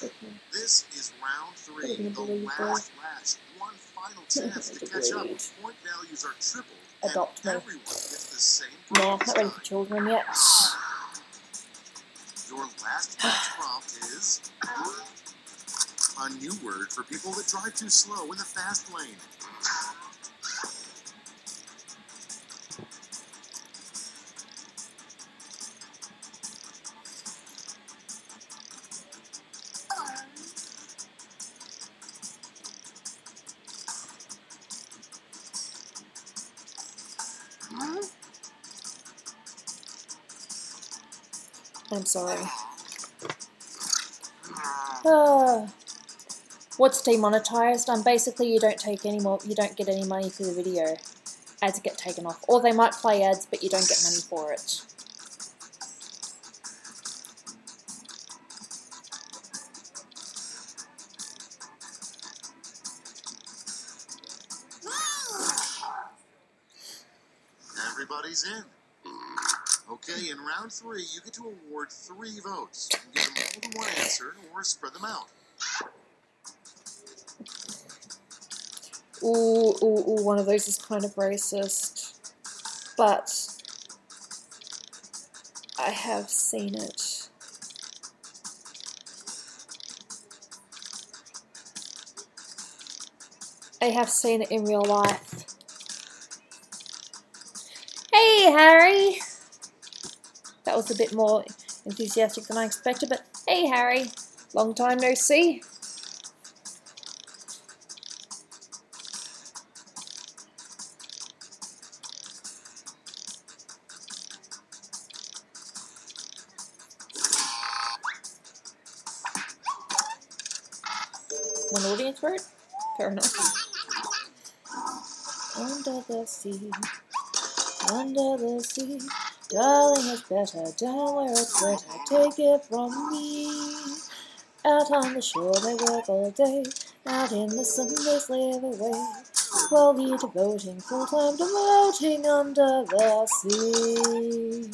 Okay. This is round 3, the last match. One final chance to catch up. Point values are tripled, Adopt and me. everyone gets the same Nah, prize not ready for time. children yet. Your last match prompt is a new word for people that drive too slow in the fast lane. I'm sorry. What's demonetized? Basically you don't take any more. You don't get any money for the video. Ads get taken off, or they might play ads, but you don't get money for it. Everybody's in. Okay, in round 3, you get to award 3 votes. You give them all to one answer, or spread them out. Ooh, one of those is kind of racist. But I have seen it. I have seen it in real life. Hey, Harry! That was a bit more enthusiastic than I expected, but hey, Harry. Long time no see. One audience word? Fair enough. Under the sea, darling, it's better down where it's wetter. Take it from me. Out on the shore they work all day, out in the sun they slave away. 12 year devoting, full-time devoting under the sea.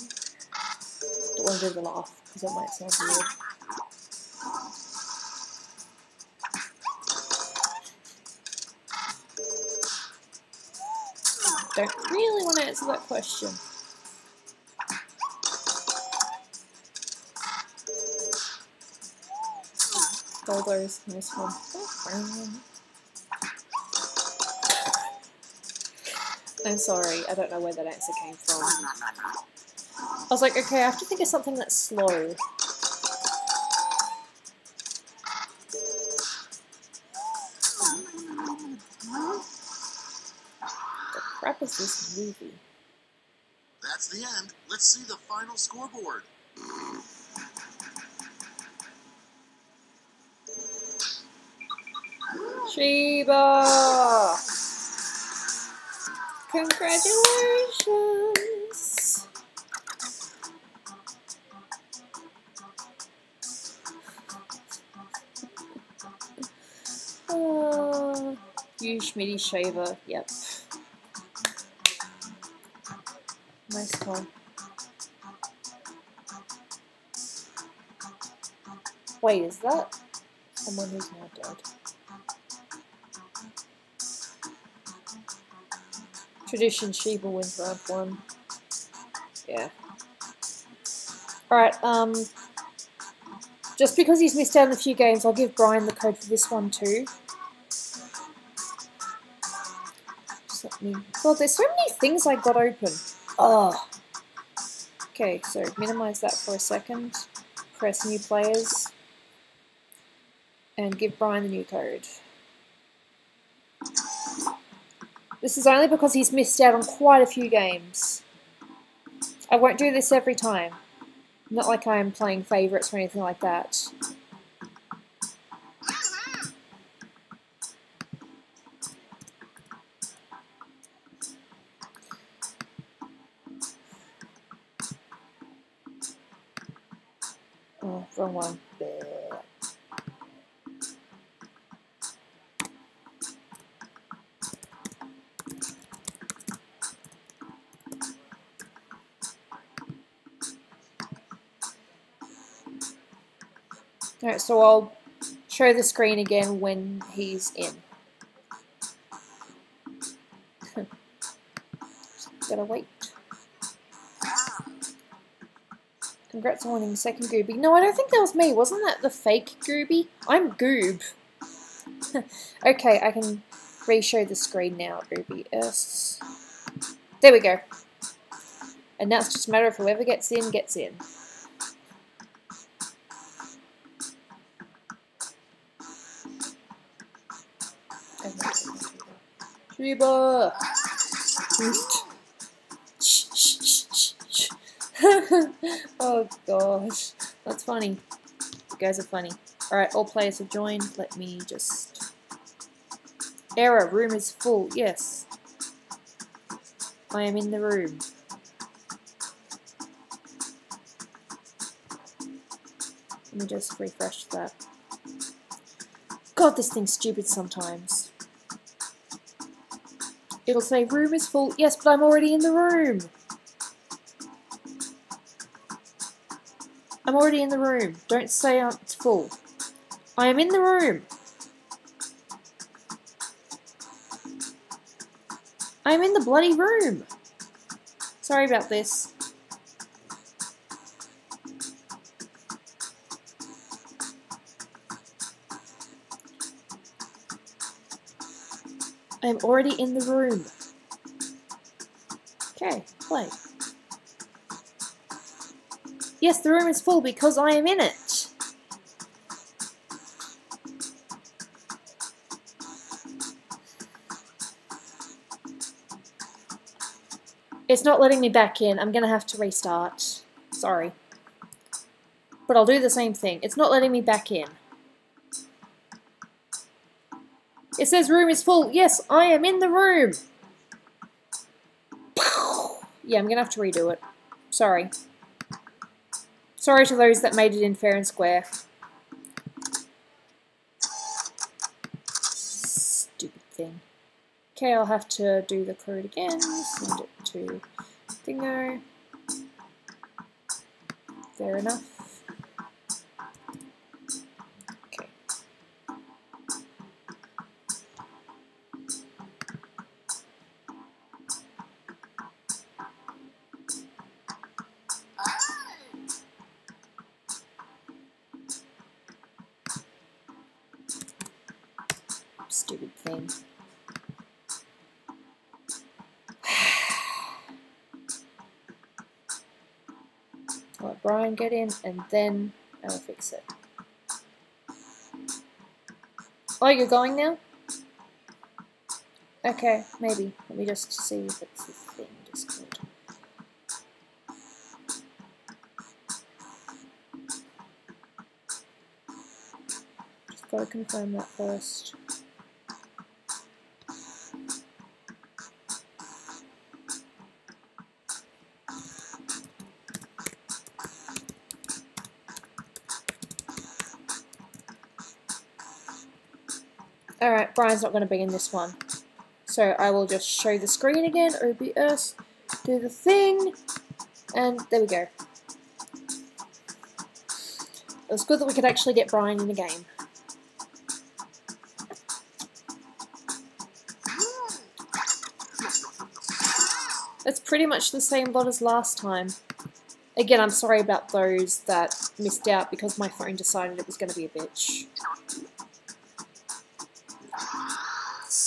Don't want to do the laugh, because that might sound weird. Don't really want to answer that question. Goldber's nice one. I'm sorry, I don't know where that answer came from. I was like, okay, I have to think of something that's slow. The crap is this movie? That's the end. Let's see the final scoreboard. Sheba! Congratulations! You Schmitty Shaver, yep. Nice one. Wait, is that someone who's now dead? Tradition Sheba wins round 1. Yeah. Alright, just because he's missed out on a few games, I'll give Brian the code for this one too. God, there's so many things I got open. Ugh. Okay, so minimize that for a second. Press new players. And give Brian the new code. This is only because he's missed out on quite a few games. I won't do this every time. Not like I am playing favourites or anything like that. Oh, wrong one. Alright, so I'll show the screen again when he's in. Gotta wait. Congrats on winning the second Gooby. No, I don't think that was me. Wasn't that the fake Gooby? I'm Goob. Okay, I can re-show the screen now. OBS. There we go. And now it's just a matter of whoever gets in, gets in. Sheba! Oh gosh, that's funny. You guys are funny. Alright, all players have joined. Let me just... Error, room is full. Yes. I am in the room. Let me just refresh that. God, this thing's stupid sometimes. It'll say room is full. Yes, but I'm already in the room. I'm already in the room. Don't say it's full. I am in the room. I am in the bloody room. Sorry about this. I am already in the room. Okay, play. Yes, the room is full because I am in it. It's not letting me back in. I'm gonna have to restart. Sorry. But I'll do the same thing. It's not letting me back in. It says room is full. Yes, I am in the room. Yeah, I'm gonna have to redo it. Sorry. Sorry to those that made it in fair and square. Stupid thing. Okay, I'll have to do the code again. Send it to Thingo. Fair enough. Okay. Stupid thing. Let Brian get in and then I'll fix it. Oh, you're going now? Okay, maybe. Let me just see if it's the thing. Discord. Just gotta confirm that first. Alright, Brian's not going to be in this one. So I will just show the screen again, OBS, do the thing, and there we go. It was good that we could actually get Brian in the game. It's pretty much the same lot as last time. Again, I'm sorry about those that missed out because my phone decided it was going to be a bitch.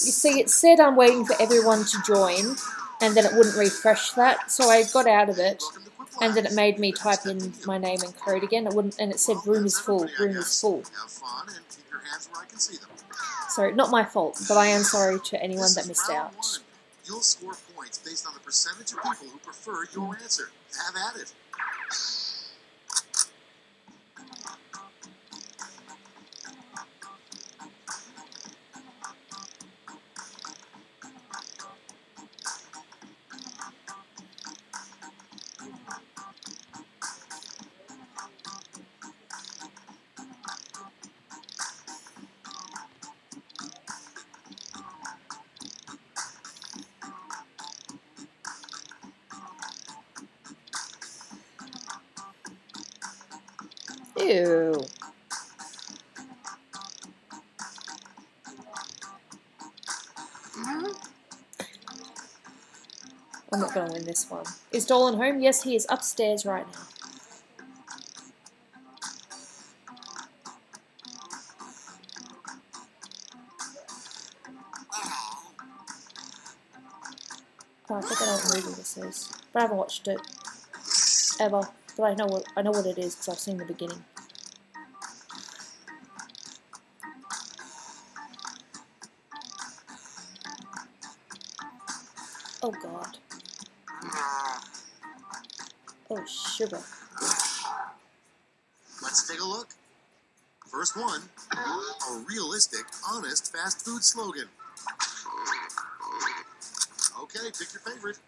You see, it said I'm waiting for everyone to join, and then it wouldn't refresh that, so I got out of it, and then it made me type in my name and code again. It wouldn't, and it said room is full, room is full. So, not my fault, but I am sorry to anyone that missed out. You'll score points based on the percentage of people who prefer your answer. Have at it. Ew. I'm not going to win this one. Is Dolan home? Yes, he is upstairs right now. Oh, I think I know what movie this is, but I haven't watched it ever. But I know what it is because I've seen the beginning. Oh God. Oh sugar. Let's take a look. First one, a realistic, honest fast food slogan. Okay, pick your favorite.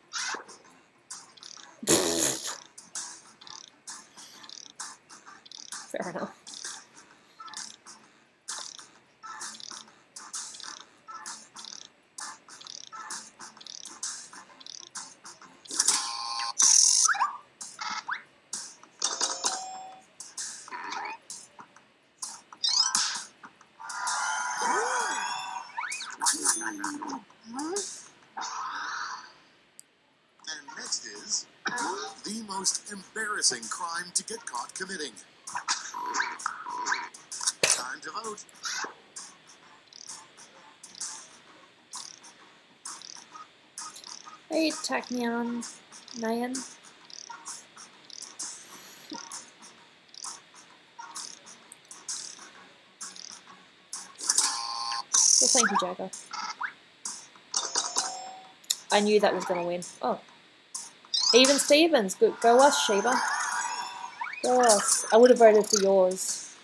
Fair enough. And next is the most embarrassing crime to get caught committing. Time to vote. Hey, Taknyan, Nayan. Well, thank you, Jagger. I knew that was going to win. Oh. Even Stevens. Go us, Sheba. Go us. I would have voted for yours.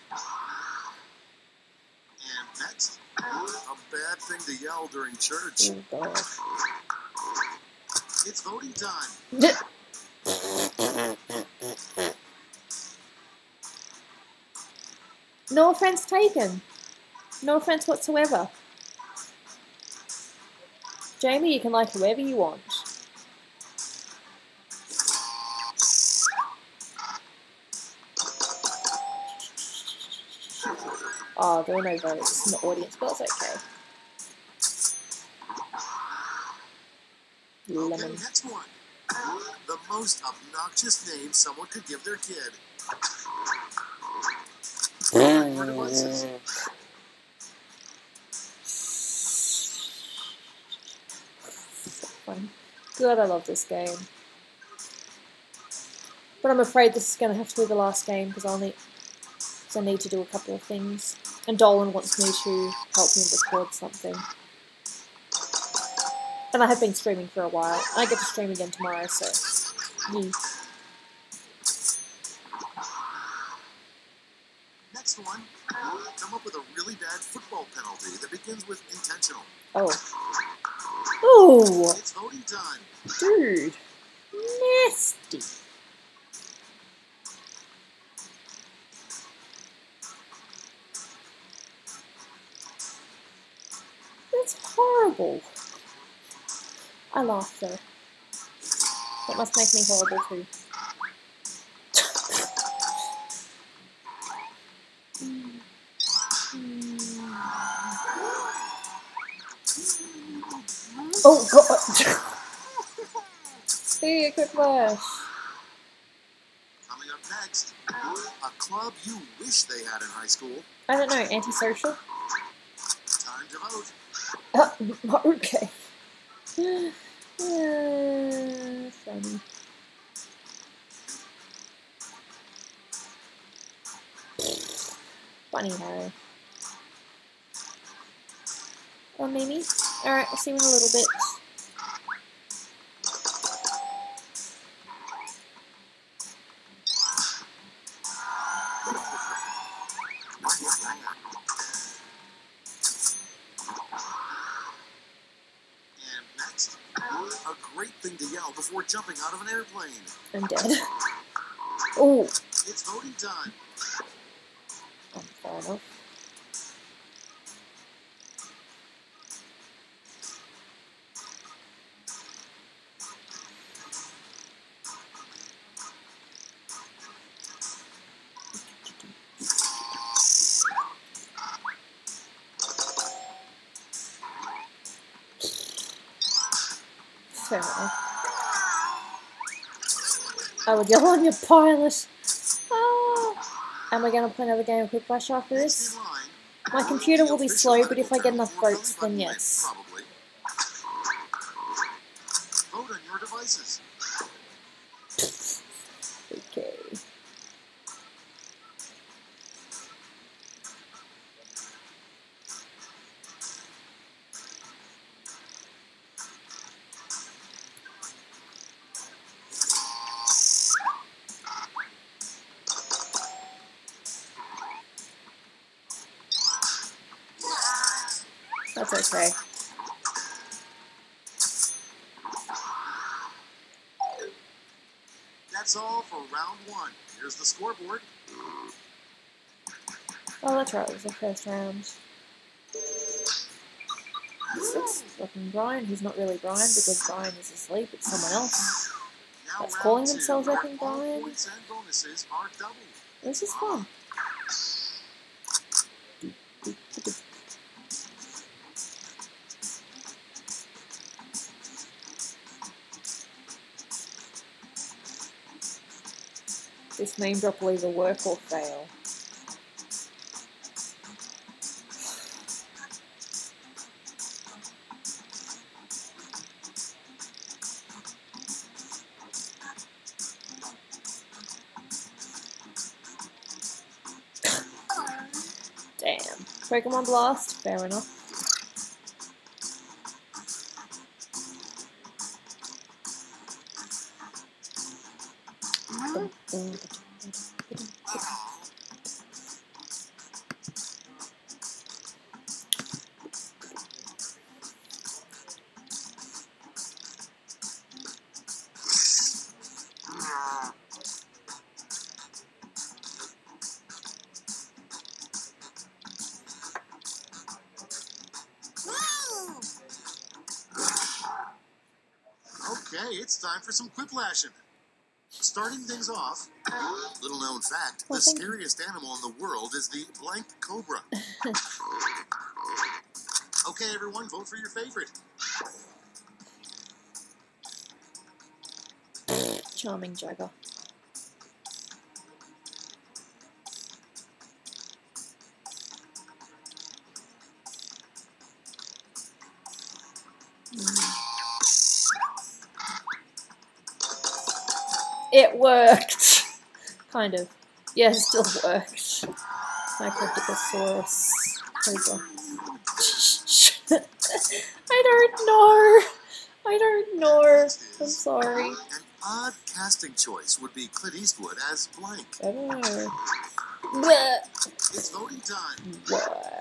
And next, a bad thing to yell during church. Oh, God. It's voting time. No offense taken. No offense whatsoever. Jamie, you can like whoever you want. Oh, there are no votes in the audience, but that's okay. Lemon. Okay, next one. The most obnoxious name someone could give their kid. More devices. Fun. God, I love this game. But I'm afraid this is going to have to be the last game because I need to do a couple of things. And Dolan wants me to help him record something. And I have been streaming for a while. I get to stream again tomorrow, so yeah. Next one. Come up with a really bad football penalty that begins with intentional. Oh. Ooh! It's voting time. Dude. Nasty. That's horrible. I laugh though. That must make me horrible too. Oh God! Hey, Quiplash. Coming up next, a club you wish they had in high school. I don't know, antisocial? Time to vote. Okay. Funny. Funny, Harry. Oh, Mimi? Alright, I'll see you in a little bit. yell before jumping out of an airplane. I'm dead. Oh. It's voting time. Oh, fair enough. Fair enough. I would yell on your pilot. Ah. Am I going to play another game of Quiplash after this? My computer will be slow, but if I get enough votes, then yes. Probably. Vote on your devices. Okay. That's okay. That's all for round 1. Here's the scoreboard. Oh, that's right, it was the first round. It's fucking Brian, who's not really Brian because Brian is asleep, it's someone else. Now That's round calling 2, themselves, I where think, all Brian. points and bonuses are doubled. This is fun. This name drop will either work or fail. Damn. Pokemon Blast, fair enough. Okay, it's time for some quiplashing. Starting things off, little known fact, the scariest animal in the world is the blank cobra. Okay, everyone, vote for your favorite. Charming Jagger. It worked! Kind of. Yeah, it still worked. Micropicosaurus Cobra. I don't know! I don't know. I'm sorry. An odd casting choice would be Clint Eastwood as blank. I don't know. Blech. It's voting time. What?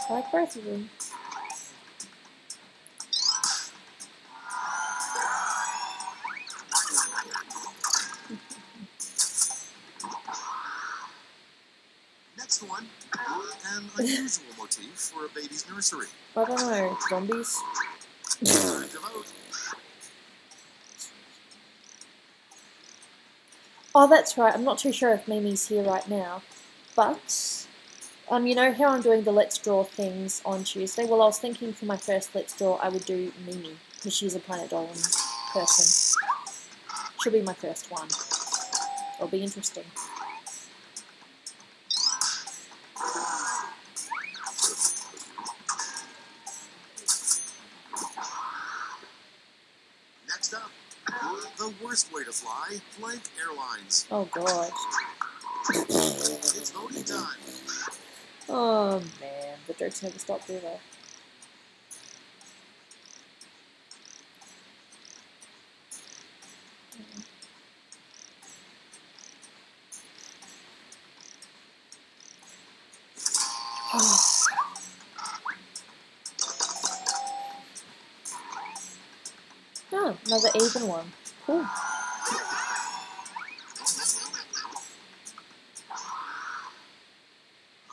I like both of them. Next one, an unusual motif for a baby's nursery. I don't know. Zombies? Time to vote. Oh, that's right. I'm not too sure if Mimi's here right now. But, you know how I'm doing the Let's Draw things on Tuesday? Well, I was thinking for my first Let's Draw I would do Mimi, because she's a Planet Dolan person. She'll be my first one. It'll be interesting. Next up, the worst way to fly, blank airlines. Oh, God. It's voting time. Oh, man. The jokes never stop, do they? Oh, another even one. Cool.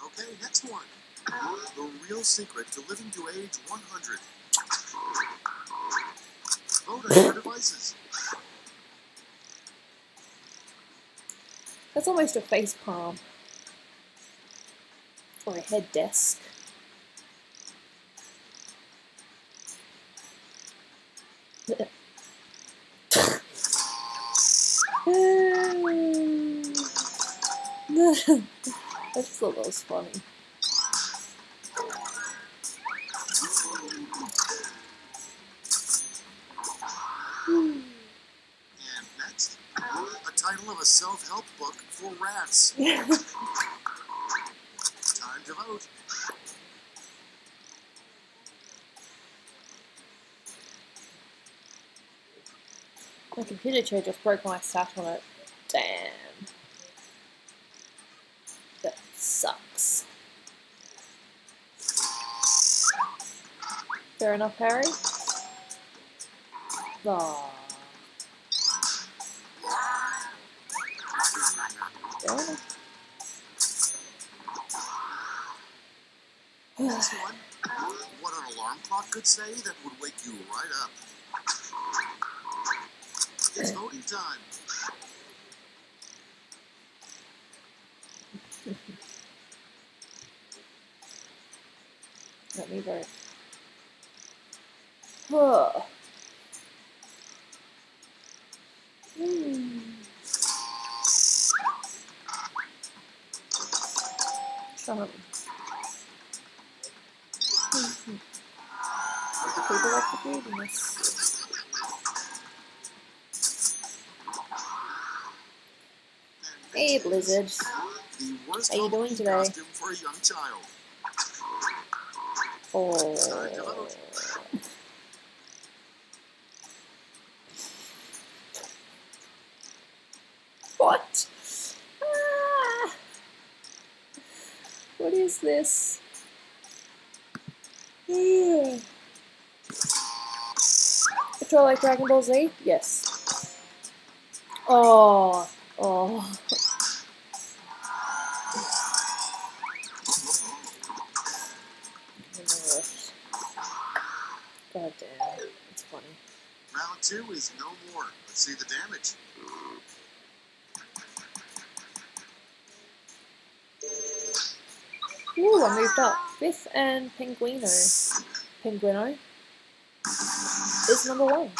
Okay, next one. The real secret to living to age 100. Vote on your devices. That's almost a face palm. Or a head desk. I just thought that was funny. And next, a title of a self-help book for rats. Time to vote. My computer chair just broke my sat on it. Damn. That sucks. Fair enough, Harry? Aww. Fair enough. Next one. What an alarm clock could say that would wake you right up. It's voting time. Let me vote. Oh. Some. People like the greediness. Hey, Blizzard. The worst How you doing Halloween today? costume for a young child. Oh. Time to vote. What? Ah. What is this? Yeah. Control like Dragon Ball Z? Yes. Oh. Oh. God damn. It's funny. Round 2 is no more. Let's see the damage. Ooh, I moved up. Fifth and Pinguino. Pinguino is number 1.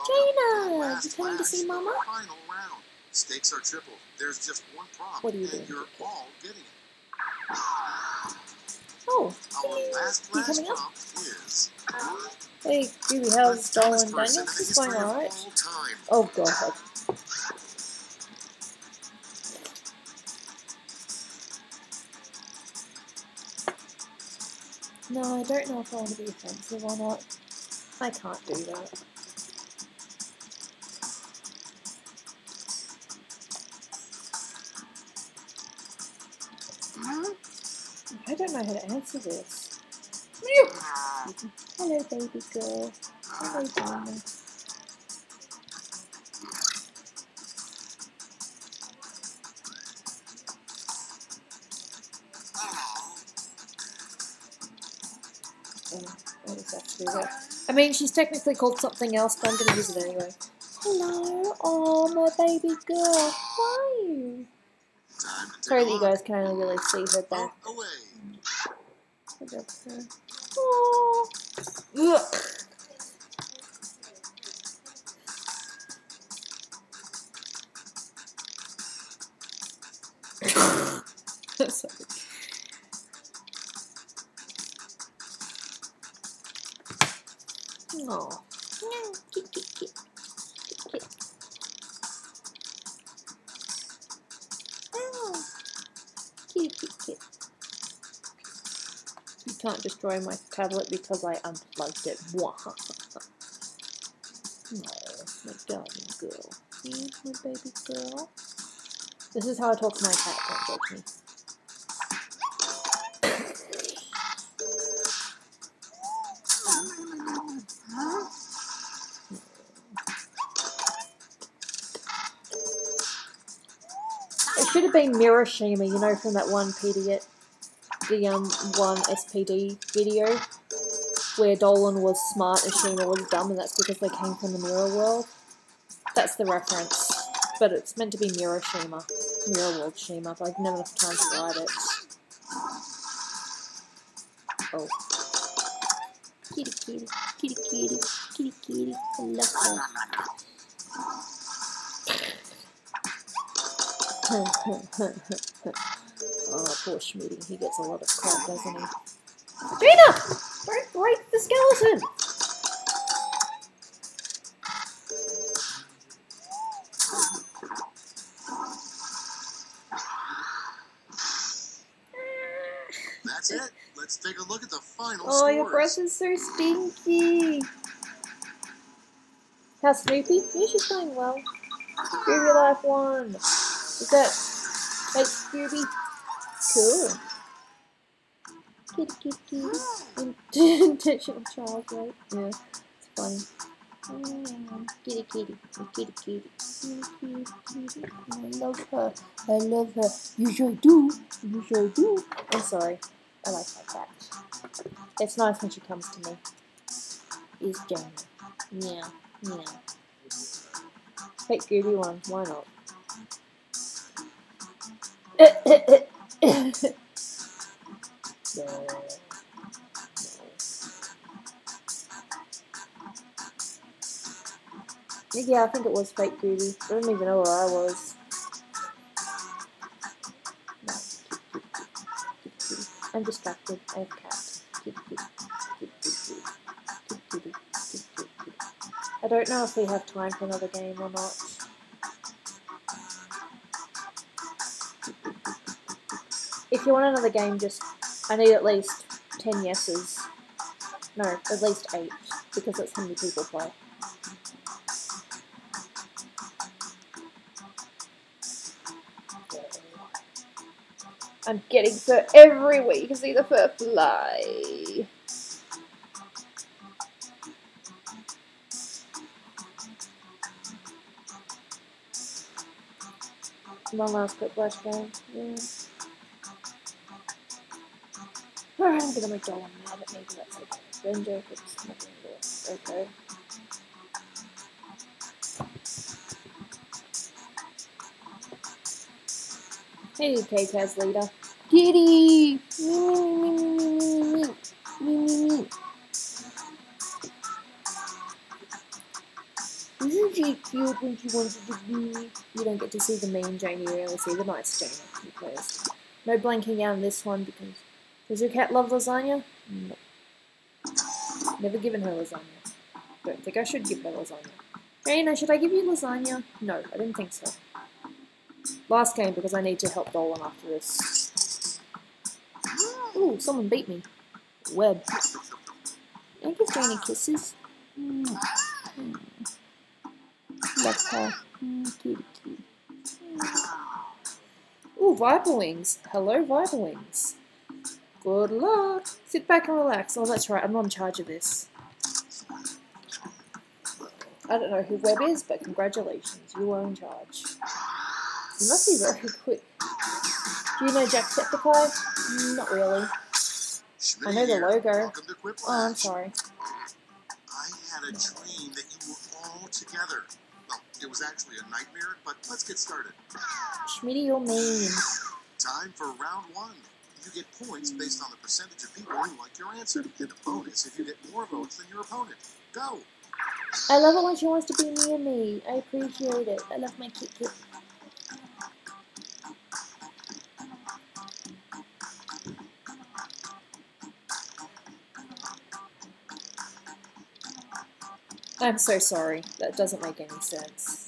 Jaina! You coming to see Mama? Final round. Stakes are triple. There's just one problem. What are you and doing? you're all getting it. Oh, Our last you coming up? prompt is Hey, Gooby, how's Dolan Daniels? It's going alright. Oh god. No, I don't know if I want to be offensive or not. I can't do that. I don't know how to answer this. Hello, baby girl. Hello, Dana. What does that have to do with it? I mean, she's technically called something else, but I'm going to use it anyway. Hello, oh, my baby girl. How are you? Sorry that you guys can't really see her back. Oh. Sorry. Oh. Cute. You can't destroy my tablet because I unplugged it. Oh, my darling girl. See, my baby girl. This is how I talk to my cat, don't judge me. should have been Mirashima, you know, from that one PD, the one SPD video where Dolan was smart and Shima was dumb, and that's because they came from the mirror world. That's the reference, but it's meant to be Mirashima, mirror world Shima, but I've never enough time to write it. Oh. Kitty, kitty, kitty, kitty, kitty, kitty, I love her. Oh, poor Schmitty, he gets a lot of crap, doesn't he? Gina! Don't break the skeleton! That's it. Let's take a look at the final Oh, scores. your breath is so stinky. How's Snoopy? Yeah, she's going well. Gooby Life 1. Is that fake Gooby? Cool. Kitty, kitty, kitty. Intentional child, right? Yeah, it's funny. Kitty, kitty, kitty, kitty, kitty, kitty, kitty. I love her. I love her. You sure do. You sure do. I'm sorry. I like my cat. It's nice when she comes to me. Is Jonah. Yeah, yeah. Take Gooby 1. Why not? Yeah, I think it was fake Gooby. I don't even know where I was. No. I'm distracted. I have a cat. I don't know if we have time for another game or not. If you want another game, just... I need at least 10 yeses. No, at least 8, because that's how many people play. I'm getting fur everywhere. You can see the fur fly. One last quick flash game. Yeah. I'm gonna make Dolan mad at me, but that's okay. Then joke, it's not gonna do it. Okay. Hey, K-Kaz leader. Kitty! Me. Isn't she cute when she wanted to be? You don't get to see the mean Jane, you only see the nice Jane. Because no blanking out on this one because... Does your cat love lasagna? No. Never given her lasagna. Don't think I should give her lasagna. Jane, should I give you lasagna? No, I didn't think so. Last game because I need to help Dolan after this. Ooh, someone beat me. Web. Can I give Jane kisses? Love her. Kitty, kitty. Ooh, Viper Wings. Hello, Viper Wings. Good luck. Sit back and relax. Oh, that's right. I'm not in charge of this. I don't know who Web is, but congratulations. You are in charge. You must be very quick. Do you know Jacksepticeye? Not really. I know the logo. Oh, I'm sorry. I had a dream that you were all together. Well, it was actually a nightmare, but let's get started. Schmitty, you're mean. Time for round 1. You get points based on the percentage of people who like your answer, and a bonus if you get more votes than your opponent. Go! I love it when she wants to be near me. I appreciate it. I love my kit. I'm so sorry. That doesn't make any sense.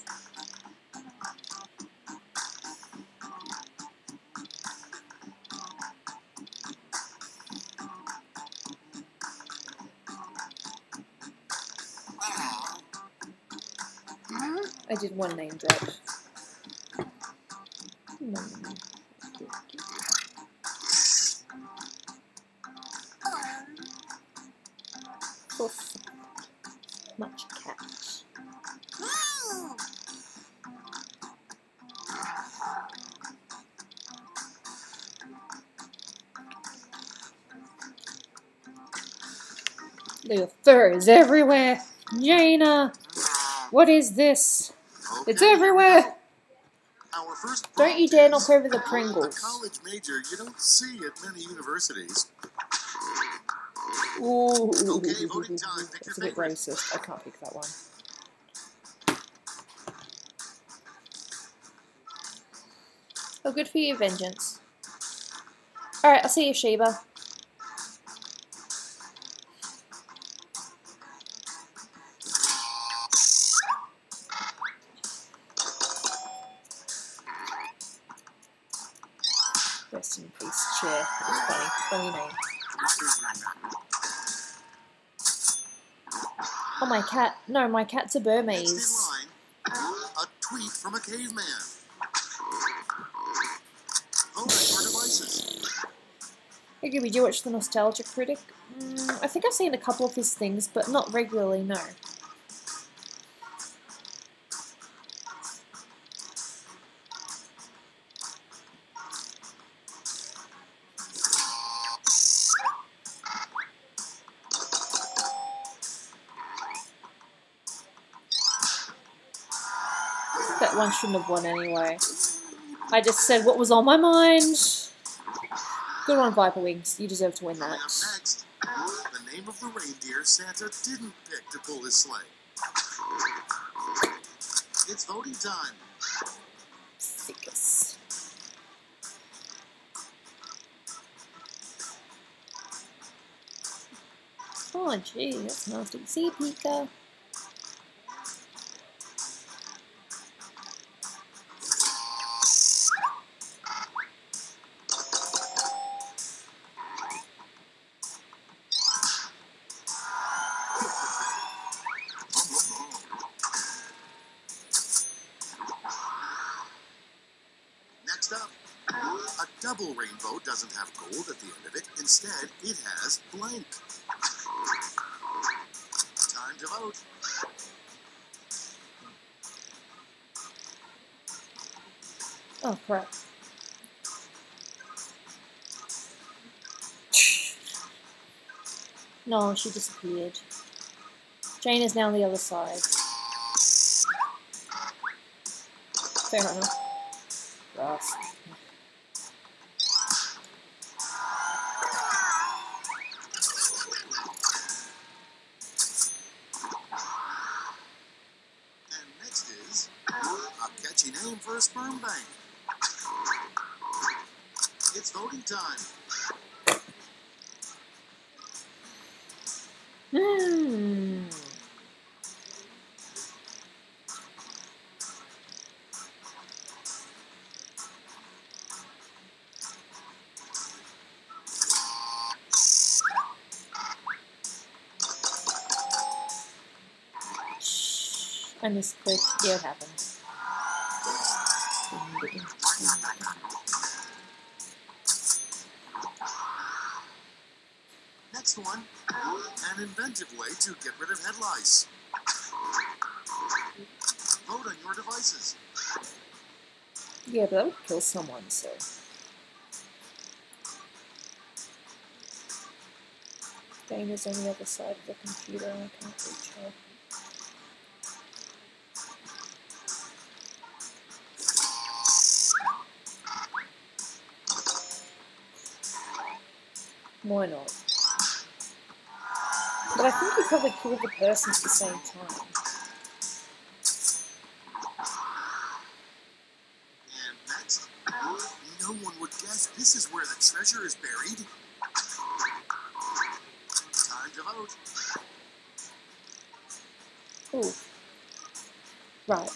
I did one name drop. Much cat. The fur is everywhere. Jaina, what is this? Okay, It's everywhere. Our first Don't you prompt dare is knock over the a Pringles. college major you don't see at many universities. Ooh, Okay, voting time. Pick that's a your bit favorite. racist. I can't pick that one. Oh, good for you, Vengeance. Alright, I'll see you, Sheba. Rest in peace, Chair. It's funny. Funny name. Oh, my cat. No, my cat's a Burmese. Next in line, a tweet from a caveman. Vote on your devices. Hey, Gooby, do you watch The Nostalgia Critic? I think I've seen a couple of his things, but not regularly, no. That one shouldn't have won anyway. I just said what was on my mind. Good one, Viper Wings. You deserve to win Coming that. up next, the name of the reindeer Santa didn't pick to pull his sleigh. It's voting time. Ficus. Oh, gee, that's nasty. See you, Pika. Next up, a double rainbow doesn't have gold at the end of it. Instead, it has blank. Time to vote. Oh, crap. No, she disappeared. Jane is now on the other side. Fair enough. Grass. And next is a catchy name for a sperm bank. It's voting time. I misclicked. Yeah, it happens. Next one, an inventive way to get rid of head lice. Vote on your devices. Yeah, but that would kill someone, so. Dana's on the other side of the computer and I can't reach her. Why not? But I think you probably killed the person at the same time. And next, no one would guess this is where the treasure is buried. Time to vote. Ooh. Right.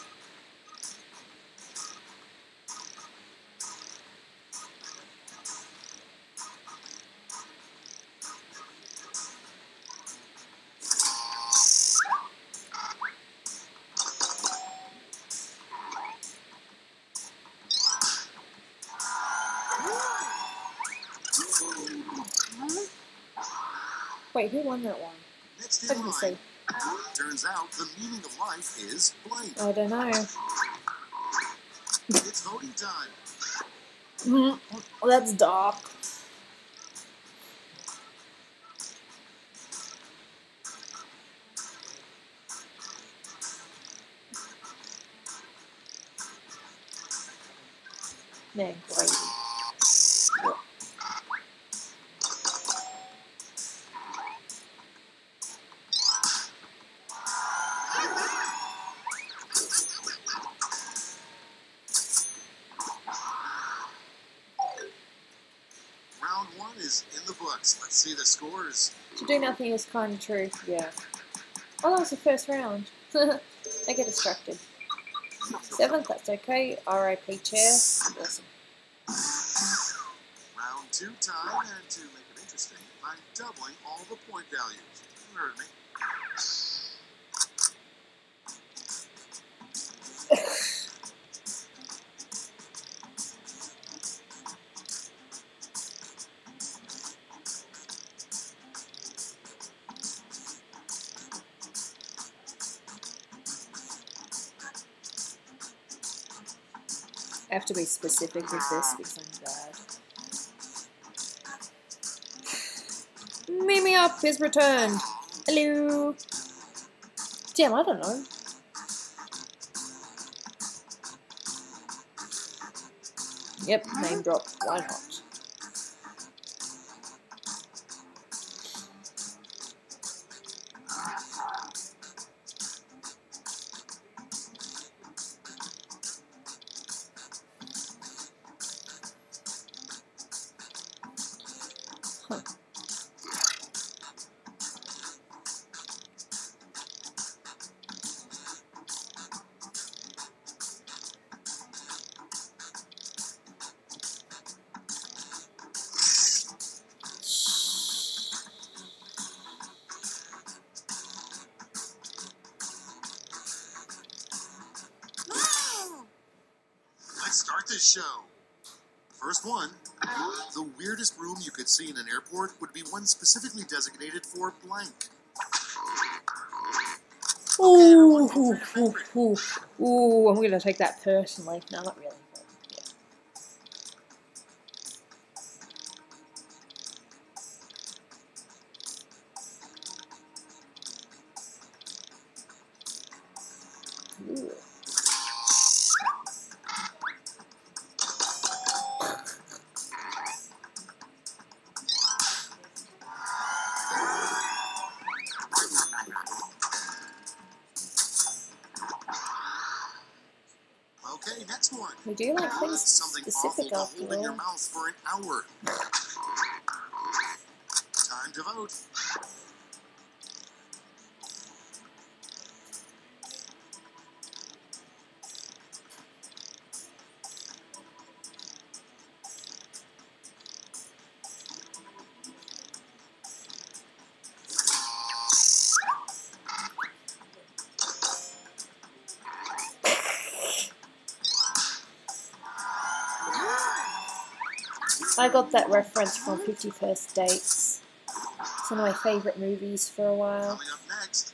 Wait, who won that one? Next What in did you line, say? turns out the meaning of life is blank. I don't know. It's voting time. Well, that's dark. Man, gravy. Yep. Round 1 is in the books. Let's see the scores. To do nothing is kind of true, yeah. Oh, that was the first round. I get distracted. 7th, that's okay. R.I.P. chair. Awesome. Round 2 time, and to make it interesting, I'm doubling all the point values. You heard me. I have to be specific with this because I'm bad. Meet me up is returned. Hello. Damn, I don't know. Yep, name drop. Why not? Huh. Let's start this show. First one. The weirdest room you could see in an airport would be one specifically designated for blank. Ooh, ooh, I'm gonna take that personally. No, not really. Yeah. Ooh. Okay, next one. We do like things Something specific awful to after hold in your all. mouth for an hour. Time to vote. I got that reference from 51st Dates. It's one of my favourite movies for a while. Coming up next,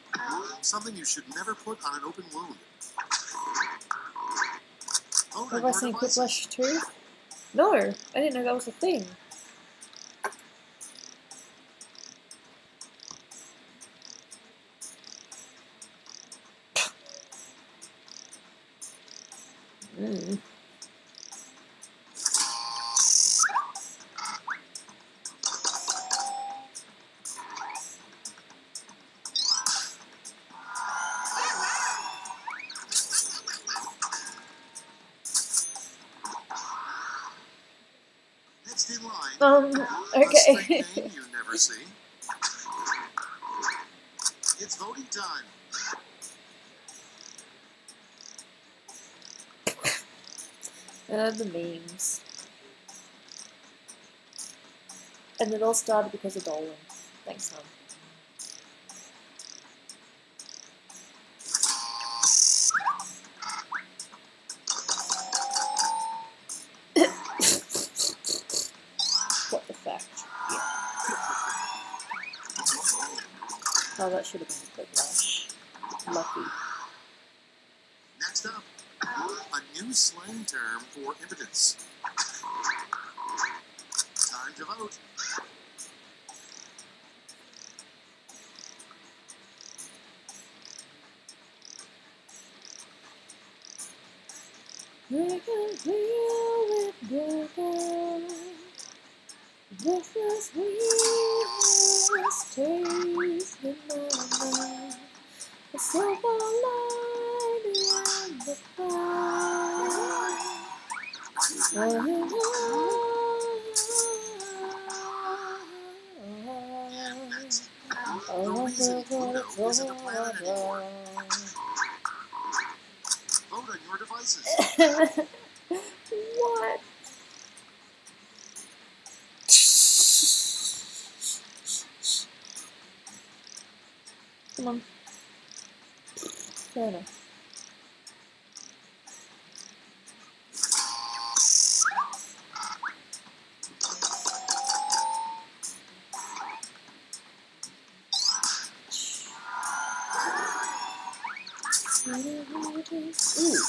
something you should never put on an open wound. Vote on Have I your seen devices. Quiplash too? No, I didn't know that was a thing. Mm. Next in line, a Okay. street name you never see. It's voting time. The memes. And it all started because of Dolan. Thanks, Mum. What the fact? Yeah. Oh, that should have been a Quiplash. Lucky. Next up, a new slang term for impotence. Time to vote. We can feel it With the sweetest taste in my mouth, the silver lining and the cloud. The reason Pluto isn't a planet anymore. Vote on your devices. What? Come on. Fair enough. Ooh.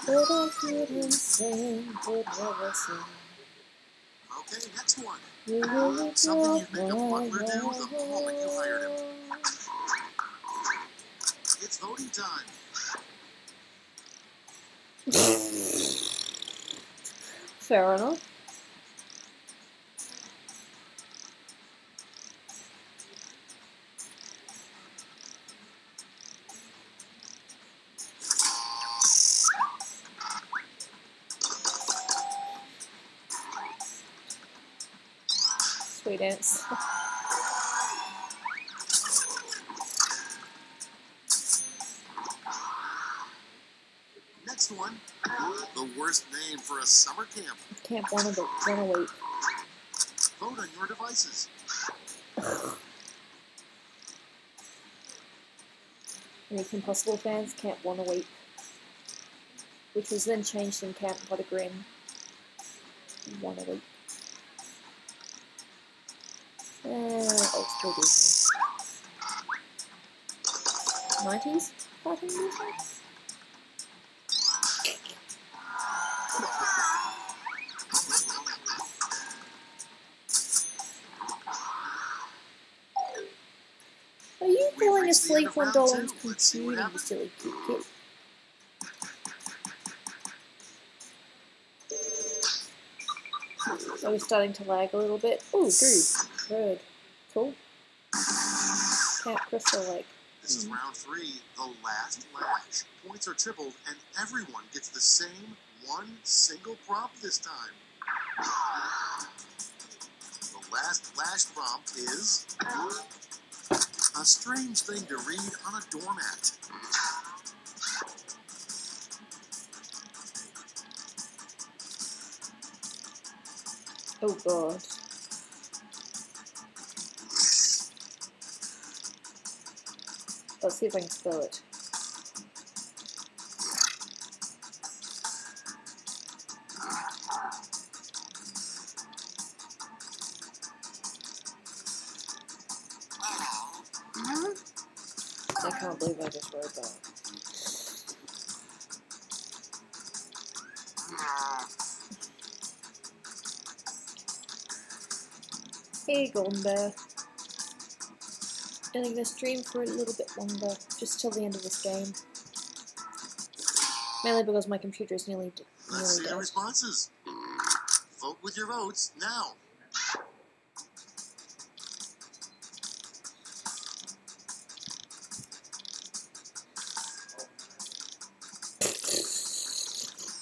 But I couldn't sing, could never sing. Okay, next one. Something you'd make a butler do the moment you hired him. It's voting time. Fair enough. Sweet answer. Next one. The worst name for a summer camp. Camp one a week. Vote on your devices. American Possible fans, Camp one a week. Which was then changed in Camp Pot a Grin. One a week. Old school Disney. 90s cartoon Disney? Are you falling asleep on Dolan's computer, you silly kid? So we're starting to lag a little bit. Ooh, Gooby. Bird. Cool. Camp Crystal Lake. This is round 3, the last lash. Points are tripled, and everyone gets the same one single prompt this time. The last lash prompt is a strange thing to read on a doormat. Oh god. Let's see if I can spell it. I can't believe I just wrote that. Hey, Golden Bear. Ending this stream for a little bit longer, just till the end of this game. Mainly because my computer is nearly Let's see the dead. responses. Vote with your votes now.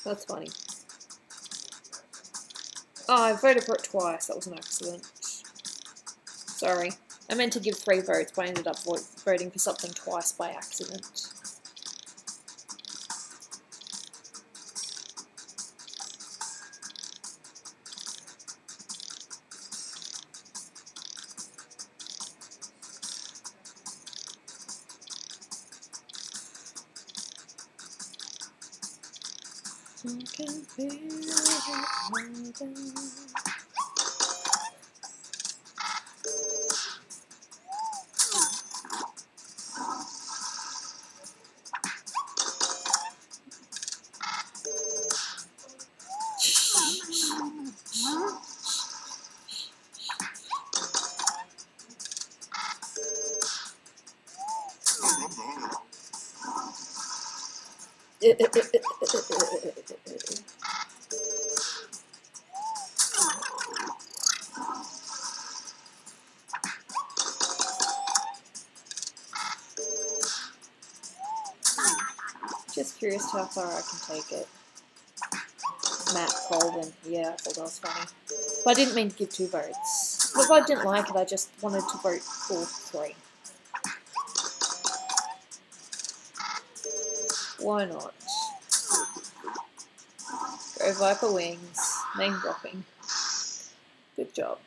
That's funny. Oh, I voted for it twice. That was an accident. Sorry. I meant to give 3 votes, but I ended up voting for something twice by accident. curious how far I can take it. Matt Colvin. Yeah, I thought that was funny. But I didn't mean to give 2 votes. Because I didn't like it, I just wanted to vote for 3. Why not? Go Viper Wings. Name dropping. Good job.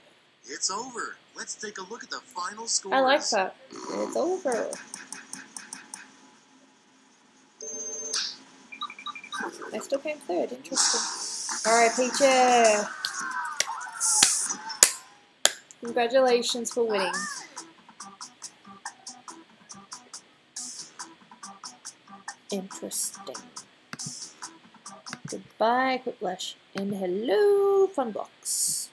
It's over. Let's take a look at the final scores. I like that. It's over. I still came 3rd. Interesting. R.I.P. Chair. Congratulations for winning. Interesting. Goodbye, Quiplash. And hello, Funbox.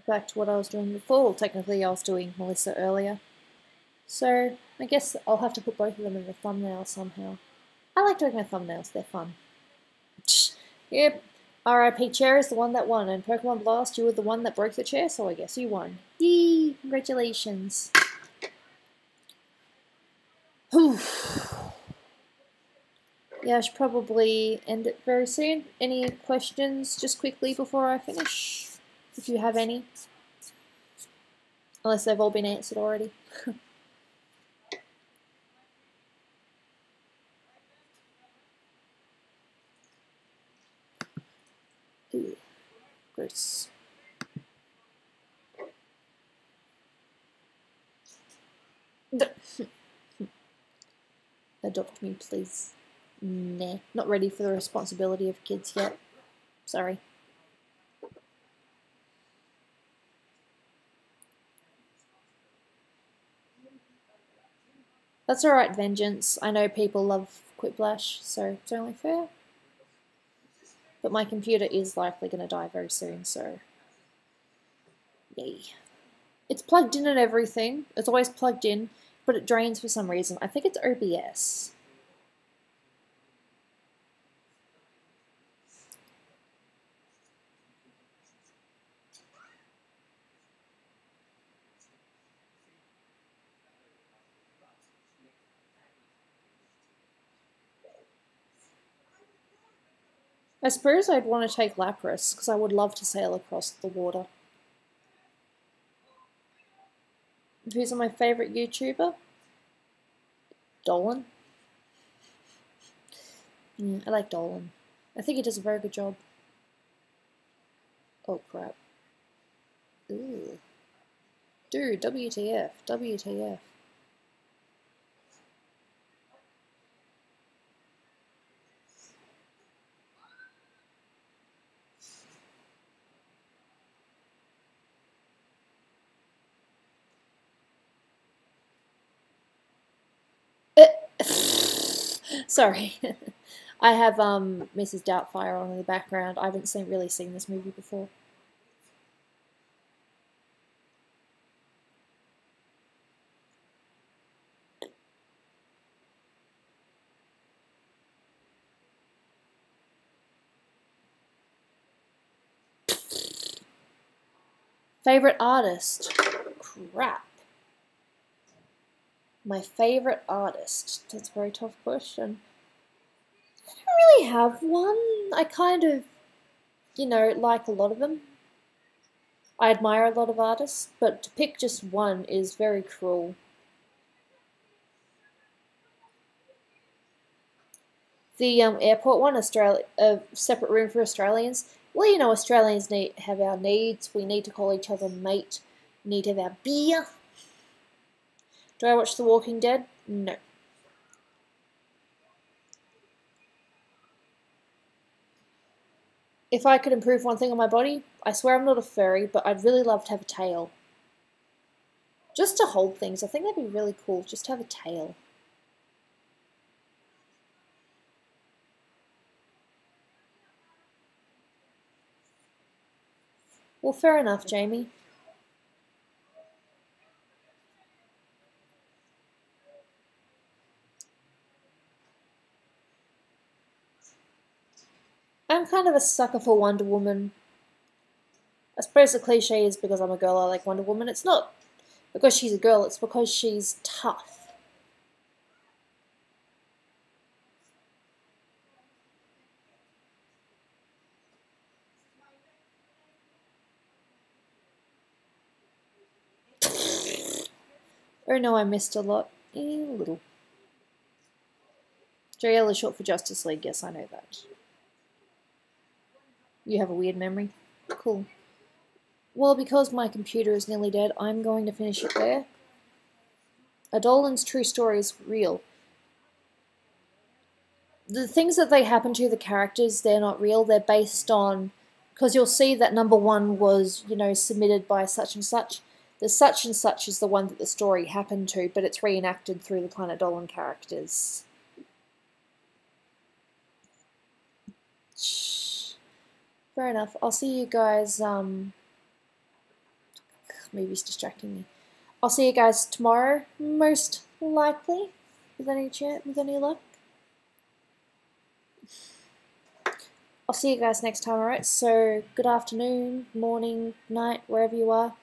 Back to what I was doing before. Well, technically, I was doing Melissa earlier. So, I guess I'll have to put both of them in the thumbnail somehow. I like doing my thumbnails, they're fun. Yep, R.I.P. Chair is the one that won, and Pokemon Blast, you were the one that broke the chair, so I guess you won. Yee! Congratulations. Whew. Yeah, I should probably end it very soon. Any questions just quickly before I finish? If you have any. Unless they've all been answered already. Ooh, gross. Adopt me, please. Nah, not ready for the responsibility of kids yet. Sorry. That's alright, Vengeance. I know people love Quiplash, so it's only fair. But my computer is likely going to die very soon, so... Yay. It's plugged in and everything. It's always plugged in, but it drains for some reason. I think it's OBS. I suppose I'd want to take Lapras, because I would love to sail across the water. Who's my favourite YouTuber? Dolan. I like Dolan. I think he does a very good job. Oh crap. Ooh. Dude, WTF. WTF. Sorry. I have Mrs. Doubtfire on in the background. I haven't really seen this movie before. Favorite artist? Crap. My favorite artist? That's a very tough question. I don't really have one. I kind of, you know, like a lot of them. I admire a lot of artists, but to pick just one is very cruel. The airport one, a separate room for Australians. Well, you know, Australians have our needs. We need to call each other mate. We need to have our beer. Do I watch The Walking Dead? No. If I could improve one thing on my body, I swear I'm not a furry, but I'd really love to have a tail. Just to hold things. I think that'd be really cool, just to have a tail. Well, fair enough, Jamie. I'm kind of a sucker for Wonder Woman. I suppose the cliche is because I'm a girl I like Wonder Woman. It's not because she's a girl, it's because she's tough. Oh no, I missed a lot. A little. JL is short for Justice League, yes, I know that. You have a weird memory. Cool. Well, because my computer is nearly dead, I'm going to finish it there. A Dolan's true story is real. The things that they happen to the characters, they're not real. They're based on... Because you'll see that number 1 was, you know, submitted by such and such. The such and such is the one that the story happened to, but it's reenacted through the Planet Dolan characters. Fair enough. I'll see you guys, movie's distracting me. I'll see you guys tomorrow, most likely, with any luck. I'll see you guys next time, alright? So, good afternoon, morning, night, wherever you are.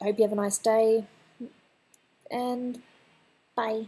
I hope you have a nice day, and bye.